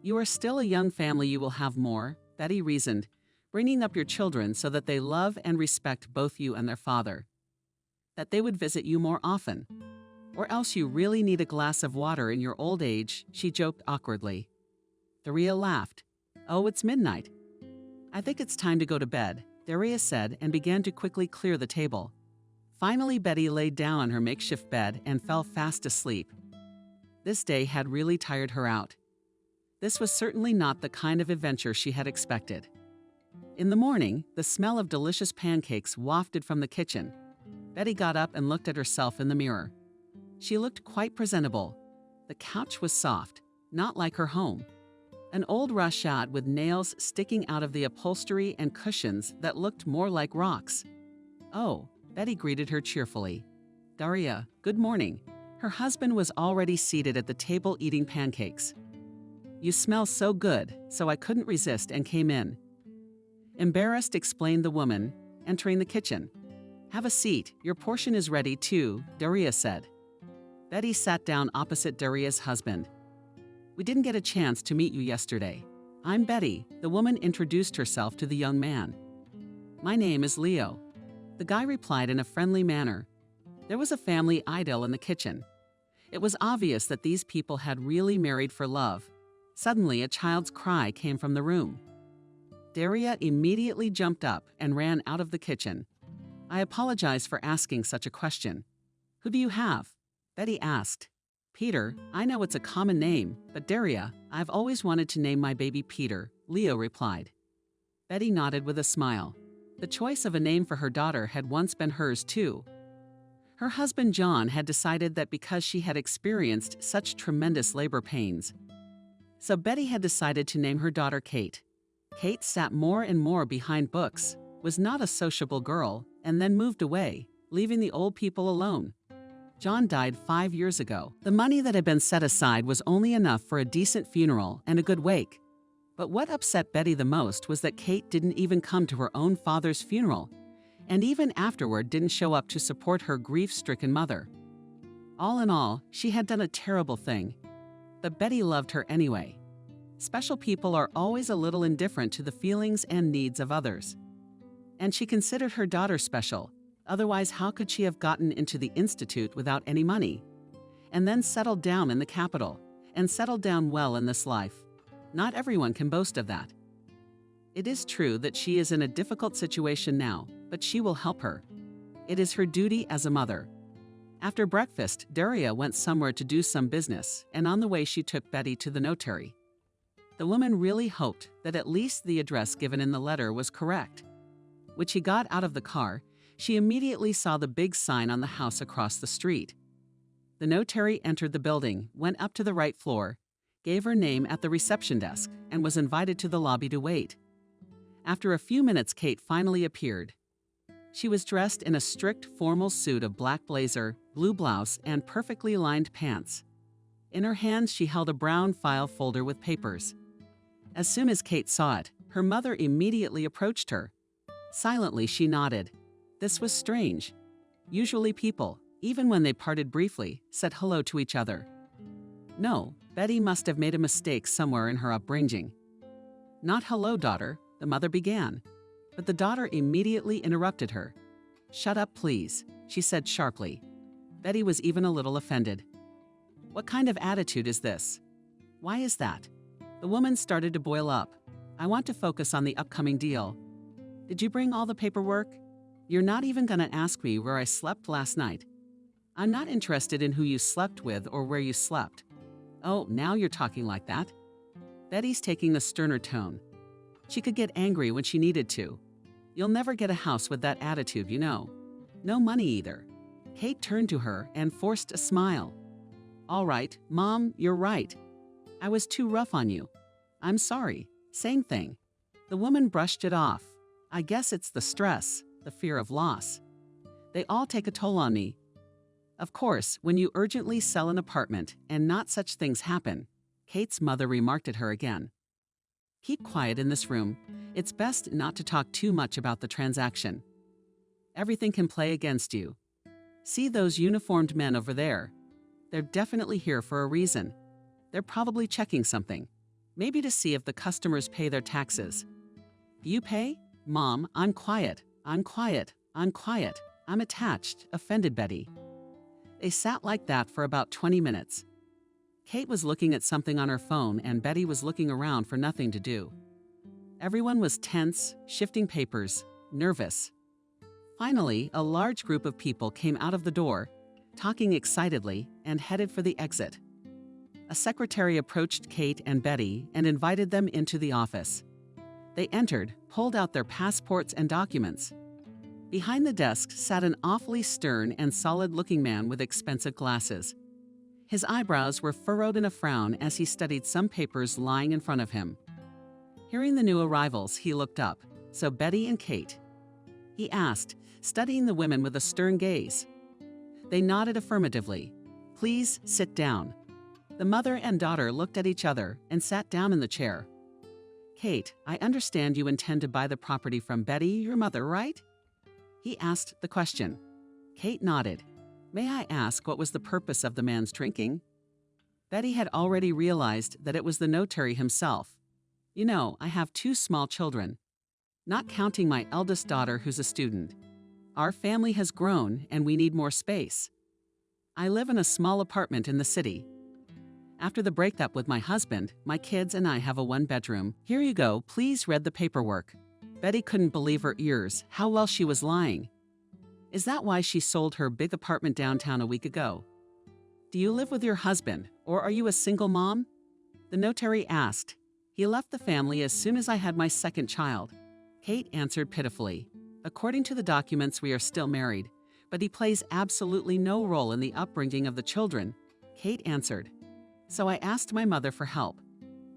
You are still a young family, you will have more," Betty reasoned, "bringing up your children so that they love and respect both you and their father. That they would visit you more often. Or else you really need a glass of water in your old age," she joked awkwardly. Daria laughed. "Oh, it's midnight. I think it's time to go to bed," Daria said and began to quickly clear the table. Finally, Betty laid down on her makeshift bed and fell fast asleep. This day had really tired her out. This was certainly not the kind of adventure she had expected. In the morning, the smell of delicious pancakes wafted from the kitchen. Betty got up and looked at herself in the mirror. She looked quite presentable. The couch was soft, not like her home. An old rachat with nails sticking out of the upholstery and cushions that looked more like rocks. "Oh," Betty greeted her cheerfully. "Daria, good morning." Her husband was already seated at the table eating pancakes. "You smell so good, so I couldn't resist and came in." Embarrassed, explained the woman, entering the kitchen. "Have a seat, your portion is ready too," Daria said. Betty sat down opposite Daria's husband. "We didn't get a chance to meet you yesterday. I'm Betty," the woman introduced herself to the young man. "My name is Leo." The guy replied in a friendly manner. There was a family idyll in the kitchen. It was obvious that these people had really married for love. Suddenly, a child's cry came from the room. Daria immediately jumped up and ran out of the kitchen. "I apologize for asking such a question. Who do you have?" Betty asked. "Peter, I know it's a common name, but Daria, I've always wanted to name my baby Peter," Leo replied. Betty nodded with a smile. The choice of a name for her daughter had once been hers too. Her husband John had decided that because she had experienced such tremendous labor pains. So Betty had decided to name her daughter Kate. Kate sat more and more behind books, was not a sociable girl, and then moved away, leaving the old people alone. John died 5 years ago. The money that had been set aside was only enough for a decent funeral and a good wake. But what upset Betty the most was that Kate didn't even come to her own father's funeral, and even afterward didn't show up to support her grief-stricken mother. All in all, she had done a terrible thing. But Betty loved her anyway. Special people are always a little indifferent to the feelings and needs of others. And she considered her daughter special. Otherwise, how could she have gotten into the institute without any money? And then settled down in the capital, and settled down well in this life. Not everyone can boast of that. It is true that she is in a difficult situation now, but she will help her. It is her duty as a mother. After breakfast, Daria went somewhere to do some business, and on the way she took Betty to the notary. The woman really hoped that at least the address given in the letter was correct. When she got out of the car, she immediately saw the big sign on the house across the street. The notary entered the building, went up to the right floor, gave her name at the reception desk, and was invited to the lobby to wait. After a few minutes, Kate finally appeared. She was dressed in a strict formal suit of black blazer, blue blouse, and perfectly lined pants. In her hands, she held a brown file folder with papers. As soon as Kate saw it, her mother immediately approached her. Silently, she nodded. This was strange. Usually people, even when they parted briefly, said hello to each other. No, Betty must have made a mistake somewhere in her upbringing. Not hello, daughter, the mother began. But the daughter immediately interrupted her. Shut up, please, she said sharply. Betty was even a little offended. What kind of attitude is this? Why is that? The woman started to boil up. I want to focus on the upcoming deal. Did you bring all the paperwork? You're not even going to ask me where I slept last night. I'm not interested in who you slept with or where you slept. Oh, now you're talking like that. Betty's taking the sterner tone. She could get angry when she needed to. You'll never get a house with that attitude, you know. No money either. Kate turned to her and forced a smile. All right, Mom, you're right. I was too rough on you. I'm sorry. Same thing. The woman brushed it off. I guess it's the stress, the fear of loss. They all take a toll on me. Of course, when you urgently sell an apartment and not such things happen, Kate's mother remarked at her again. Keep quiet in this room. It's best not to talk too much about the transaction. Everything can play against you. See those uniformed men over there? They're definitely here for a reason. They're probably checking something. Maybe to see if the customers pay their taxes. Do you pay? Mom, I'm quiet. I'm quiet. I'm quiet. I'm attached, offended Betty. They sat like that for about 20 minutes. Kate was looking at something on her phone and Betty was looking around for nothing to do. Everyone was tense, shifting papers, nervous. Finally, a large group of people came out of the door, talking excitedly, and headed for the exit. A secretary approached Kate and Betty and invited them into the office. They entered, pulled out their passports and documents. Behind the desk sat an awfully stern and solid-looking man with expensive glasses. His eyebrows were furrowed in a frown as he studied some papers lying in front of him. Hearing the new arrivals, he looked up. So Betty and Kate. He asked, studying the women with a stern gaze. They nodded affirmatively. Please sit down. The mother and daughter looked at each other and sat down in the chair. Kate, I understand you intend to buy the property from Betty, your mother, right? He asked the question. Kate nodded. May I ask what was the purpose of the man's drinking? Betty had already realized that it was the notary himself. You know, I have 2 small children, not counting my eldest daughter who's a student. Our family has grown and we need more space. I live in a small apartment in the city. After the breakup with my husband, my kids and I have a 1-bedroom. Here you go, please read the paperwork. Betty couldn't believe her ears, how well she was lying. Is that why she sold her big apartment downtown a week ago? Do you live with your husband, or are you a single mom? The notary asked. He left the family as soon as I had my 2nd child. Kate answered pitifully. According to the documents, we are still married, but he plays absolutely no role in the upbringing of the children. Kate answered. So I asked my mother for help.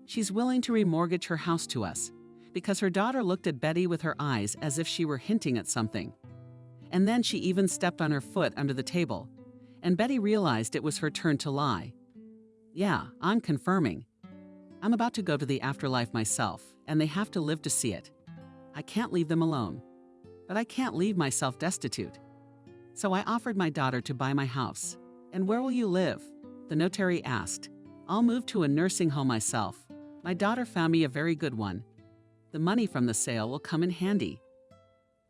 She's willing to remortgage her house to us, because her daughter looked at Betty with her eyes as if she were hinting at something. And then she even stepped on her foot under the table, and Betty realized it was her turn to lie. Yeah, I'm confirming. I'm about to go to the afterlife myself, and they have to live to see it. I can't leave them alone, but I can't leave myself destitute. So I offered my daughter to buy my house. And where will you live? The notary asked. I'll move to a nursing home myself. My daughter found me a very good one. The money from the sale will come in handy.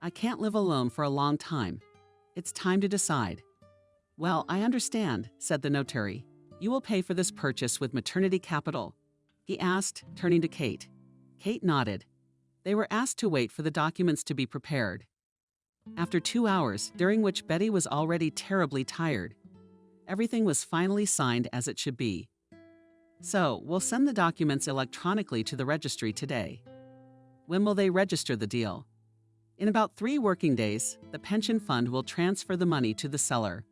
I can't live alone for a long time. It's time to decide. Well, I understand, said the notary. You will pay for this purchase with maternity capital? He asked, turning to Kate. Kate nodded. They were asked to wait for the documents to be prepared. After 2 hours, during which Betty was already terribly tired, everything was finally signed as it should be. So, we'll send the documents electronically to the registry today. When will they register the deal? In about 3 working days, the pension fund will transfer the money to the seller.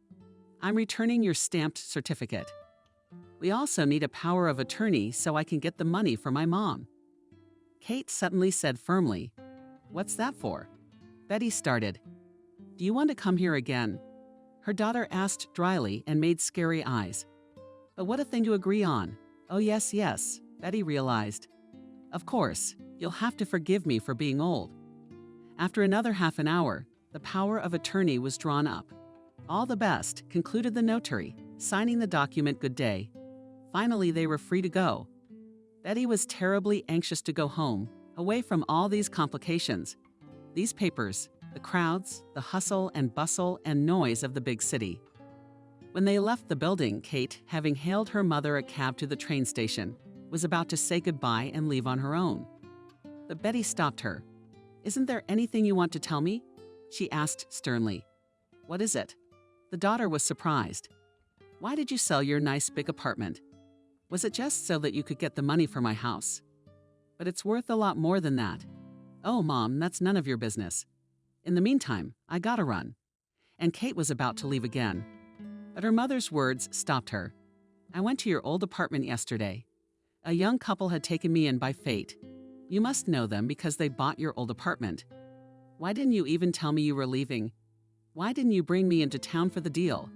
I'm returning your stamped certificate. We also need a power of attorney so I can get the money for my mom. Kate suddenly said firmly, What's that for? Betty started. Do you want to come here again? Her daughter asked dryly and made scary eyes. But what a thing to agree on. Oh yes, yes, Betty realized. Of course, you'll have to forgive me for being old. After another half an hour, the power of attorney was drawn up. All the best, concluded the notary, signing the document good day. Finally, they were free to go. Betty was terribly anxious to go home, away from all these complications. These papers, the crowds, the hustle and bustle and noise of the big city. When they left the building, Kate, having hailed her mother a cab to the train station, was about to say goodbye and leave on her own. But Betty stopped her. Isn't there anything you want to tell me? She asked sternly. What is it? The daughter was surprised. Why did you sell your nice big apartment? Was it just so that you could get the money for my house? But it's worth a lot more than that. Oh, Mom, that's none of your business. In the meantime, I gotta run. And Kate was about to leave again. But her mother's words stopped her. I went to your old apartment yesterday. A young couple had taken me in by fate. You must know them because they bought your old apartment. Why didn't you even tell me you were leaving? Why didn't you bring me into town for the deal?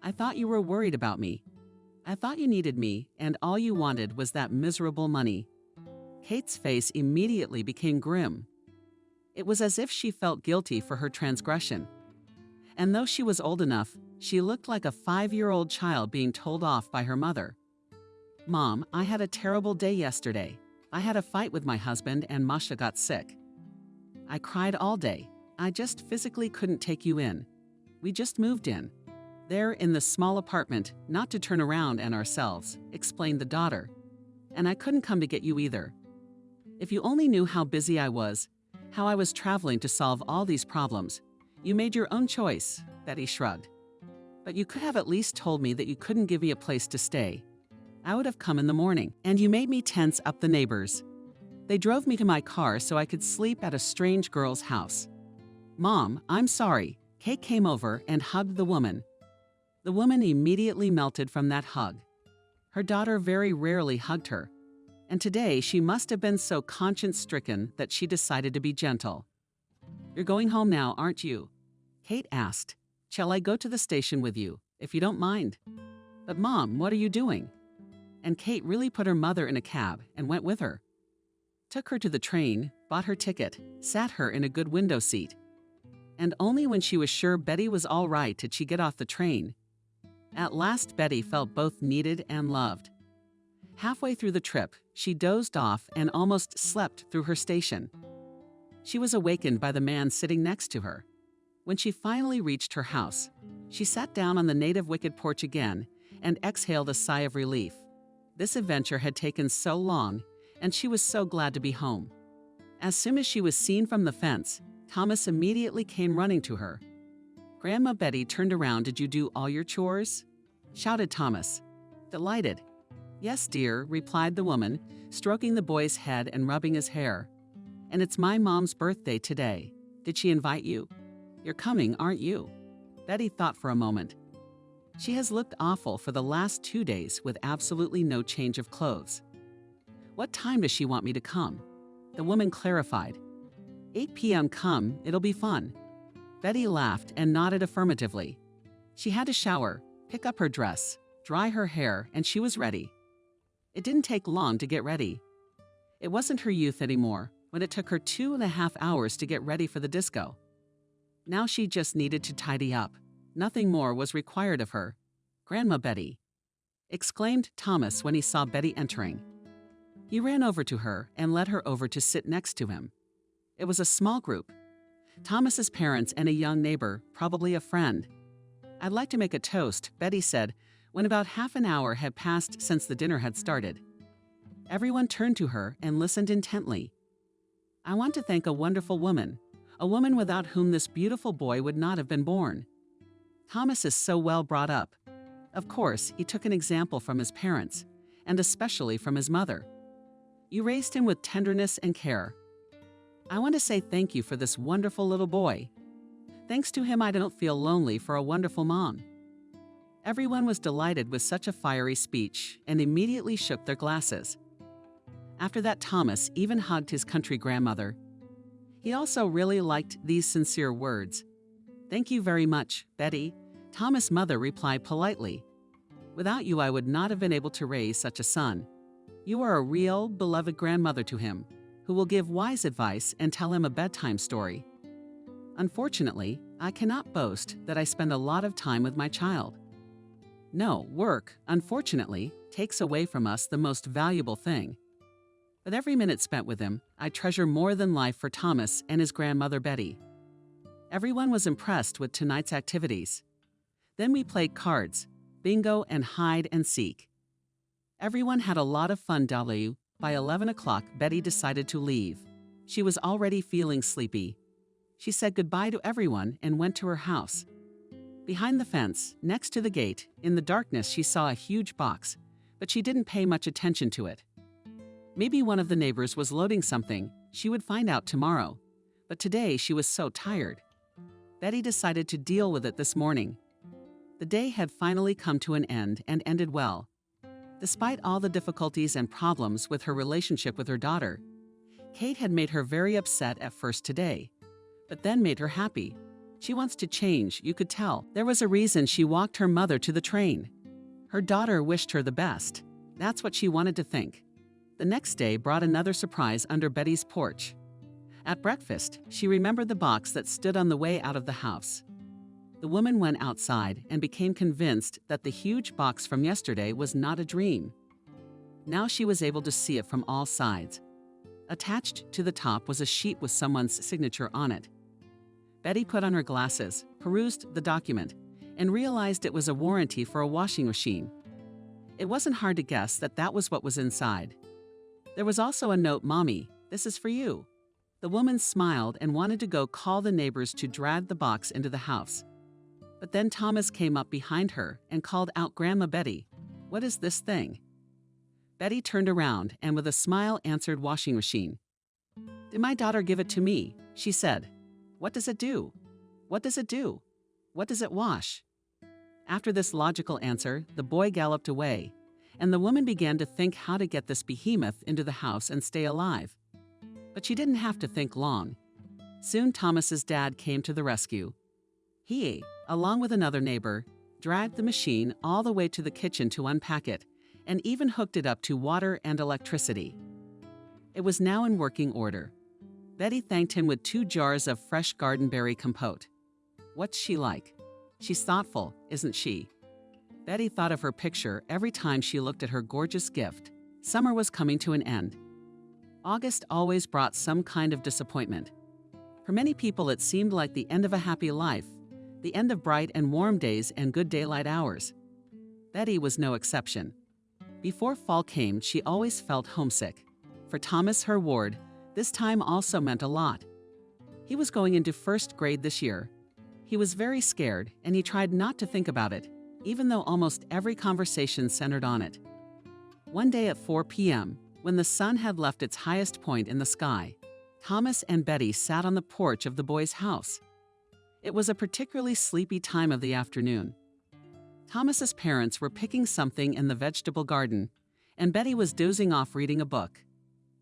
I thought you were worried about me. I thought you needed me, and all you wanted was that miserable money. Kate's face immediately became grim. It was as if she felt guilty for her transgression. And though she was old enough, she looked like a 5-year-old child being told off by her mother. Mom, I had a terrible day yesterday. I had a fight with my husband and Masha got sick. I cried all day. I just physically couldn't take you in. We just moved in. There in the small apartment, not to turn around and ourselves, explained the daughter. And I couldn't come to get you either. If you only knew how busy I was, how I was traveling to solve all these problems. You made your own choice, Betty shrugged. But you could have at least told me that you couldn't give me a place to stay. I would have come in the morning, and you made me tense up the neighbors. They drove me to my car so I could sleep at a strange girl's house. Mom, I'm sorry. Kate came over and hugged the woman. The woman immediately melted from that hug. Her daughter very rarely hugged her, and today she must have been so conscience-stricken that she decided to be gentle. You're going home now, aren't you? Kate asked. Shall I go to the station with you, if you don't mind? But Mom, what are you doing? And Kate really put her mother in a cab and went with her. Took her to the train, bought her ticket, sat her in a good window seat. And only when she was sure Betty was all right did she get off the train. At last, Betty felt both needed and loved. Halfway through the trip, she dozed off and almost slept through her station. She was awakened by the man sitting next to her. When she finally reached her house, she sat down on the native wicket porch again and exhaled a sigh of relief. This adventure had taken so long, and she was so glad to be home. As soon as she was seen from the fence, Thomas immediately came running to her. Grandma Betty turned around. Did you do all your chores? Shouted Thomas. Delighted. Yes, dear, replied the woman, stroking the boy's head and rubbing his hair. And it's my mom's birthday today. Did she invite you? You're coming, aren't you? Betty thought for a moment. She has looked awful for the last 2 days with absolutely no change of clothes. What time does she want me to come? The woman clarified. 8 p.m. come, it'll be fun. Betty laughed and nodded affirmatively. She had to shower, pick up her dress, dry her hair, and she was ready. It didn't take long to get ready. It wasn't her youth anymore when it took her 2.5 hours to get ready for the disco. Now she just needed to tidy up. Nothing more was required of her. "Grandma Betty," exclaimed Thomas when he saw Betty entering. He ran over to her and led her over to sit next to him. It was a small group. Thomas's parents and a young neighbor, probably a friend. "I'd like to make a toast," Betty said, when about half an hour had passed since the dinner had started. Everyone turned to her and listened intently. "I want to thank a wonderful woman, a woman without whom this beautiful boy would not have been born. Thomas is so well brought up. Of course, he took an example from his parents, and especially from his mother. You raised him with tenderness and care. I want to say thank you for this wonderful little boy. Thanks to him, I don't feel lonely for a wonderful mom." Everyone was delighted with such a fiery speech and immediately shook their glasses. After that, Thomas even hugged his country grandmother. He also really liked these sincere words. "Thank you very much, Betty," Thomas' mother replied politely. "Without you, I would not have been able to raise such a son. You are a real, beloved grandmother to him, who will give wise advice and tell him a bedtime story. Unfortunately, I cannot boast that I spend a lot of time with my child. No, work, unfortunately, takes away from us the most valuable thing. But every minute spent with him, I treasure more than life for Thomas and his grandmother Betty." Everyone was impressed with tonight's activities. Then we played cards, bingo, and hide and seek. Everyone had a lot of fun. By 11 o'clock, Betty decided to leave. She was already feeling sleepy. She said goodbye to everyone and went to her house. Behind the fence, next to the gate, in the darkness she saw a huge box, but she didn't pay much attention to it. Maybe one of the neighbors was loading something. She would find out tomorrow. But today she was so tired. Betty decided to deal with it this morning. The day had finally come to an end and ended well. Despite all the difficulties and problems with her relationship with her daughter, Kate had made her very upset at first today, but then made her happy. She wants to change, you could tell. There was a reason she walked her mother to the train. Her daughter wished her the best. That's what she wanted to think. The next day brought another surprise under Betty's porch. At breakfast, she remembered the box that stood on the way out of the house. The woman went outside and became convinced that the huge box from yesterday was not a dream. Now she was able to see it from all sides. Attached to the top was a sheet with someone's signature on it. Betty put on her glasses, perused the document, and realized it was a warranty for a washing machine. It wasn't hard to guess that that was what was inside. There was also a note, "Mommy, this is for you." The woman smiled and wanted to go call the neighbors to drag the box into the house. But then Thomas came up behind her and called out, "Grandma Betty, what is this thing?" Betty turned around and with a smile answered, "Washing machine." "Did my daughter give it to me?" she said. "What does it do? What does it do? What does it wash?" After this logical answer, the boy galloped away, and the woman began to think how to get this behemoth into the house and stay alive. But she didn't have to think long. Soon Thomas's dad came to the rescue. He, along with another neighbor, dragged the machine all the way to the kitchen to unpack it, and even hooked it up to water and electricity. It was now in working order. Betty thanked him with 2 jars of fresh garden berry compote. What's she like? She's thoughtful, isn't she? Betty thought of her picture every time she looked at her gorgeous gift. Summer was coming to an end. August always brought some kind of disappointment. For many people, it seemed like the end of a happy life, the end of bright and warm days and good daylight hours. Betty was no exception. Before fall came, she always felt homesick. For Thomas, her ward, this time also meant a lot. He was going into 1st grade this year. He was very scared, and he tried not to think about it, even though almost every conversation centered on it. One day at 4 p.m., when the sun had left its highest point in the sky, Thomas and Betty sat on the porch of the boy's house. It was a particularly sleepy time of the afternoon. Thomas's parents were picking something in the vegetable garden, and Betty was dozing off reading a book.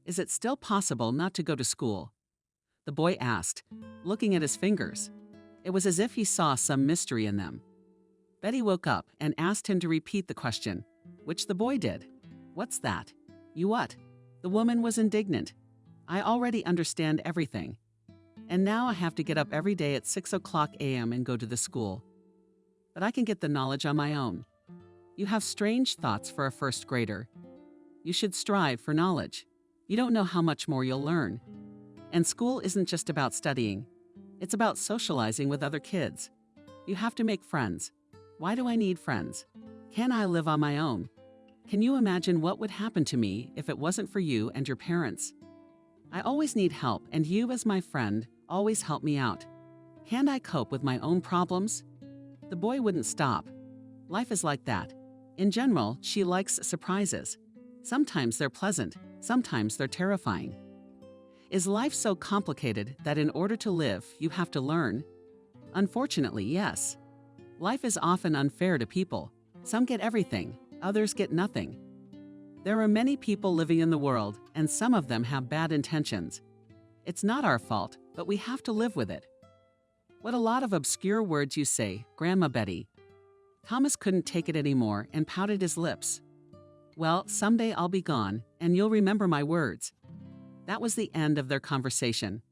"Is it still possible not to go to school?" the boy asked, looking at his fingers. It was as if he saw some mystery in them. Betty woke up and asked him to repeat the question, which the boy did. "What's that?" "You what?" The woman was indignant. "I already understand everything. And now I have to get up every day at 6 a.m. and go to the school. But I can get the knowledge on my own." "You have strange thoughts for a first grader. You should strive for knowledge. You don't know how much more you'll learn. And school isn't just about studying. It's about socializing with other kids. You have to make friends. Why do I need friends? Can I live on my own? Can you imagine what would happen to me if it wasn't for you and your parents? I always need help, and you, as my friend, always help me out. Can't I cope with my own problems?" The boy wouldn't stop. Life is like that. In general, she likes surprises. Sometimes they're pleasant, sometimes they're terrifying. Is life so complicated that in order to live, you have to learn? Unfortunately, yes. Life is often unfair to people. Some get everything, others get nothing. There are many people living in the world, and some of them have bad intentions. It's not our fault, but we have to live with it. "What a lot of obscure words you say, Grandma Betty." Thomas couldn't take it anymore and pouted his lips. "Well, someday I'll be gone, and you'll remember my words." That was the end of their conversation.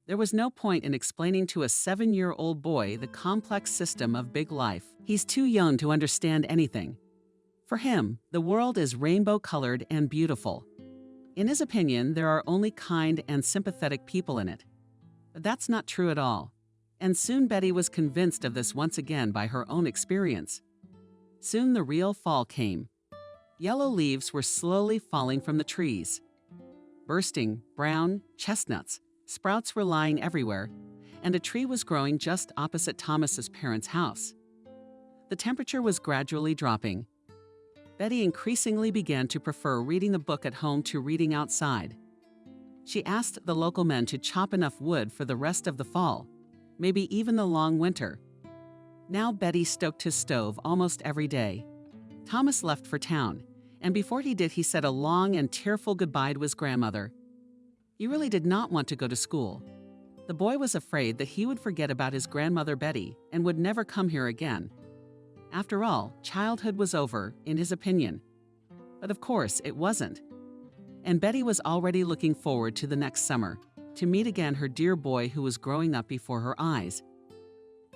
There was no point in explaining to a 7-year-old boy the complex system of big life. He's too young to understand anything. For him, the world is rainbow-colored and beautiful. In his opinion, there are only kind and sympathetic people in it. But that's not true at all. And soon Betty was convinced of this once again by her own experience. Soon the real fall came. Yellow leaves were slowly falling from the trees. Bursting, brown, chestnuts, sprouts were lying everywhere, and a tree was growing just opposite Thomas's parents' house. The temperature was gradually dropping. Betty increasingly began to prefer reading a book at home to reading outside. She asked the local men to chop enough wood for the rest of the fall, maybe even the long winter. Now Betty stoked his stove almost every day. Thomas left for town, and before he did, he said a long and tearful goodbye to his grandmother. He really did not want to go to school. The boy was afraid that he would forget about his grandmother Betty and would never come here again. After all, childhood was over, in his opinion. But of course, it wasn't. And Betty was already looking forward to the next summer, to meet again her dear boy who was growing up before her eyes.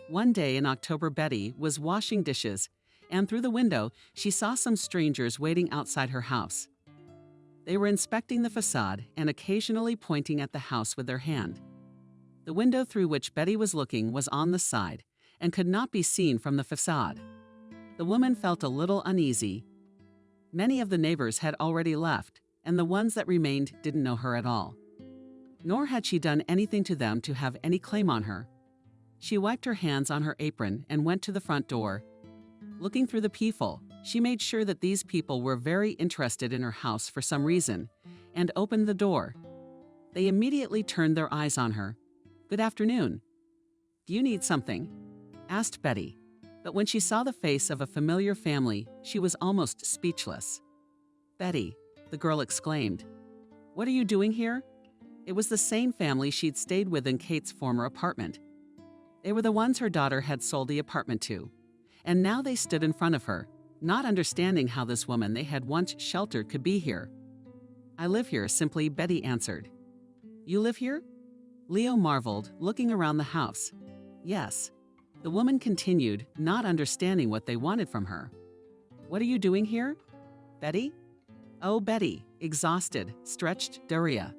One day in October, Betty was washing dishes, and through the window, she saw some strangers waiting outside her house. They were inspecting the facade and occasionally pointing at the house with their hand. The window through which Betty was looking was on the side and could not be seen from the facade. The woman felt a little uneasy. Many of the neighbors had already left, and the ones that remained didn't know her at all. Nor had she done anything to them to have any claim on her. She wiped her hands on her apron and went to the front door. Looking through the peephole, she made sure that these people were very interested in her house for some reason, and opened the door. They immediately turned their eyes on her. "Good afternoon." "Do you need something?" asked Betty. But when she saw the face of a familiar family, she was almost speechless. "Betty," the girl exclaimed. "What are you doing here?" It was the same family she'd stayed with in Kate's former apartment. They were the ones her daughter had sold the apartment to. And now they stood in front of her, not understanding how this woman they had once sheltered could be here. "I live here," simply Betty answered. "You live here?" Leo marveled, looking around the house. "Yes." The woman continued, not understanding what they wanted from her. "What are you doing here?" "Betty?" "Oh, Betty," exhausted, stretched Daria.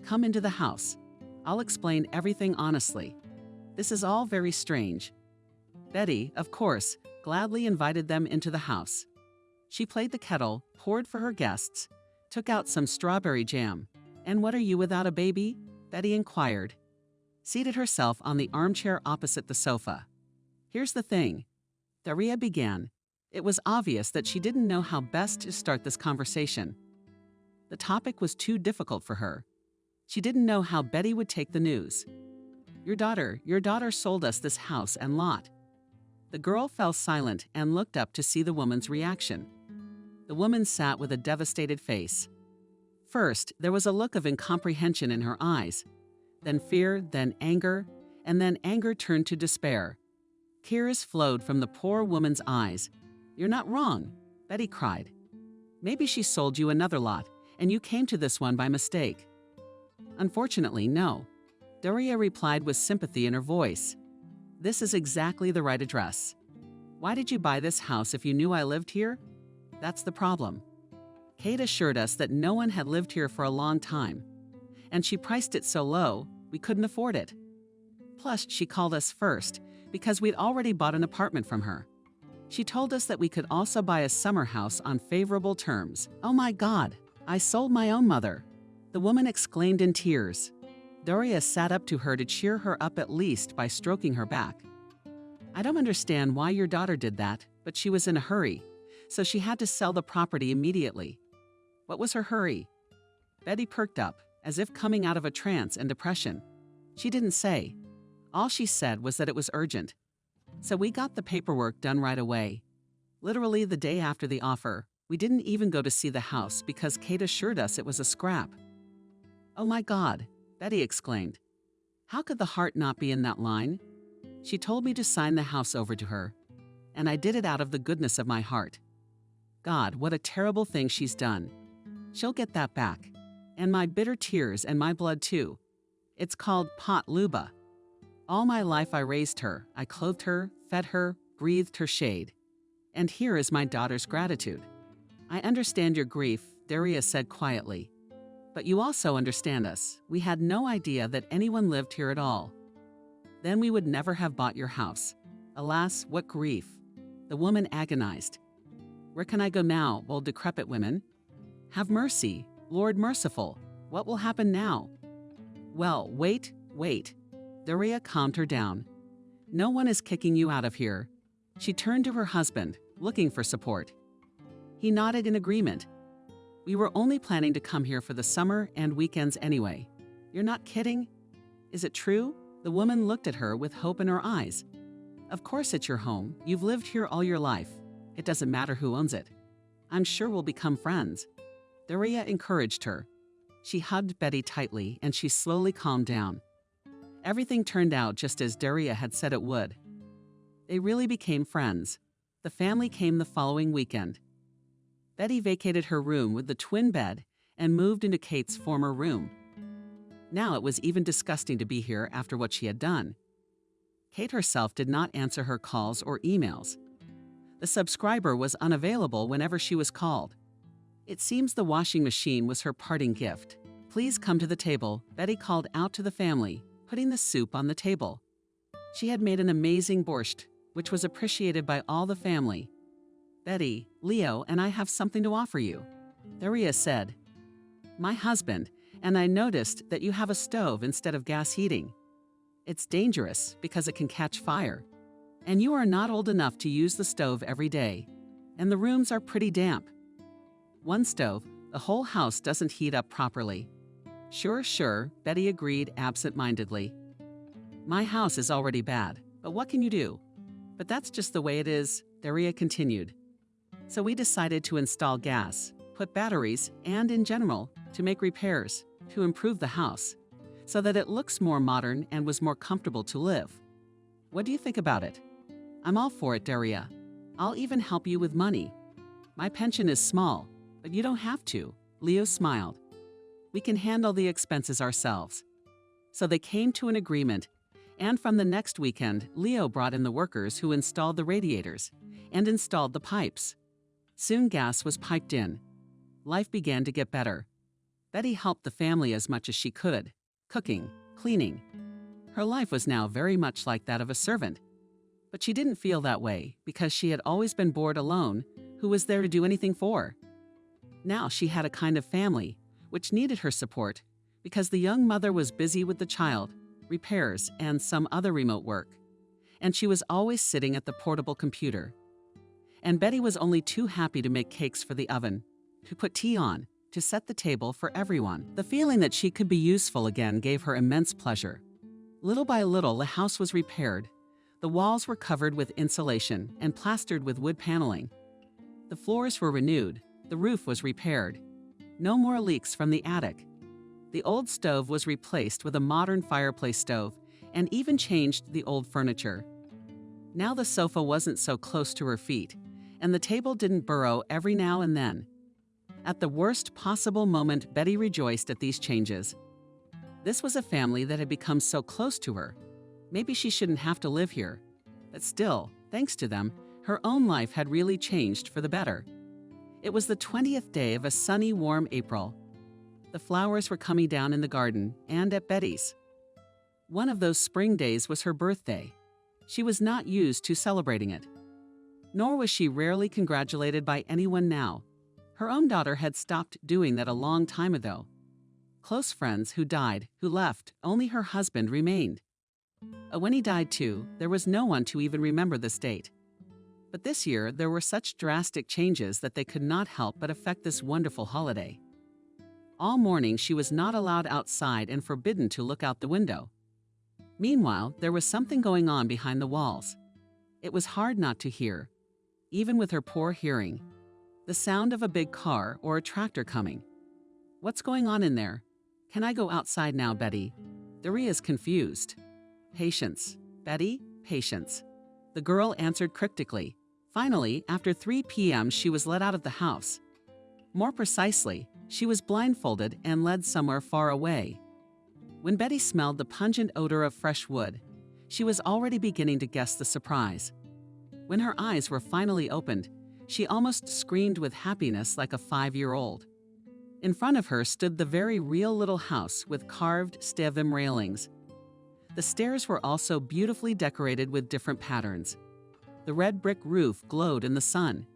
"Come into the house. I'll explain everything honestly. This is all very strange." Betty, of course, gladly invited them into the house. She played the kettle, poured for her guests, took out some strawberry jam. "And what are you without a baby?" Betty inquired, seated herself on the armchair opposite the sofa. "Here's the thing," Daria began. It was obvious that she didn't know how best to start this conversation. The topic was too difficult for her. She didn't know how Betty would take the news. Your daughter sold us this house and lot." The girl fell silent and looked up to see the woman's reaction. The woman sat with a devastated face. First, there was a look of incomprehension in her eyes, then fear, then anger, and then anger turned to despair. Tears flowed from the poor woman's eyes. "You're not wrong," Betty cried. "Maybe she sold you another lot, and you came to this one by mistake." "Unfortunately, no," Daria replied with sympathy in her voice. "This is exactly the right address. Why did you buy this house if you knew I lived here? That's the problem." Kate assured us that no one had lived here for a long time, and she priced it so low we couldn't afford it. Plus, she called us first because we'd already bought an apartment from her. She told us that we could also buy a summer house on favorable terms. "Oh my God, I sold my own mother," the woman exclaimed in tears. Daria sat up to her to cheer her up at least by stroking her back. "I don't understand why your daughter did that, but she was in a hurry, so she had to sell the property immediately." "What was her hurry?" Betty perked up, as if coming out of a trance and depression. She didn't say. All she said was that it was urgent. "So we got the paperwork done right away. Literally the day after the offer. We didn't even go to see the house because Kate assured us it was a scrap." "Oh my God," Betty exclaimed. "How could the heart not be in that line? She told me to sign the house over to her, and I did it out of the goodness of my heart. God, what a terrible thing she's done. She'll get that back. And my bitter tears and my blood too. It's called pot luba. All my life I raised her, I clothed her, fed her, breathed her shade. And here is my daughter's gratitude." "I understand your grief," Daria said quietly. "But you also understand us. We had no idea that anyone lived here at all. Then we would never have bought your house. Alas, what grief." The woman agonized. "Where can I go now, old decrepit women? Have mercy, Lord merciful. What will happen now?" "Well, wait. Daria calmed her down. "No one is kicking you out of here." She turned to her husband, looking for support. He nodded in agreement. "We were only planning to come here for the summer and weekends anyway. You're not kidding? Is it true?" The woman looked at her with hope in her eyes. "Of course it's your home. You've lived here all your life. It doesn't matter who owns it. I'm sure we'll become friends." Daria encouraged her. She hugged Betty tightly and she slowly calmed down. Everything turned out just as Daria had said it would. They really became friends. The family came the following weekend. Betty vacated her room with the twin bed and moved into Kate's former room. Now it was even disgusting to be here after what she had done. Kate herself did not answer her calls or emails. The subscriber was unavailable whenever she was called. It seems the washing machine was her parting gift. "Please come to the table," Betty called out to the family, putting the soup on the table. She had made an amazing borscht, which was appreciated by all the family. "Betty, Leo, and I have something to offer you," Daria said. "My husband, and I noticed that you have a stove instead of gas heating. It's dangerous because it can catch fire. And you are not old enough to use the stove every day. And the rooms are pretty damp. One stove, the whole house doesn't heat up properly." Sure, Betty agreed absent-mindedly. "My house is already bad, but what can you do?" "But that's just the way it is," Daria continued. "So we decided to install gas, put batteries, and in general, to make repairs, to improve the house, so that it looks more modern and was more comfortable to live. What do you think about it?" "I'm all for it, Daria. I'll even help you with money. My pension is small, but you don't have to," Leo smiled. "We can handle the expenses ourselves." So they came to an agreement, and from the next weekend, Leo brought in the workers who installed the radiators and installed the pipes. Soon gas was piped in. Life began to get better. Betty helped the family as much as she could, cooking, cleaning. Her life was now very much like that of a servant. But she didn't feel that way because she had always been bored alone. Who was there to do anything for? Now she had a kind of family, which needed her support because the young mother was busy with the child, repairs, and some other remote work. And she was always sitting at the portable computer. And Betty was only too happy to make cakes for the oven, to put tea on, to set the table for everyone. The feeling that she could be useful again gave her immense pleasure. Little by little, the house was repaired. The walls were covered with insulation and plastered with wood paneling. The floors were renewed. The roof was repaired. No more leaks from the attic. The old stove was replaced with a modern fireplace stove and even changed the old furniture. Now the sofa wasn't so close to her feet, and the table didn't burrow every now and then. At the worst possible moment, Betty rejoiced at these changes. This was a family that had become so close to her. Maybe she shouldn't have to live here. But still, thanks to them, her own life had really changed for the better. It was the 20th day of a sunny, warm April. The flowers were coming down in the garden and at Betty's. One of those spring days was her birthday. She was not used to celebrating it. Nor was she rarely congratulated by anyone now. Her own daughter had stopped doing that a long time ago. Close friends who died, who left, only her husband remained. When he died too, there was no one to even remember this date. But this year, there were such drastic changes that they could not help but affect this wonderful holiday. All morning, she was not allowed outside and forbidden to look out the window. Meanwhile, there was something going on behind the walls. It was hard not to hear, even with her poor hearing, the sound of a big car or a tractor coming. What's going on in there? Can I go outside now, Betty? Daria's confused. Patience. Betty, patience. The girl answered cryptically. Finally, after 3 p.m., she was let out of the house. More precisely, she was blindfolded and led somewhere far away. When Betty smelled the pungent odor of fresh wood, she was already beginning to guess the surprise. When her eyes were finally opened, she almost screamed with happiness like a 5-year-old. In front of her stood the very real little house with carved stavim railings. The stairs were also beautifully decorated with different patterns. The red brick roof glowed in the sun.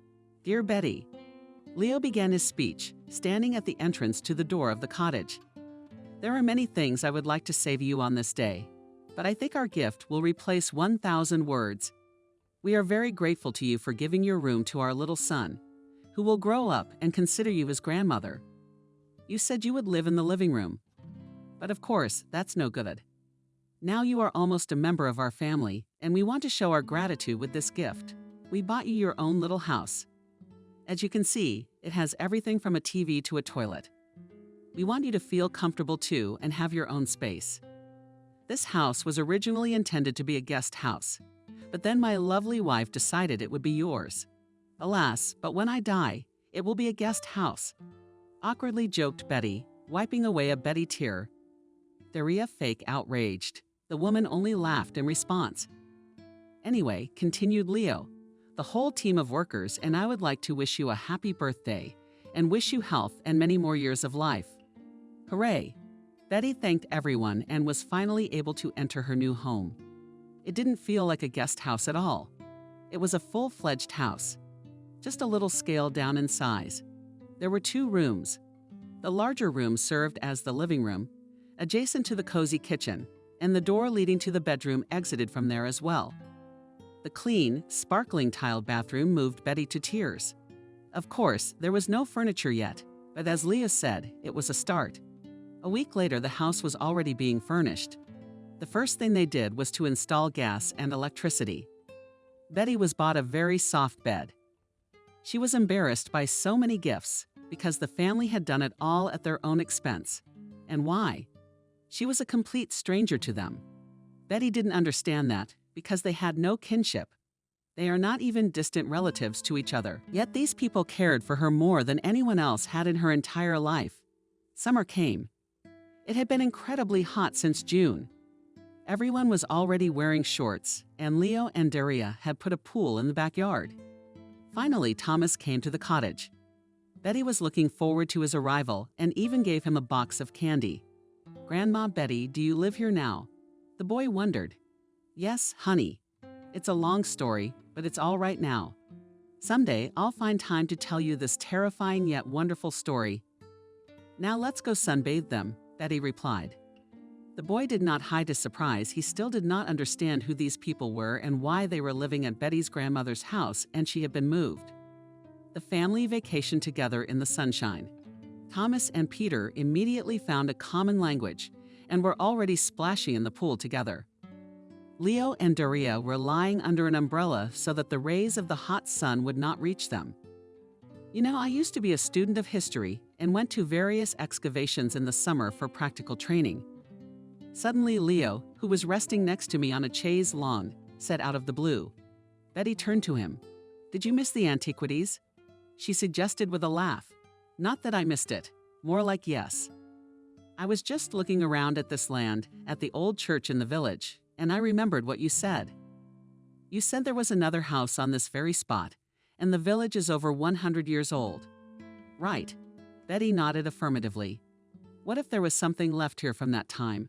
Dear Betty. Leo began his speech, standing at the entrance to the door of the cottage. There are many things I would like to say to you on this day, but I think our gift will replace 1,000 words. We are very grateful to you for giving your room to our little son, who will grow up and consider you his grandmother. You said you would live in the living room, but of course, that's no good. Now you are almost a member of our family, and we want to show our gratitude with this gift. We bought you your own little house. As you can see, it has everything from a TV to a toilet. We want you to feel comfortable too and have your own space. This house was originally intended to be a guest house, but then my lovely wife decided it would be yours. Alas, but when I die, it will be a guest house. Awkwardly joked Betty, wiping away a Betty tear. Daria fake outraged. The woman only laughed in response. Anyway, continued Leo, the whole team of workers and I would like to wish you a happy birthday and wish you health and many more years of life. Hooray! Betty thanked everyone and was finally able to enter her new home. It didn't feel like a guest house at all. It was a full-fledged house, just a little scaled down in size. There were 2 rooms. The larger room served as the living room, adjacent to the cozy kitchen, and the door leading to the bedroom exited from there as well. The clean, sparkling tiled bathroom moved Betty to tears. Of course, there was no furniture yet, but as Leah said, it was a start. A week later, the house was already being furnished. The first thing they did was to install gas and electricity. Betty was bought a very soft bed. She was embarrassed by so many gifts because the family had done it all at their own expense. And why? She was a complete stranger to them. Betty didn't understand that because they had no kinship. They are not even distant relatives to each other. Yet these people cared for her more than anyone else had in her entire life. Summer came. It had been incredibly hot since June. Everyone was already wearing shorts, and Leo and Daria had put a pool in the backyard. Finally, Thomas came to the cottage. Betty was looking forward to his arrival and even gave him a box of candy. Grandma Betty, do you live here now? The boy wondered. Yes, honey. It's a long story, but it's all right now. Someday, I'll find time to tell you this terrifying yet wonderful story. Now let's go sunbathe them, Betty replied. The boy did not hide his surprise. He still did not understand who these people were and why they were living at Betty's grandmother's house and she had been moved. The family vacationed together in the sunshine. Thomas and Peter immediately found a common language and were already splashing in the pool together. Leo and Daria were lying under an umbrella so that the rays of the hot sun would not reach them. You know, I used to be a student of history and went to various excavations in the summer for practical training. Suddenly, Leo, who was resting next to me on a chaise lawn, said out of the blue. Betty turned to him. "Did you miss the antiquities?" She suggested with a laugh. Not that I missed it, more like yes. I was just looking around at this land, at the old church in the village, and I remembered what you said. You said there was another house on this very spot, and the village is over 100 years old. Right. Betty nodded affirmatively. What if there was something left here from that time?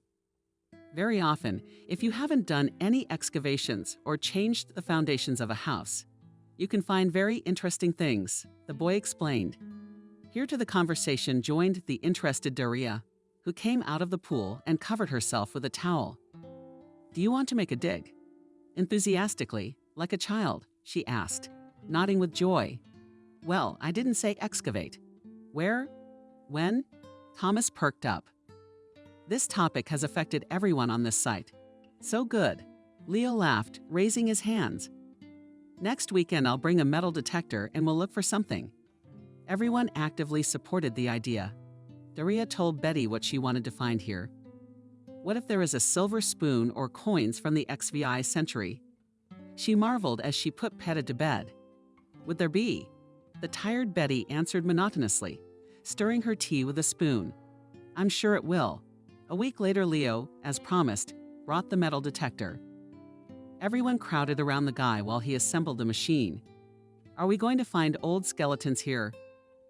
Very often, if you haven't done any excavations or changed the foundations of a house, you can find very interesting things, the boy explained. Here to the conversation joined the interested Daria, who came out of the pool and covered herself with a towel. Do you want to make a dig? Enthusiastically, like a child, she asked, nodding with joy. Well, I didn't say excavate. Where? When? Thomas perked up. This topic has affected everyone on this site. So good. Leo laughed, raising his hands. Next weekend I'll bring a metal detector and we'll look for something. Everyone actively supported the idea. Daria told Betty what she wanted to find here. What if there is a silver spoon or coins from the XVI century? She marveled as she put Peta to bed. Would there be? The tired Betty answered monotonously, stirring her tea with a spoon. I'm sure it will. A week later, Leo, as promised, brought the metal detector. Everyone crowded around the guy while he assembled the machine. Are we going to find old skeletons here?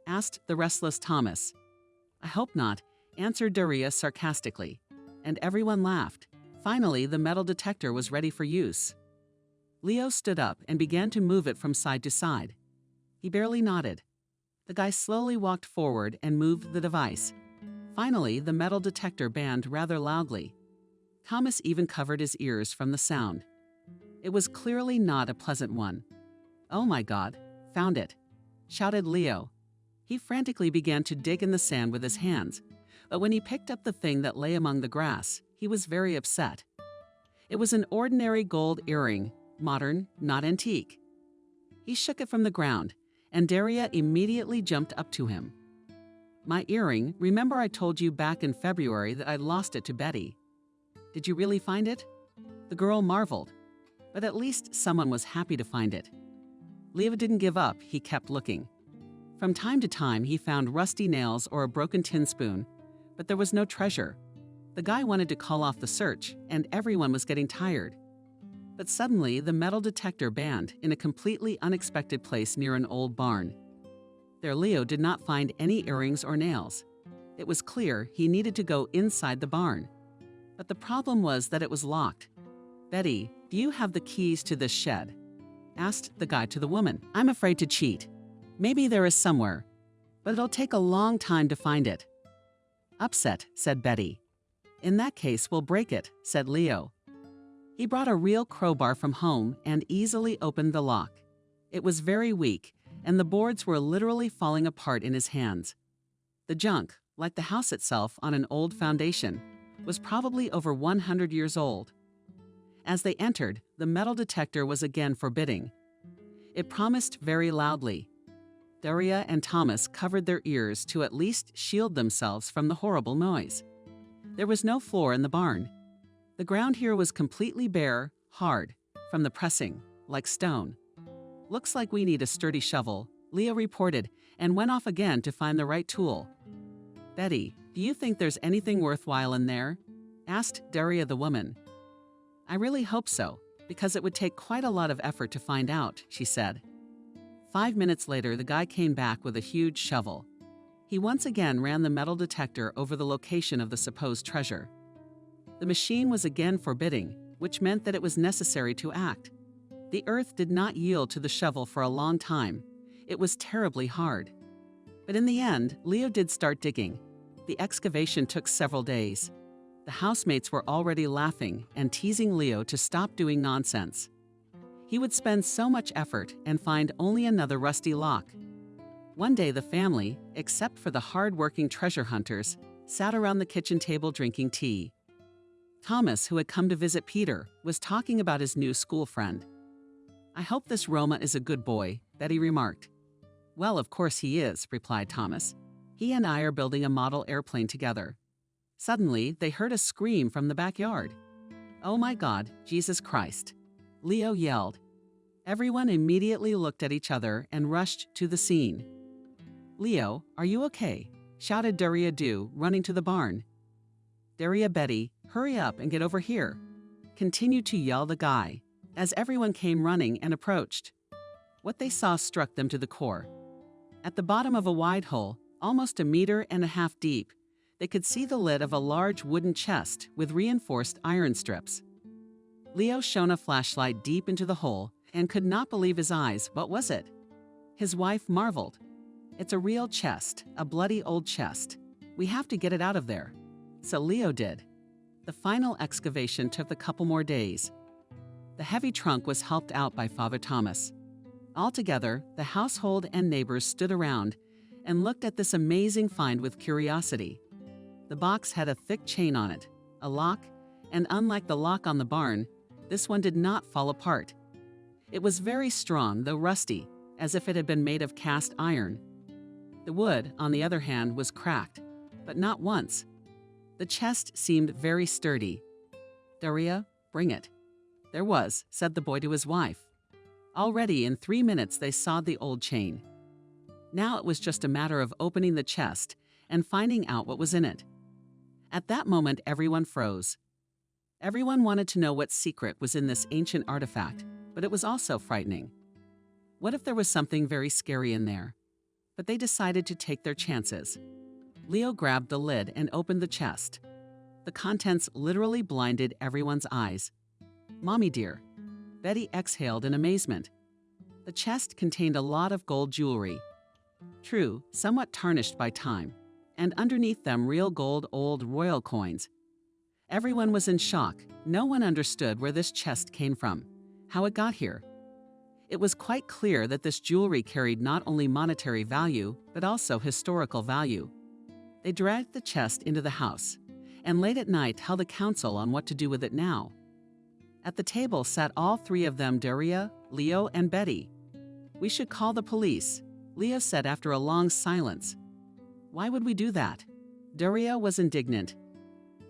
Asked the restless Thomas. I hope not, answered Daria sarcastically, and everyone laughed. Finally, the metal detector was ready for use. Leo stood up and began to move it from side to side. He barely nodded. The guy slowly walked forward and moved the device. Finally, the metal detector banged rather loudly. Thomas even covered his ears from the sound. It was clearly not a pleasant one. Oh my God, found it, shouted Leo. He frantically began to dig in the sand with his hands, but when he picked up the thing that lay among the grass, he was very upset. It was an ordinary gold earring, modern, not antique. He shook it from the ground, and Daria immediately jumped up to him. My earring, remember I told you back in February that I lost it to Betty. Did you really find it? The girl marveled, but at least someone was happy to find it. Leo didn't give up, he kept looking. From time to time, he found rusty nails or a broken tin spoon, but there was no treasure. The guy wanted to call off the search, and everyone was getting tired. But suddenly, the metal detector banged in a completely unexpected place near an old barn. There, Leo did not find any earrings or nails. It was clear he needed to go inside the barn. But the problem was that it was locked. Betty, do you have the keys to this shed? Asked the guy to the woman. I'm afraid to cheat. Maybe there is somewhere, but it'll take a long time to find it. Upset, said Betty. In that case, we'll break it, said Leo. He brought a real crowbar from home and easily opened the lock. It was very weak, and the boards were literally falling apart in his hands. The junk, like the house itself on an old foundation, was probably over 100 years old. As they entered, the metal detector was again forbidding. It promised very loudly. Daria and Thomas covered their ears to at least shield themselves from the horrible noise. There was no floor in the barn. The ground here was completely bare, hard, from the pressing, like stone. Looks like we need a sturdy shovel, Leo reported, and went off again to find the right tool. Betty, do you think there's anything worthwhile in there? Asked Daria the woman. I really hope so, because it would take quite a lot of effort to find out, she said. 5 minutes later, the guy came back with a huge shovel. He once again ran the metal detector over the location of the supposed treasure. The machine was again forbidding, which meant that it was necessary to act. The earth did not yield to the shovel for a long time. It was terribly hard. But in the end, Leo did start digging. The excavation took several days. The housemates were already laughing and teasing Leo to stop doing nonsense. He would spend so much effort and find only another rusty lock. One day the family, except for the hard-working treasure hunters, sat around the kitchen table drinking tea. Thomas, who had come to visit Peter, was talking about his new school friend. "I hope this Roma is a good boy," Betty remarked. "Well, of course he is," replied Thomas. "He and I are building a model airplane together." Suddenly, they heard a scream from the backyard. "Oh my God, Jesus Christ!" Leo yelled. Everyone immediately looked at each other and rushed to the scene. "Leo, are you okay?" shouted Daria Dew, running to the barn. Daria Betty, "Hurry up and get over here," continued to yell the guy, as everyone came running and approached. What they saw struck them to the core. At the bottom of a wide hole, almost 1.5 meters deep, they could see the lid of a large wooden chest with reinforced iron strips. Leo shone a flashlight deep into the hole and could not believe his eyes. What was it? His wife marveled. "It's a real chest, a bloody old chest. We have to get it out of there." So Leo did. The final excavation took a couple more days. The heavy trunk was helped out by Father Thomas. Altogether, the household and neighbors stood around and looked at this amazing find with curiosity. The box had a thick chain on it, a lock, and unlike the lock on the barn, this one did not fall apart. It was very strong, though rusty, as if it had been made of cast iron. The wood, on the other hand, was cracked, but not once. The chest seemed very sturdy. "Daria, bring it." "There was," said the boy to his wife. Already in 3 minutes they sawed the old chain. Now it was just a matter of opening the chest and finding out what was in it. At that moment everyone froze. Everyone wanted to know what secret was in this ancient artifact, but it was also frightening. What if there was something very scary in there? But they decided to take their chances. Leo grabbed the lid and opened the chest. The contents literally blinded everyone's eyes. "Mommy dear," Betty exhaled in amazement. The chest contained a lot of gold jewelry. True, somewhat tarnished by time, and underneath them real gold old royal coins. Everyone was in shock. No one understood where this chest came from, how it got here. It was quite clear that this jewelry carried not only monetary value, but also historical value. They dragged the chest into the house, and late at night held a council on what to do with it now. At the table sat all three of them, Daria, Leo, and Betty. "We should call the police," Leo said after a long silence. "Why would we do that?" Daria was indignant.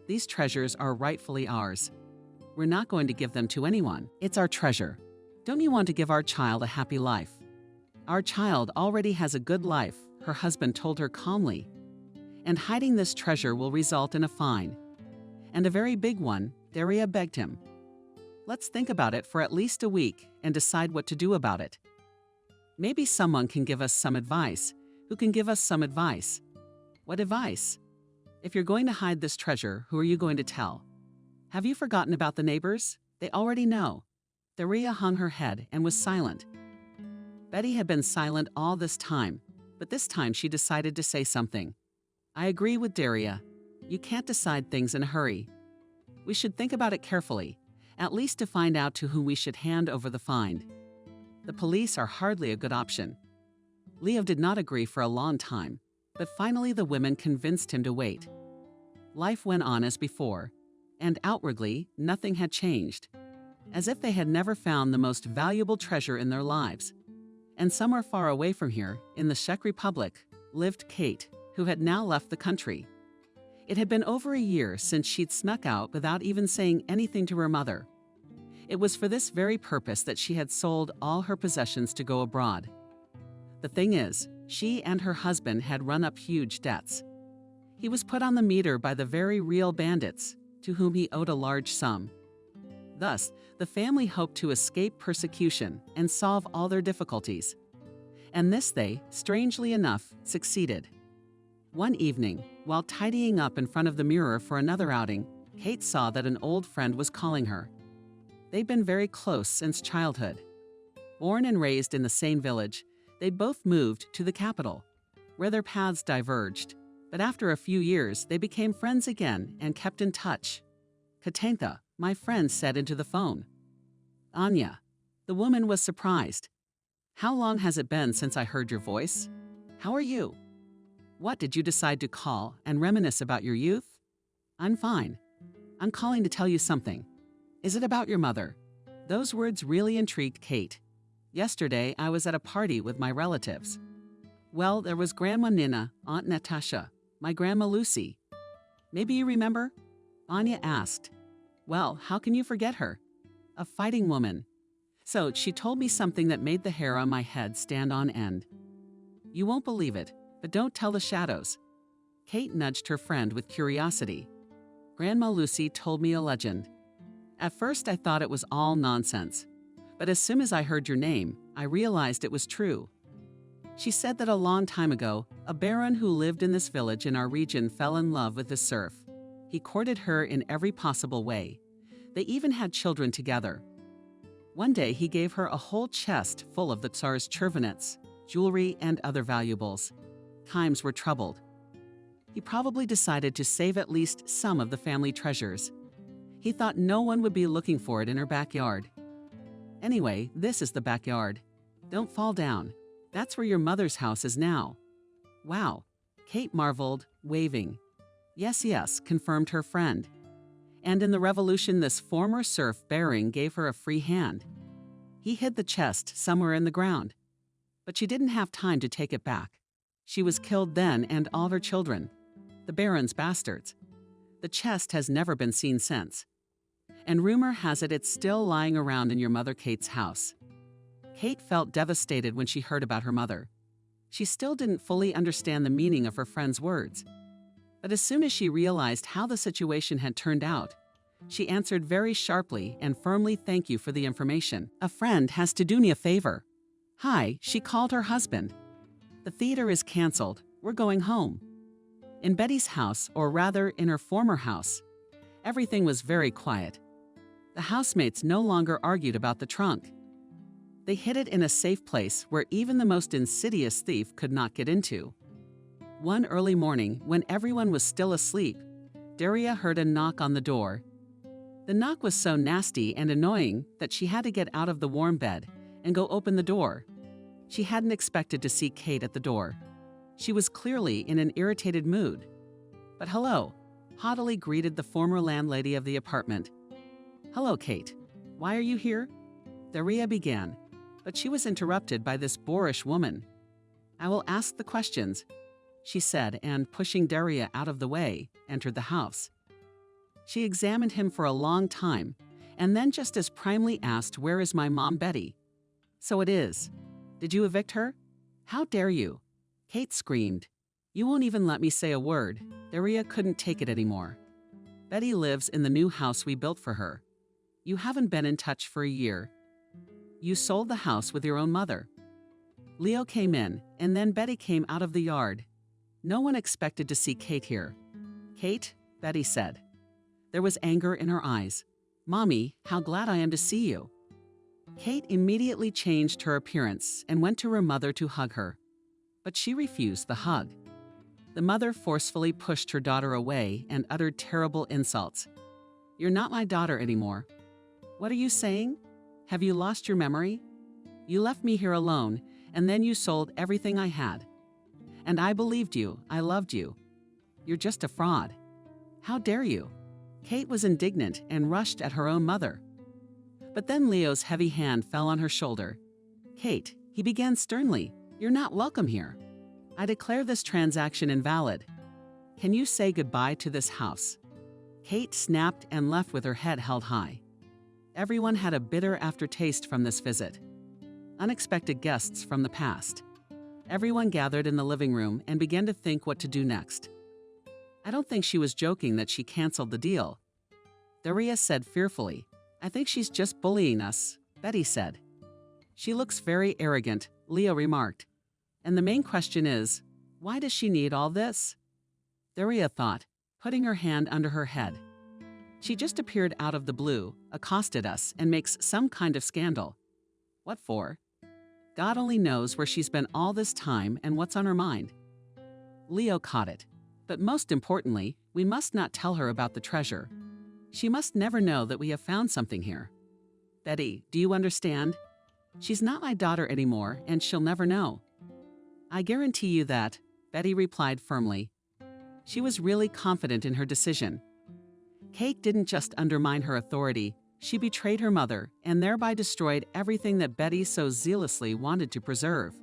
"These treasures are rightfully ours. We're not going to give them to anyone. It's our treasure. Don't you want to give our child a happy life?" "Our child already has a good life," her husband told her calmly. "And hiding this treasure will result in a fine. And a very big one," Daria begged him. "Let's think about it for at least a week and decide what to do about it. Maybe someone can give us some advice. Who can give us some advice?" "What advice?" "If you're going to hide this treasure, who are you going to tell? Have you forgotten about the neighbors? They already know." Daria hung her head and was silent. Betty had been silent all this time, but this time she decided to say something. "I agree with Daria. You can't decide things in a hurry. We should think about it carefully, at least to find out to whom we should hand over the find. The police are hardly a good option." Leo did not agree for a long time, but finally the women convinced him to wait. Life went on as before, and outwardly nothing had changed, as if they had never found the most valuable treasure in their lives. And somewhere far away from here, in the Czech Republic, lived Kate, who had now left the country. It had been over a year since she'd snuck out without even saying anything to her mother. It was for this very purpose that she had sold all her possessions to go abroad. The thing is, she and her husband had run up huge debts. He was put on the meter by the very real bandits, to whom he owed a large sum. Thus, the family hoped to escape persecution and solve all their difficulties. And this they, strangely enough, succeeded. One evening, while tidying up in front of the mirror for another outing, Kate saw that an old friend was calling her. They'd been very close since childhood. Born and raised in the same village, they both moved to the capital, where their paths diverged. But after a few years, they became friends again and kept in touch. "Katenka," my friend said into the phone. "Anya." The woman was surprised. "How long has it been since I heard your voice?" How are you? What did you decide to call and reminisce about your youth? I'm fine. I'm calling to tell you something. Is it about your mother? Those words really intrigued Kate. Yesterday, I was at a party with my relatives. Well, there was Grandma Nina, Aunt Natasha, my Grandma Lucy. Maybe you remember? Anya asked. Well, how can you forget her? A fighting woman. So she told me something that made the hair on my head stand on end. You won't believe it, but don't tell the shadows. Kate nudged her friend with curiosity. Grandma Lucy told me a legend. At first, I thought it was all nonsense. But as soon as I heard your name, I realized it was true. She said that a long time ago, a baron who lived in this village in our region fell in love with the serf. He courted her in every possible way. They even had children together. One day, he gave her a whole chest full of the Tsar's chervonets, jewelry, and other valuables. Times were troubled. He probably decided to save at least some of the family treasures. He thought no one would be looking for it in her backyard. Anyway, this is the backyard. Don't fall down. That's where your mother's house is now. Wow, Kate marveled, waving. Yes, yes, confirmed her friend. And in the revolution, this former serf Bering gave her a free hand. He hid the chest somewhere in the ground. But she didn't have time to take it back. She was killed then, and all her children. The Baron's bastards. The chest has never been seen since. And rumor has it it's still lying around in your mother Kate's house. Kate felt devastated when she heard about her mother. She still didn't fully understand the meaning of her friend's words. But as soon as she realized how the situation had turned out, she answered very sharply and firmly, "Thank you for the information. A friend has to do me a favor." Hi, she called her husband. The theater is canceled. We're going home. In Betty's house, or rather in her former house, everything was very quiet. The housemates no longer argued about the trunk. They hid it in a safe place where even the most insidious thief could not get into. One early morning, when everyone was still asleep, Daria heard a knock on the door. The knock was so nasty and annoying that she had to get out of the warm bed and go open the door. She hadn't expected to see Kate at the door. She was clearly in an irritated mood. But hello, haughtily greeted the former landlady of the apartment. Hello, Kate. Why are you here? Daria began, but she was interrupted by this boorish woman. I will ask the questions, she said, and pushing Daria out of the way, entered the house. She examined him for a long time, and then just as primely asked, "Where is my mom, Betty?" So it is. Did you evict her? How dare you? Kate screamed. You won't even let me say a word. Daria couldn't take it anymore. Betty lives in the new house we built for her. You haven't been in touch for a year. You sold the house with your own mother. Leo came in, and then Betty came out of the yard. No one expected to see Kate here. Kate, Betty said. There was anger in her eyes. Mommy, how glad I am to see you. Kate immediately changed her appearance and went to her mother to hug her. But she refused the hug. The mother forcefully pushed her daughter away and uttered terrible insults. You're not my daughter anymore. What are you saying? Have you lost your memory? You left me here alone, and then you sold everything I had. And I believed you. I loved you. You're just a fraud. How dare you? Kate was indignant and rushed at her own mother. But then Leo's heavy hand fell on her shoulder. Kate, he began sternly, you're not welcome here. I declare this transaction invalid. Can you say goodbye to this house? Kate snapped and left with her head held high. Everyone had a bitter aftertaste from this visit. Unexpected guests from the past. Everyone gathered in the living room and began to think what to do next. I don't think she was joking that she canceled the deal. Daria said fearfully, I think she's just bullying us, Betty said. She looks very arrogant, Leo remarked. And the main question is, why does she need all this? Daria thought, putting her hand under her head. She just appeared out of the blue, accosted us, and makes some kind of scandal. What for? God only knows where she's been all this time and what's on her mind. Leo caught it. But most importantly, we must not tell her about the treasure. She must never know that we have found something here. Betty, do you understand? She's not my daughter anymore, and she'll never know. I guarantee you that, Betty replied firmly. She was really confident in her decision. Kate didn't just undermine her authority, she betrayed her mother and thereby destroyed everything that Betty so zealously wanted to preserve.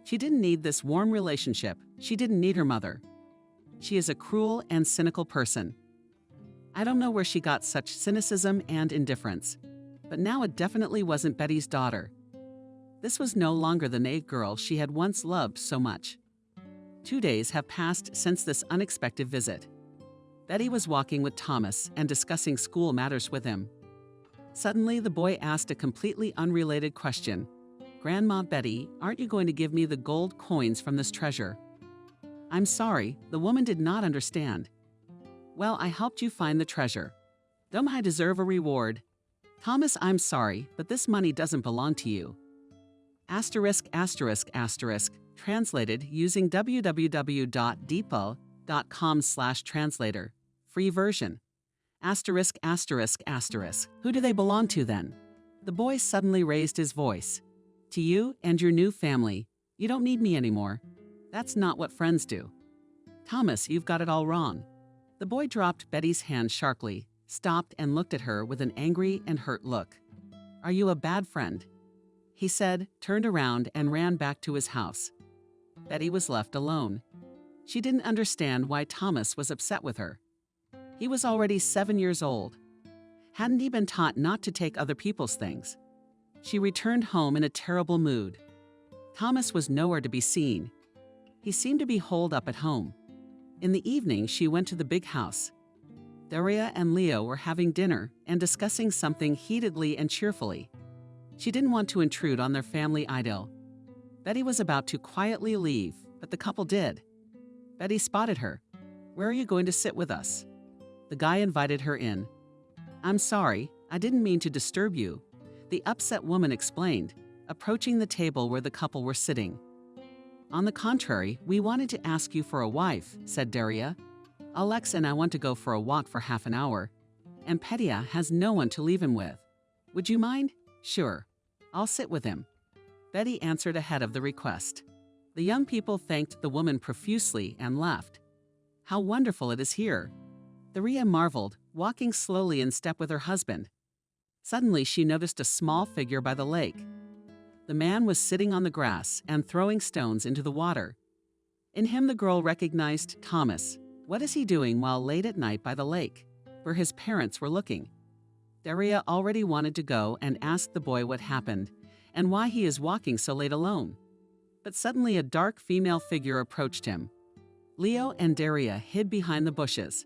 She didn't need this warm relationship. She didn't need her mother. She is a cruel and cynical person. I don't know where she got such cynicism and indifference, but now it definitely wasn't Betty's daughter. This was no longer the naive girl she had once loved so much. 2 days have passed since this unexpected visit. Betty was walking with Thomas and discussing school matters with him. Suddenly, the boy asked a completely unrelated question. "Grandma Betty, aren't you going to give me the gold coins from this treasure?" "I'm sorry," the woman did not understand. "Well, I helped you find the treasure. Don't I deserve a reward?" "Thomas, I'm sorry, but this money doesn't belong to you." Asterisk, asterisk, asterisk, translated using www.deepa.com/translator. Free version. Asterisk, asterisk, asterisk. Who do they belong to then? The boy suddenly raised his voice. "To you and your new family. You don't need me anymore. That's not what friends do." "Thomas, you've got it all wrong." The boy dropped Betty's hand sharply, stopped and looked at her with an angry and hurt look. "Are you a bad friend?" he said, turned around and ran back to his house. Betty was left alone. She didn't understand why Thomas was upset with her. He was already 7 years old. Hadn't he been taught not to take other people's things? She returned home in a terrible mood. Thomas was nowhere to be seen. He seemed to be holed up at home. In the evening, she went to the big house. Daria and Leo were having dinner and discussing something heatedly and cheerfully. She didn't want to intrude on their family idyll. Betty was about to quietly leave, but the couple did. Betty spotted her. "Where are you going to sit with us?" The guy invited her in. "I'm sorry, I didn't mean to disturb you," the upset woman explained, approaching the table where the couple were sitting. "On the contrary, we wanted to ask you for a wife," said Daria. "Alex and I want to go for a walk for half an hour, and Petya has no one to leave him with. Would you mind?" "Sure. I'll sit with him." Betty answered ahead of the request. The young people thanked the woman profusely and left. "How wonderful it is here," Daria marveled, walking slowly in step with her husband. Suddenly, she noticed a small figure by the lake. The man was sitting on the grass and throwing stones into the water. In him, the girl recognized Thomas. What is he doing while late at night by the lake, where his parents were looking? Daria already wanted to go and ask the boy what happened and why he is walking so late alone. But suddenly a dark female figure approached him. Leo and Daria hid behind the bushes.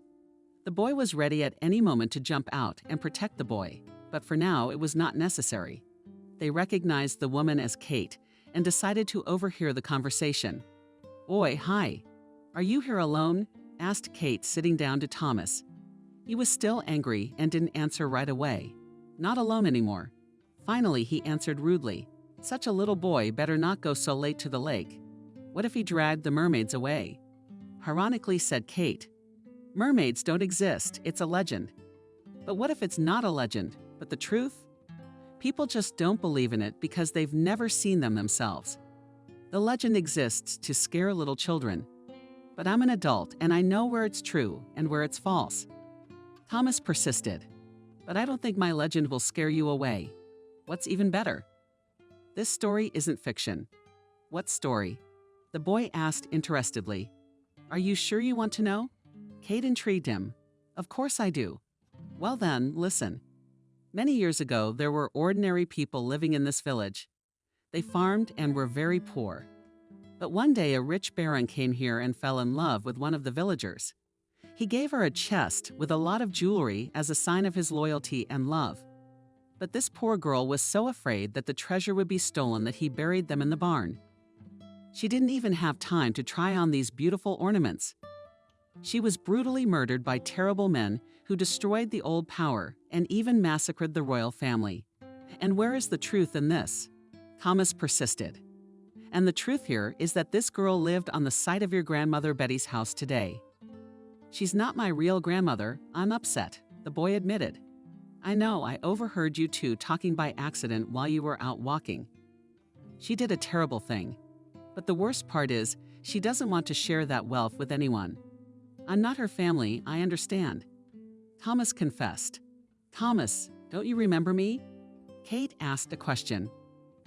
The boy was ready at any moment to jump out and protect the boy, but for now it was not necessary. They recognized the woman as Kate and decided to overhear the conversation. "Oi, hi. Are you here alone?" asked Kate, sitting down to Thomas. He was still angry and didn't answer right away. Not alone anymore. Finally, he answered rudely. "Such a little boy better not go so late to the lake. What if he dragged the mermaids away?" Ironically said Kate. "Mermaids don't exist, it's a legend." "But what if it's not a legend, but the truth?" "People just don't believe in it because they've never seen them themselves. The legend exists to scare little children. But I'm an adult and I know where it's true and where it's false." Thomas persisted. "But I don't think my legend will scare you away. What's even better?" "This story isn't fiction." "What story?" the boy asked interestedly. "Are you sure you want to know?" Kate intrigued him. "Of course I do." "Well then, listen. Many years ago, there were ordinary people living in this village. They farmed and were very poor. But one day a rich baron came here and fell in love with one of the villagers. He gave her a chest with a lot of jewelry as a sign of his loyalty and love. But this poor girl was so afraid that the treasure would be stolen that he buried them in the barn. She didn't even have time to try on these beautiful ornaments. She was brutally murdered by terrible men who destroyed the old power and even massacred the royal family. And where is the truth in this?" Thomas persisted. "And the truth here is that this girl lived on the site of your grandmother Betty's house today." "She's not my real grandmother. I'm upset," the boy admitted. "I know, I overheard you two talking by accident while you were out walking. She did a terrible thing. But the worst part is, she doesn't want to share that wealth with anyone. I'm not her family, I understand. Thomas confessed. Thomas, don't you remember me? Kate asked a question.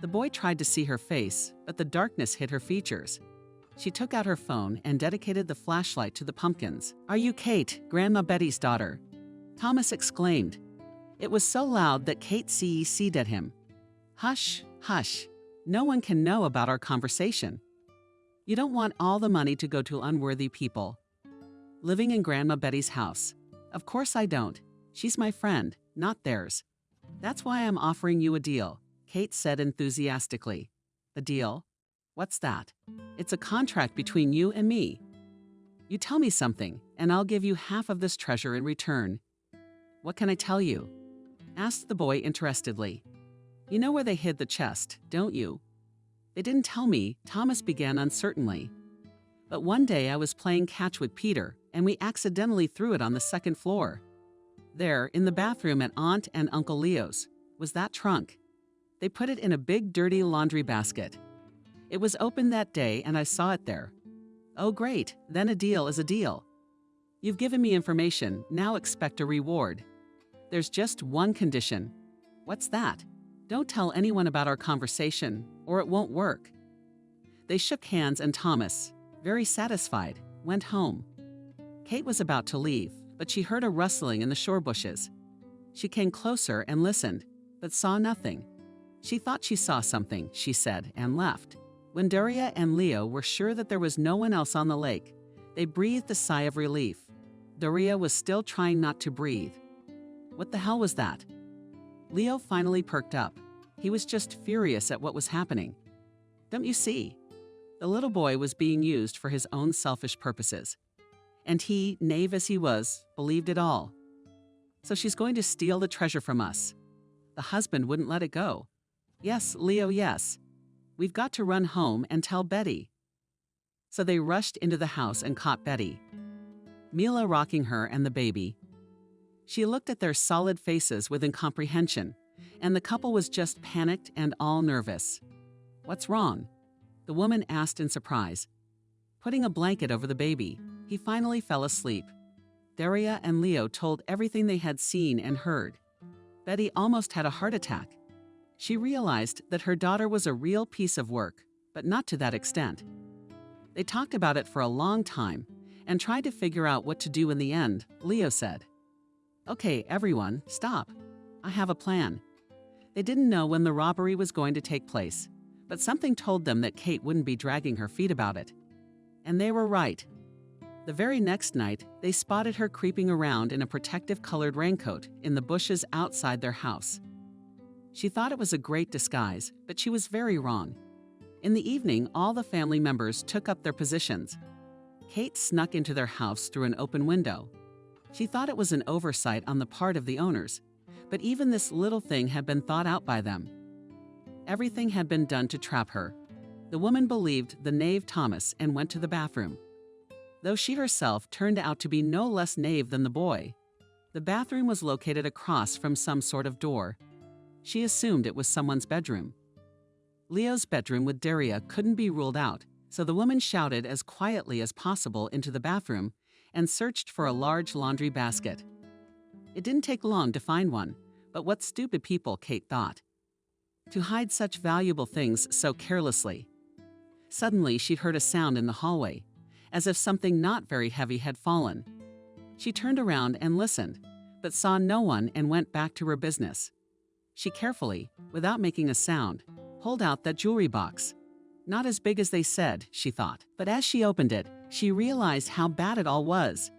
The boy tried to see her face, but the darkness hid her features. She took out her phone and dedicated the flashlight to the pumpkins. Are you Kate, Grandma Betty's daughter? Thomas exclaimed. It was so loud that Kate CEC'd at him. Hush, hush. No one can know about our conversation. You don't want all the money to go to unworthy people. Living in Grandma Betty's house. Of course I don't. She's my friend, not theirs. That's why I'm offering you a deal, Kate said enthusiastically. A deal? What's that? It's a contract between you and me. You tell me something, and I'll give you half of this treasure in return. What can I tell you? Asked the boy interestedly. You know where they hid the chest, don't you? They didn't tell me, Thomas began uncertainly. But one day I was playing catch with Peter, and we accidentally threw it on the second floor. There, in the bathroom at Aunt and Uncle Leo's, was that trunk. They put it in a big dirty laundry basket. It was open that day and I saw it there. Oh great, then a deal is a deal. You've given me information, now expect a reward. There's just one condition. What's that? Don't tell anyone about our conversation, or it won't work. They shook hands and Thomas, very satisfied, went home. Kate was about to leave, but she heard a rustling in the shore bushes. She came closer and listened, but saw nothing. She thought she saw something, she said, and left. When Daria and Leo were sure that there was no one else on the lake, they breathed a sigh of relief. Daria was still trying not to breathe. What the hell was that? Leo finally perked up. He was just furious at what was happening. Don't you see? The little boy was being used for his own selfish purposes. And he, knave as he was, believed it all. So she's going to steal the treasure from us. The husband wouldn't let it go. Yes, Leo, yes. We've got to run home and tell Betty. So they rushed into the house and caught Betty, Mila rocking her and the baby. She looked at their solid faces with incomprehension, and the couple was just panicked and all nervous. What's wrong? The woman asked in surprise. Putting a blanket over the baby, he finally fell asleep. Daria and Leo told everything they had seen and heard. Betty almost had a heart attack. She realized that her daughter was a real piece of work, but not to that extent. They talked about it for a long time and tried to figure out what to do in the end. Leo said, "Okay, everyone, stop. I have a plan." They didn't know when the robbery was going to take place, but something told them that Kate wouldn't be dragging her feet about it. And they were right. The very next night, they spotted her creeping around in a protective colored raincoat in the bushes outside their house. She thought it was a great disguise, but she was very wrong. In the evening, all the family members took up their positions. Kate snuck into their house through an open window. She thought it was an oversight on the part of the owners, but even this little thing had been thought out by them. Everything had been done to trap her. The woman believed the knave Thomas and went to the bathroom. Though she herself turned out to be no less knave than the boy. The bathroom was located across from some sort of door. She assumed it was someone's bedroom. Leo's bedroom with Daria couldn't be ruled out, so the woman shouted as quietly as possible into the bathroom and searched for a large laundry basket. It didn't take long to find one, but what stupid people, Kate thought. To hide such valuable things so carelessly. Suddenly, she heard a sound in the hallway, as if something not very heavy had fallen. She turned around and listened, but saw no one and went back to her business. She carefully, without making a sound, pulled out that jewelry box. Not as big as they said, she thought, but as she opened it, she realized how bad it all was.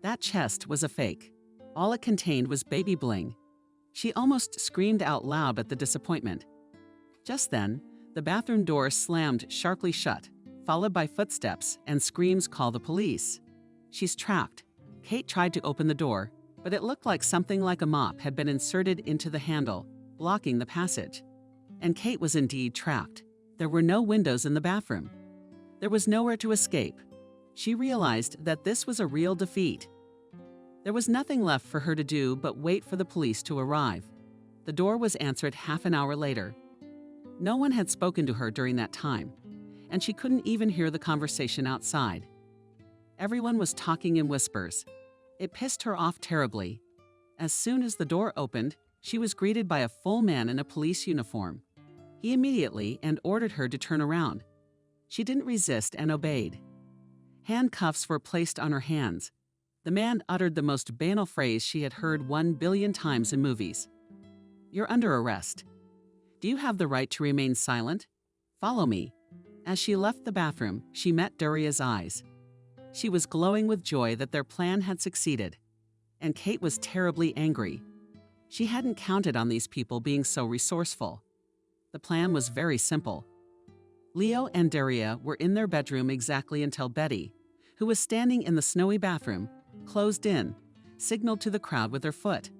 That chest was a fake. All it contained was baby bling. She almost screamed out loud at the disappointment. Just then, the bathroom door slammed sharply shut, followed by footsteps and screams, "Call the police." She's trapped. Kate tried to open the door, but it looked like something like a mop had been inserted into the handle, blocking the passage. And Kate was indeed trapped. There were no windows in the bathroom. There was nowhere to escape. She realized that this was a real defeat. There was nothing left for her to do but wait for the police to arrive. The door was answered half an hour later. No one had spoken to her during that time, and she couldn't even hear the conversation outside. Everyone was talking in whispers. It pissed her off terribly. As soon as the door opened, she was greeted by a full man in a police uniform. He immediately and ordered her to turn around. She didn't resist and obeyed. Handcuffs were placed on her hands. The man uttered the most banal phrase she had heard 1 billion times in movies. "You're under arrest. Do you have the right to remain silent? Follow me." As she left the bathroom, she met Daria's eyes. She was glowing with joy that their plan had succeeded. And Kate was terribly angry. She hadn't counted on these people being so resourceful. The plan was very simple. Leo and Daria were in their bedroom exactly until Betty, who was standing in the snowy bathroom, closed in, signaled to the crowd with her foot.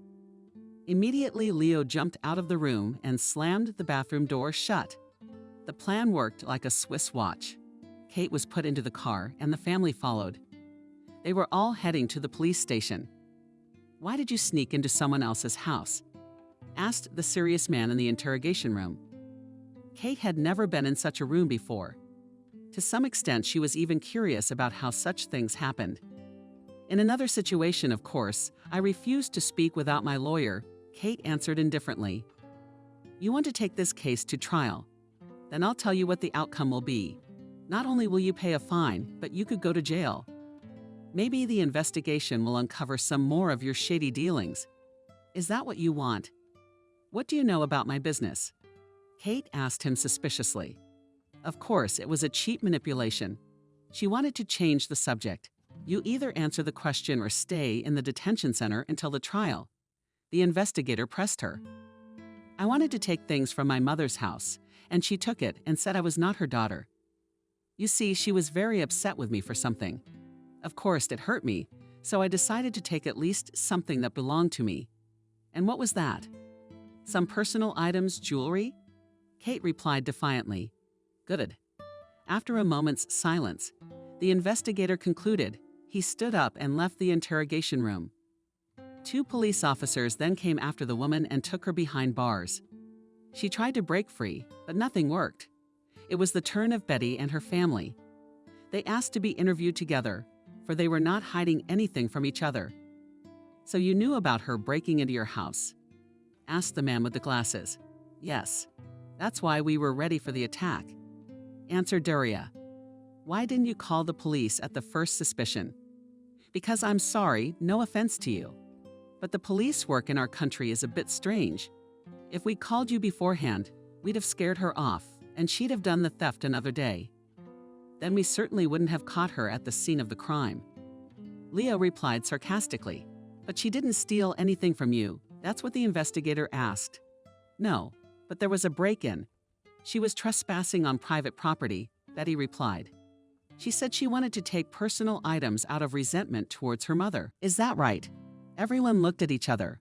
Immediately, Leo jumped out of the room and slammed the bathroom door shut. The plan worked like a Swiss watch. Kate was put into the car and the family followed. They were all heading to the police station. "Why did you sneak into someone else's house?" asked the serious man in the interrogation room. Kate had never been in such a room before. To some extent, she was even curious about how such things happened. "In another situation, of course, I refused to speak without my lawyer," Kate answered indifferently. "You want to take this case to trial? Then I'll tell you what the outcome will be. Not only will you pay a fine, but you could go to jail. Maybe the investigation will uncover some more of your shady dealings. Is that what you want? What do you know about my business?" Kate asked him suspiciously. Of course, it was a cheap manipulation. She wanted to change the subject. "You either answer the question or stay in the detention center until the trial." The investigator pressed her. "I wanted to take things from my mother's house, and she took it and said I was not her daughter. You see, she was very upset with me for something. Of course, it hurt me, so I decided to take at least something that belonged to me. And what was that? Some personal items, jewelry?" Kate replied defiantly. "Good." After a moment's silence, the investigator concluded. He stood up and left the interrogation room. 2 police officers then came after the woman and took her behind bars. She tried to break free, but nothing worked. It was the turn of Betty and her family. They asked to be interviewed together, for they were not hiding anything from each other. "So you knew about her breaking into your house?" asked the man with the glasses. "Yes. That's why we were ready for the attack," answered Daria. "Why didn't you call the police at the first suspicion?" "Because I'm sorry, no offense to you. But the police work in our country is a bit strange. If we called you beforehand, we'd have scared her off, and she'd have done the theft another day. Then we certainly wouldn't have caught her at the scene of the crime." Leo replied sarcastically. "But she didn't steal anything from you. That's what the investigator asked." "No, but there was a break-in. She was trespassing on private property," Betty replied. "She said she wanted to take personal items out of resentment towards her mother." "Is that right?" Everyone looked at each other.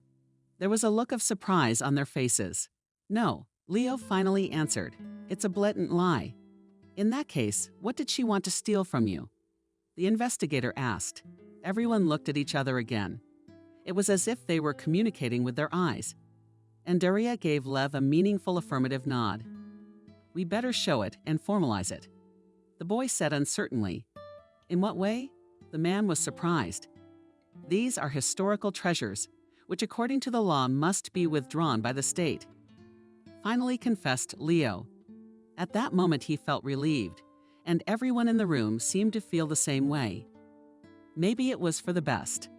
There was a look of surprise on their faces. "No," Leo finally answered. "It's a blatant lie." "In that case, what did she want to steal from you?" the investigator asked. Everyone looked at each other again. It was as if they were communicating with their eyes. And Daria gave Lev a meaningful affirmative nod. "We better show it and formalize it," the boy said uncertainly. "In what way?" The man was surprised. "These are historical treasures, which according to the law must be withdrawn by the state," finally confessed Leo. At that moment he felt relieved, and everyone in the room seemed to feel the same way. Maybe it was for the best,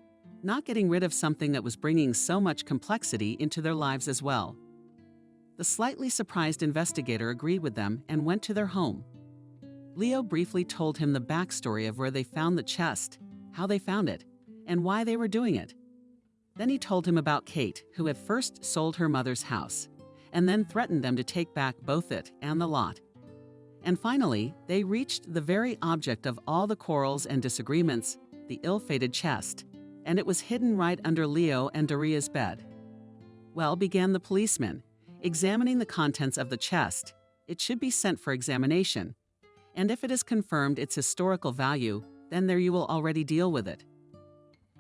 not getting rid of something that was bringing so much complexity into their lives as well. The slightly surprised investigator agreed with them and went to their home. Leo briefly told him the backstory of where they found the chest, how they found it, and why they were doing it. Then he told him about Kate, who had first sold her mother's house, and then threatened them to take back both it and the lot. And finally, they reached the very object of all the quarrels and disagreements, the ill-fated chest, and it was hidden right under Leo and Daria's bed. "Well," began the policeman, examining the contents of the chest, "it should be sent for examination, and if it is confirmed its historical value, then there you will already deal with it.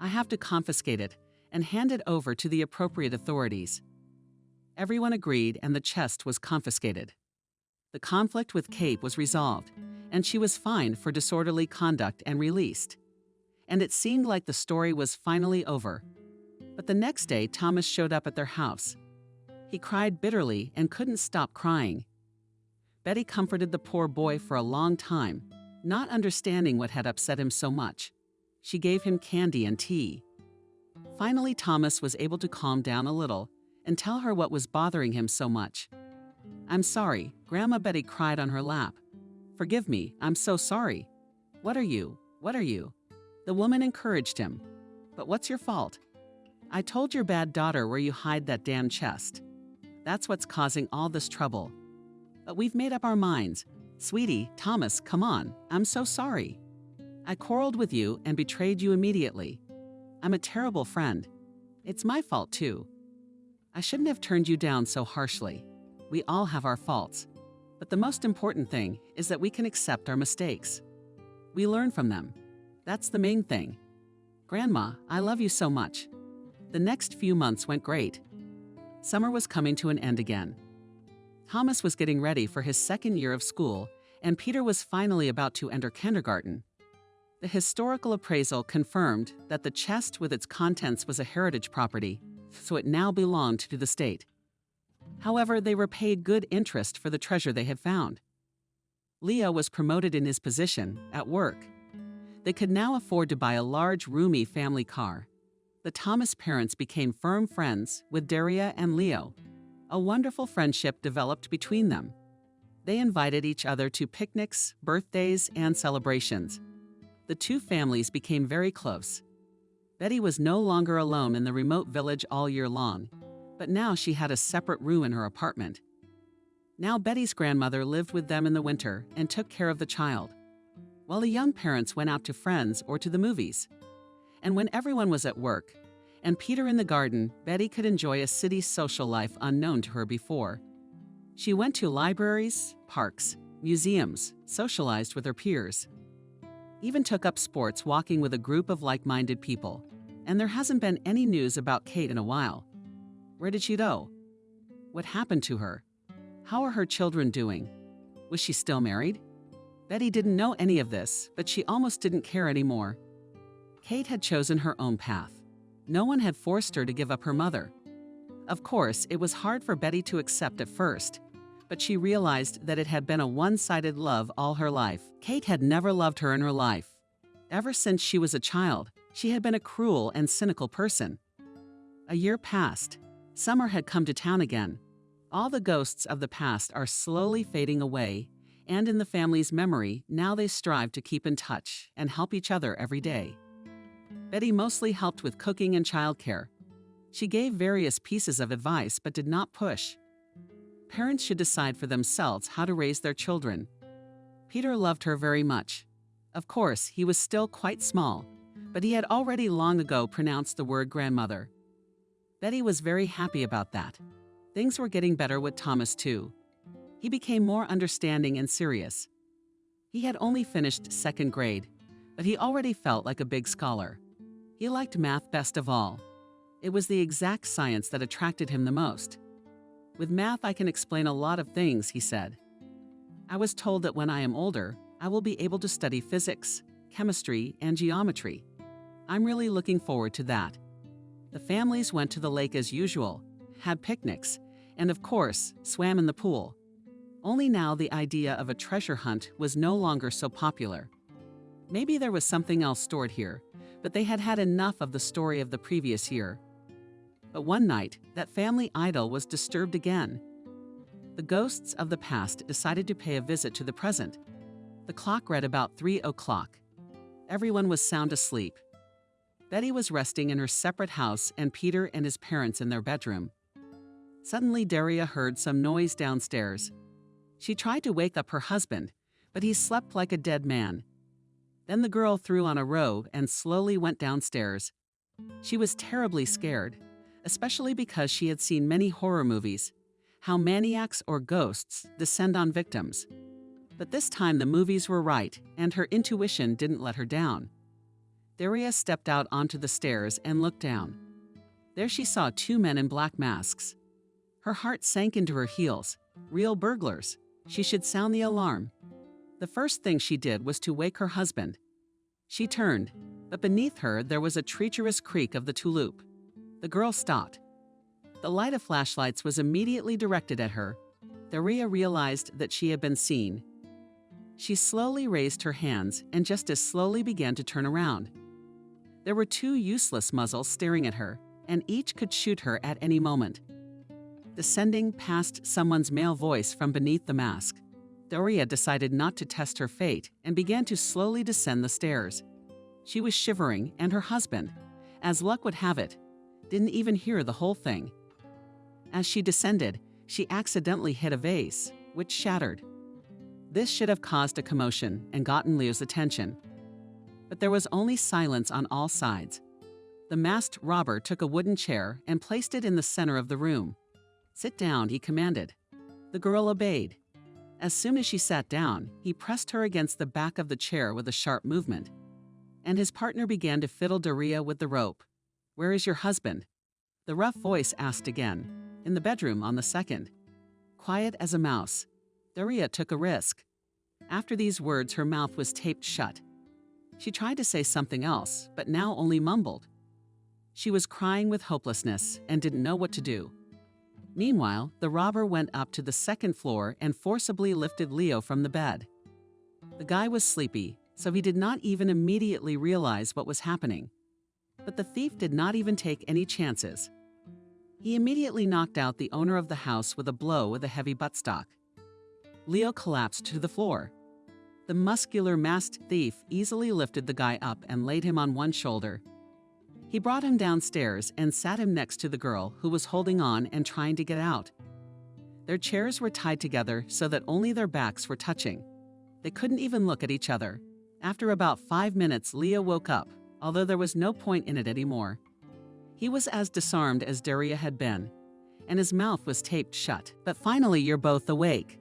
I have to confiscate it and hand it over to the appropriate authorities." Everyone agreed, and the chest was confiscated. The conflict with Kate was resolved, and she was fined for disorderly conduct and released. And it seemed like the story was finally over. But the next day, Thomas showed up at their house. He cried bitterly and couldn't stop crying. Betty comforted the poor boy for a long time, not understanding what had upset him so much. She gave him candy and tea. Finally, Thomas was able to calm down a little and tell her what was bothering him so much. "I'm sorry," Grandma Betty cried on her lap. "Forgive me, I'm so sorry." What are you? The woman encouraged him. "But what's your fault?" "I told your bad daughter where you hide that damn chest. That's what's causing all this trouble. But we've made up our minds. Sweetie, Thomas, come on, I'm so sorry. I quarreled with you and betrayed you immediately. I'm a terrible friend. It's my fault too. I shouldn't have turned you down so harshly. We all have our faults. But the most important thing is that we can accept our mistakes. We learn from them. That's the main thing. Grandma, I love you so much." The next few months went great. Summer was coming to an end again. Thomas was getting ready for his second year of school, and Peter was finally about to enter kindergarten. The historical appraisal confirmed that the chest with its contents was a heritage property, so it now belonged to the state. However, they were paid good interest for the treasure they had found. Leo was promoted in his position at work. They could now afford to buy a large, roomy family car. The Thomas parents became firm friends with Daria and Leo. A wonderful friendship developed between them. They invited each other to picnics, birthdays, and celebrations. The two families became very close. Betty was no longer alone in the remote village all year long, but now she had a separate room in her apartment. Now Betty's grandmother lived with them in the winter and took care of the child, while the young parents went out to friends or to the movies. And when everyone was at work, and Peter in the garden, Betty could enjoy a city social life unknown to her before. She went to libraries, parks, museums, socialized with her peers, even took up sports walking with a group of like-minded people. And there hasn't been any news about Kate in a while. Where did she go? What happened to her? How are her children doing? Was she still married? Betty didn't know any of this, but she almost didn't care anymore. Kate had chosen her own path. No one had forced her to give up her mother. Of course, it was hard for Betty to accept at first, but she realized that it had been a one-sided love all her life. Kate had never loved her in her life. Ever since she was a child, she had been a cruel and cynical person. A year passed. Summer had come to town again. All the ghosts of the past are slowly fading away, and in the family's memory, now they strive to keep in touch and help each other every day. Betty mostly helped with cooking and childcare. She gave various pieces of advice but did not push. Parents should decide for themselves how to raise their children. Peter loved her very much. Of course, he was still quite small, but he had already long ago pronounced the word grandmother. Betty was very happy about that. Things were getting better with Thomas too. He became more understanding and serious. He had only finished second grade, but he already felt like a big scholar. He liked math best of all. It was the exact science that attracted him the most. "With math, I can explain a lot of things," he said. "I was told that when I am older, I will be able to study physics, chemistry, and geometry. I'm really looking forward to that." The families went to the lake as usual, had picnics, and of course, swam in the pool. Only now the idea of a treasure hunt was no longer so popular. Maybe there was something else stored here, but they had had enough of the story of the previous year. But one night, that family idyll was disturbed again. The ghosts of the past decided to pay a visit to the present. The clock read about 3 o'clock. Everyone was sound asleep. Betty was resting in her separate house and Peter and his parents in their bedroom. Suddenly, Daria heard some noise downstairs. She tried to wake up her husband, but he slept like a dead man. Then the girl threw on a robe and slowly went downstairs. She was terribly scared, especially because she had seen many horror movies, how maniacs or ghosts descend on victims. But this time the movies were right, and her intuition didn't let her down. Daria stepped out onto the stairs and looked down. There she saw 2 men in black masks. Her heart sank into her heels. Real burglars. She should sound the alarm. The first thing she did was to wake her husband. She turned, but beneath her there was a treacherous creak of the touloup. The girl stopped. The light of flashlights was immediately directed at her. Daria realized that she had been seen. She slowly raised her hands and just as slowly began to turn around. There were two useless muzzles staring at her, and each could shoot her at any moment. Descending past someone's male voice from beneath the mask, Daria decided not to test her fate and began to slowly descend the stairs. She was shivering, and her husband, as luck would have it, didn't even hear the whole thing. As she descended, she accidentally hit a vase, which shattered. This should have caused a commotion and gotten Leo's attention. But there was only silence on all sides. The masked robber took a wooden chair and placed it in the center of the room. "Sit down," he commanded. The girl obeyed. As soon as she sat down, he pressed her against the back of the chair with a sharp movement. And his partner began to fiddle Daria with the rope. "Where is your husband?" The rough voice asked again. "In the bedroom on the second." Quiet as a mouse, Daria took a risk. After these words, her mouth was taped shut. She tried to say something else, but now only mumbled. She was crying with hopelessness and didn't know what to do. Meanwhile, the robber went up to the second floor and forcibly lifted Leo from the bed. The guy was sleepy, so he did not even immediately realize what was happening. But the thief did not even take any chances. He immediately knocked out the owner of the house with a blow with a heavy buttstock. Leo collapsed to the floor. The muscular masked thief easily lifted the guy up and laid him on one shoulder. He brought him downstairs and sat him next to the girl who was holding on and trying to get out. Their chairs were tied together so that only their backs were touching. They couldn't even look at each other. After about 5 minutes, Leo woke up, although there was no point in it anymore. He was as disarmed as Daria had been, and his mouth was taped shut. "But finally, you're both awake."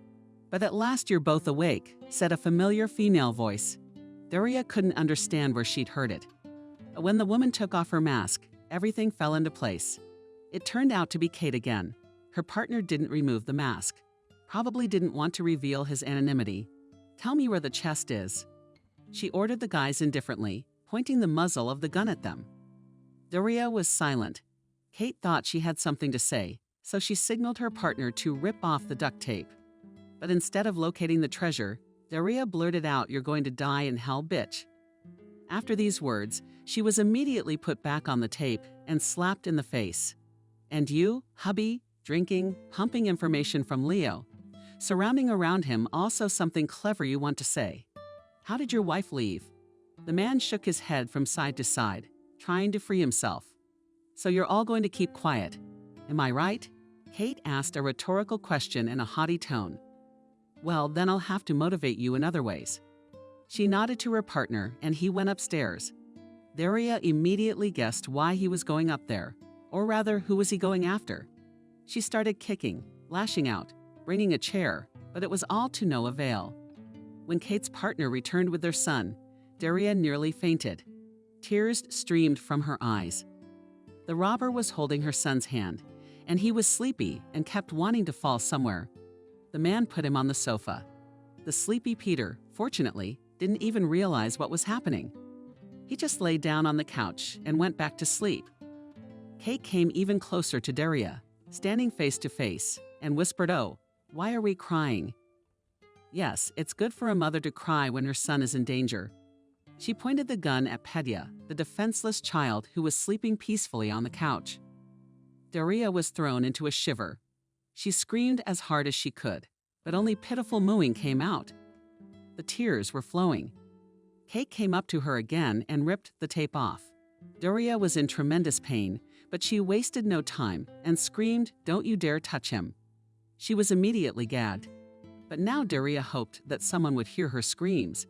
"But at last you're both awake," said a familiar female voice. Daria couldn't understand where she'd heard it. But when the woman took off her mask, everything fell into place. It turned out to be Kate again. Her partner didn't remove the mask. Probably didn't want to reveal his anonymity. "Tell me where the chest is." She ordered the guys indifferently, pointing the muzzle of the gun at them. Daria was silent. Kate thought she had something to say, so she signaled her partner to rip off the duct tape. But instead of locating the treasure, Daria blurted out, "You're going to die in hell, bitch." After these words, she was immediately put back on the tape and slapped in the face. "And you, hubby, drinking, pumping information from Leo. Surrounding around him also something clever you want to say. How did your wife leave?" The man shook his head from side to side, trying to free himself. "So you're all going to keep quiet. Am I right?" Kate asked a rhetorical question in a haughty tone. "Well, then I'll have to motivate you in other ways." She nodded to her partner, and he went upstairs. Daria immediately guessed why he was going up there, or rather, who was he going after? She started kicking, lashing out, bringing a chair, but it was all to no avail. When Kate's partner returned with their son, Daria nearly fainted. Tears streamed from her eyes. The robber was holding her son's hand, and he was sleepy and kept wanting to fall somewhere. The man put him on the sofa. The sleepy Peter, fortunately, didn't even realize what was happening. He just lay down on the couch and went back to sleep. Kate came even closer to Daria, standing face to face, and whispered, "Oh, why are we crying?" Yes, it's good for a mother to cry when her son is in danger. She pointed the gun at Pedya, the defenseless child who was sleeping peacefully on the couch. Daria was thrown into a shiver. She screamed as hard as she could, but only pitiful mooing came out. The tears were flowing. Kate came up to her again and ripped the tape off. Daria was in tremendous pain, but she wasted no time and screamed, "Don't you dare touch him." She was immediately gagged. But now Daria hoped that someone would hear her screams.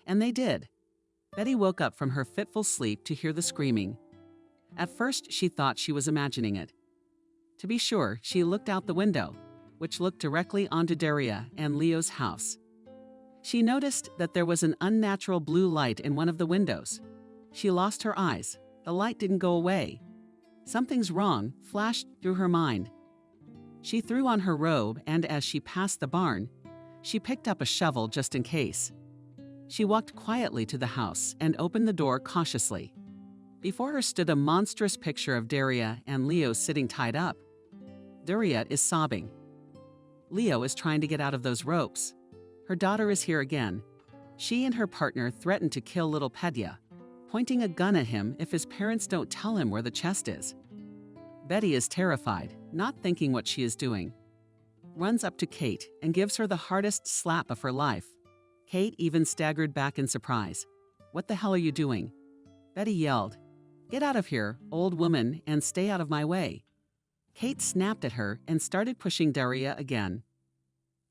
And they did. Betty woke up from her fitful sleep to hear the screaming. At first, she thought she was imagining it. To be sure, she looked out the window, which looked directly onto Daria and Leo's house. She noticed that there was an unnatural blue light in one of the windows. She lost her eyes. The light didn't go away. "Something's wrong," flashed through her mind. She threw on her robe, and as she passed the barn, She picked up a shovel just in case. She walked quietly to the house and opened the door cautiously. Before her stood a monstrous picture of Daria and Leo sitting tied up. Daria is sobbing. Leo is trying to get out of those ropes. Her daughter is here again. She and her partner threaten to kill little Pedya, pointing a gun at him if his parents don't tell him where the chest is. Betty is terrified, not thinking what she is doing. Runs up to Kate and gives her the hardest slap of her life. Kate even staggered back in surprise. "What the hell are you doing?" Betty yelled, "Get out of here, old woman, and stay out of my way." Kate snapped at her and started pushing Daria again.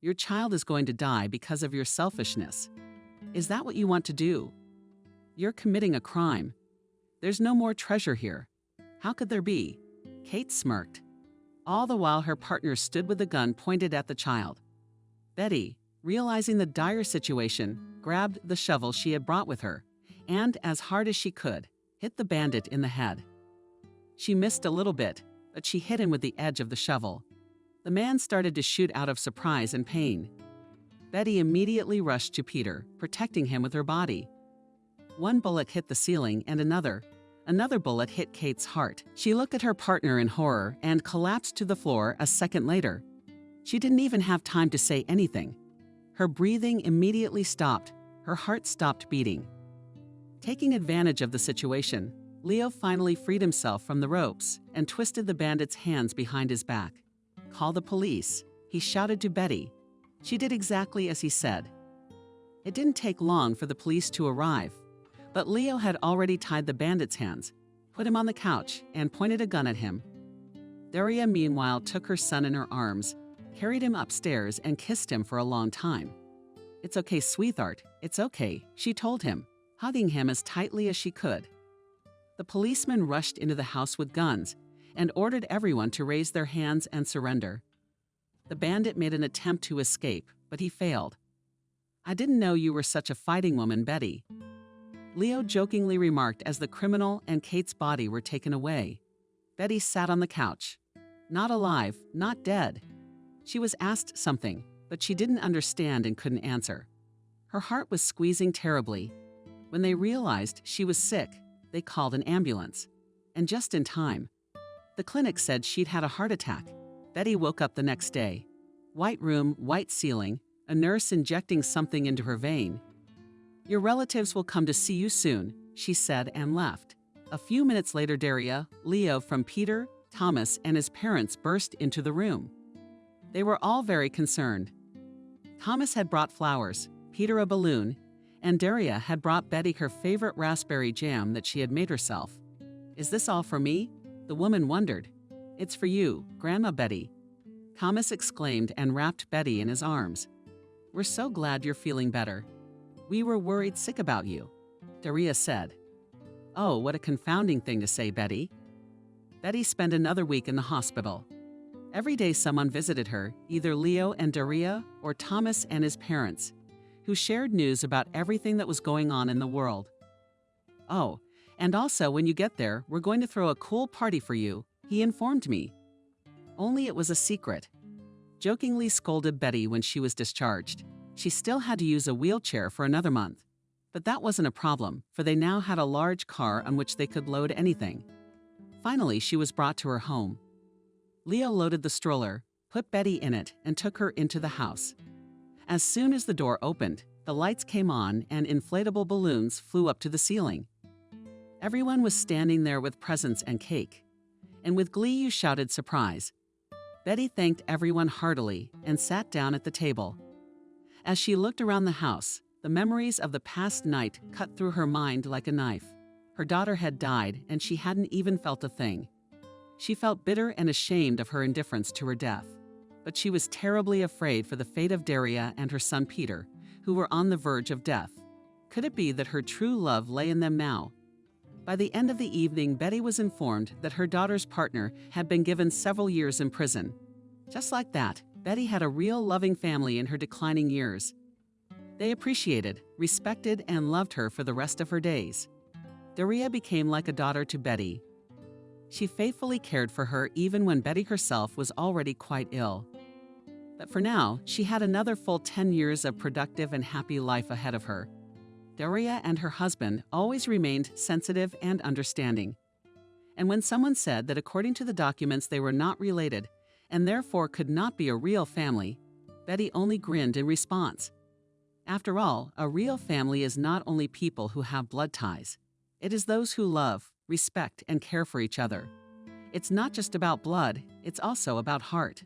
"Your child is going to die because of your selfishness. Is that what you want to do? You're committing a crime. There's no more treasure here. How could there be?" Kate smirked. All the while her partner stood with the gun pointed at the child. Betty, realizing the dire situation, grabbed the shovel she had brought with her and, as hard as she could, hit the bandit in the head. She missed a little bit, but she hit him with the edge of the shovel. The man started to shoot out of surprise and pain. Betty immediately rushed to Peter, protecting him with her body. One bullet hit the ceiling and another bullet hit Kate's heart. She looked at her partner in horror and collapsed to the floor a second later. She didn't even have time to say anything. Her breathing immediately stopped. Her heart stopped beating. Taking advantage of the situation, Leo finally freed himself from the ropes and twisted the bandit's hands behind his back. "Call the police," he shouted to Betty. She did exactly as he said. It didn't take long for the police to arrive, but Leo had already tied the bandit's hands, put him on the couch, and pointed a gun at him. Daria, meanwhile, took her son in her arms, carried him upstairs, and kissed him for a long time. "It's okay, sweetheart, it's okay," she told him, hugging him as tightly as she could. The policemen rushed into the house with guns and ordered everyone to raise their hands and surrender. The bandit made an attempt to escape, but he failed. "I didn't know you were such a fighting woman, Betty," Leo jokingly remarked as the criminal and Kate's body were taken away. Betty sat on the couch. Not alive, not dead. She was asked something, but she didn't understand and couldn't answer. Her heart was squeezing terribly. When they realized she was sick, they called an ambulance. And just in time. The clinic said she'd had a heart attack. Betty woke up the next day. White room, white ceiling, a nurse injecting something into her vein. "Your relatives will come to see you soon," she said and left. A few minutes later, Daria, Leo from Peter, Thomas, and his parents burst into the room. They were all very concerned. Thomas had brought flowers, Peter a balloon, and Daria had brought Betty her favorite raspberry jam that she had made herself. "Is this all for me?" the woman wondered. "It's for you, Grandma Betty," Thomas exclaimed and wrapped Betty in his arms. "We're so glad you're feeling better. We were worried sick about you," Daria said. "Oh, what a confounding thing to say, Betty." Betty spent another week in the hospital. Every day someone visited her, either Leo and Daria or Thomas and his parents, who shared news about everything that was going on in the world. "Oh, and also when you get there, we're going to throw a cool party for you," he informed me. Only it was a secret. Jokingly scolded Betty when she was discharged. She still had to use a wheelchair for another month. But that wasn't a problem, for they now had a large car on which they could load anything. Finally, she was brought to her home. Leo loaded the stroller, put Betty in it, and took her into the house. As soon as the door opened, the lights came on and inflatable balloons flew up to the ceiling. Everyone was standing there with presents and cake. And with glee you shouted surprise. Betty thanked everyone heartily and sat down at the table. As she looked around the house, the memories of the past night cut through her mind like a knife. Her daughter had died and she hadn't even felt a thing. She felt bitter and ashamed of her indifference to her death. But she was terribly afraid for the fate of Daria and her son Peter, who were on the verge of death. Could it be that her true love lay in them now? By the end of the evening, Betty was informed that her daughter's partner had been given several years in prison. Just like that, Betty had a real loving family in her declining years. They appreciated, respected, and loved her for the rest of her days. Daria became like a daughter to Betty. She faithfully cared for her even when Betty herself was already quite ill. But for now, she had another full 10 years of productive and happy life ahead of her. Doria and her husband always remained sensitive and understanding. And when someone said that according to the documents they were not related and therefore could not be a real family, Betty only grinned in response. After all, a real family is not only people who have blood ties. It is those who love, respect, and care for each other. It's not just about blood, it's also about heart.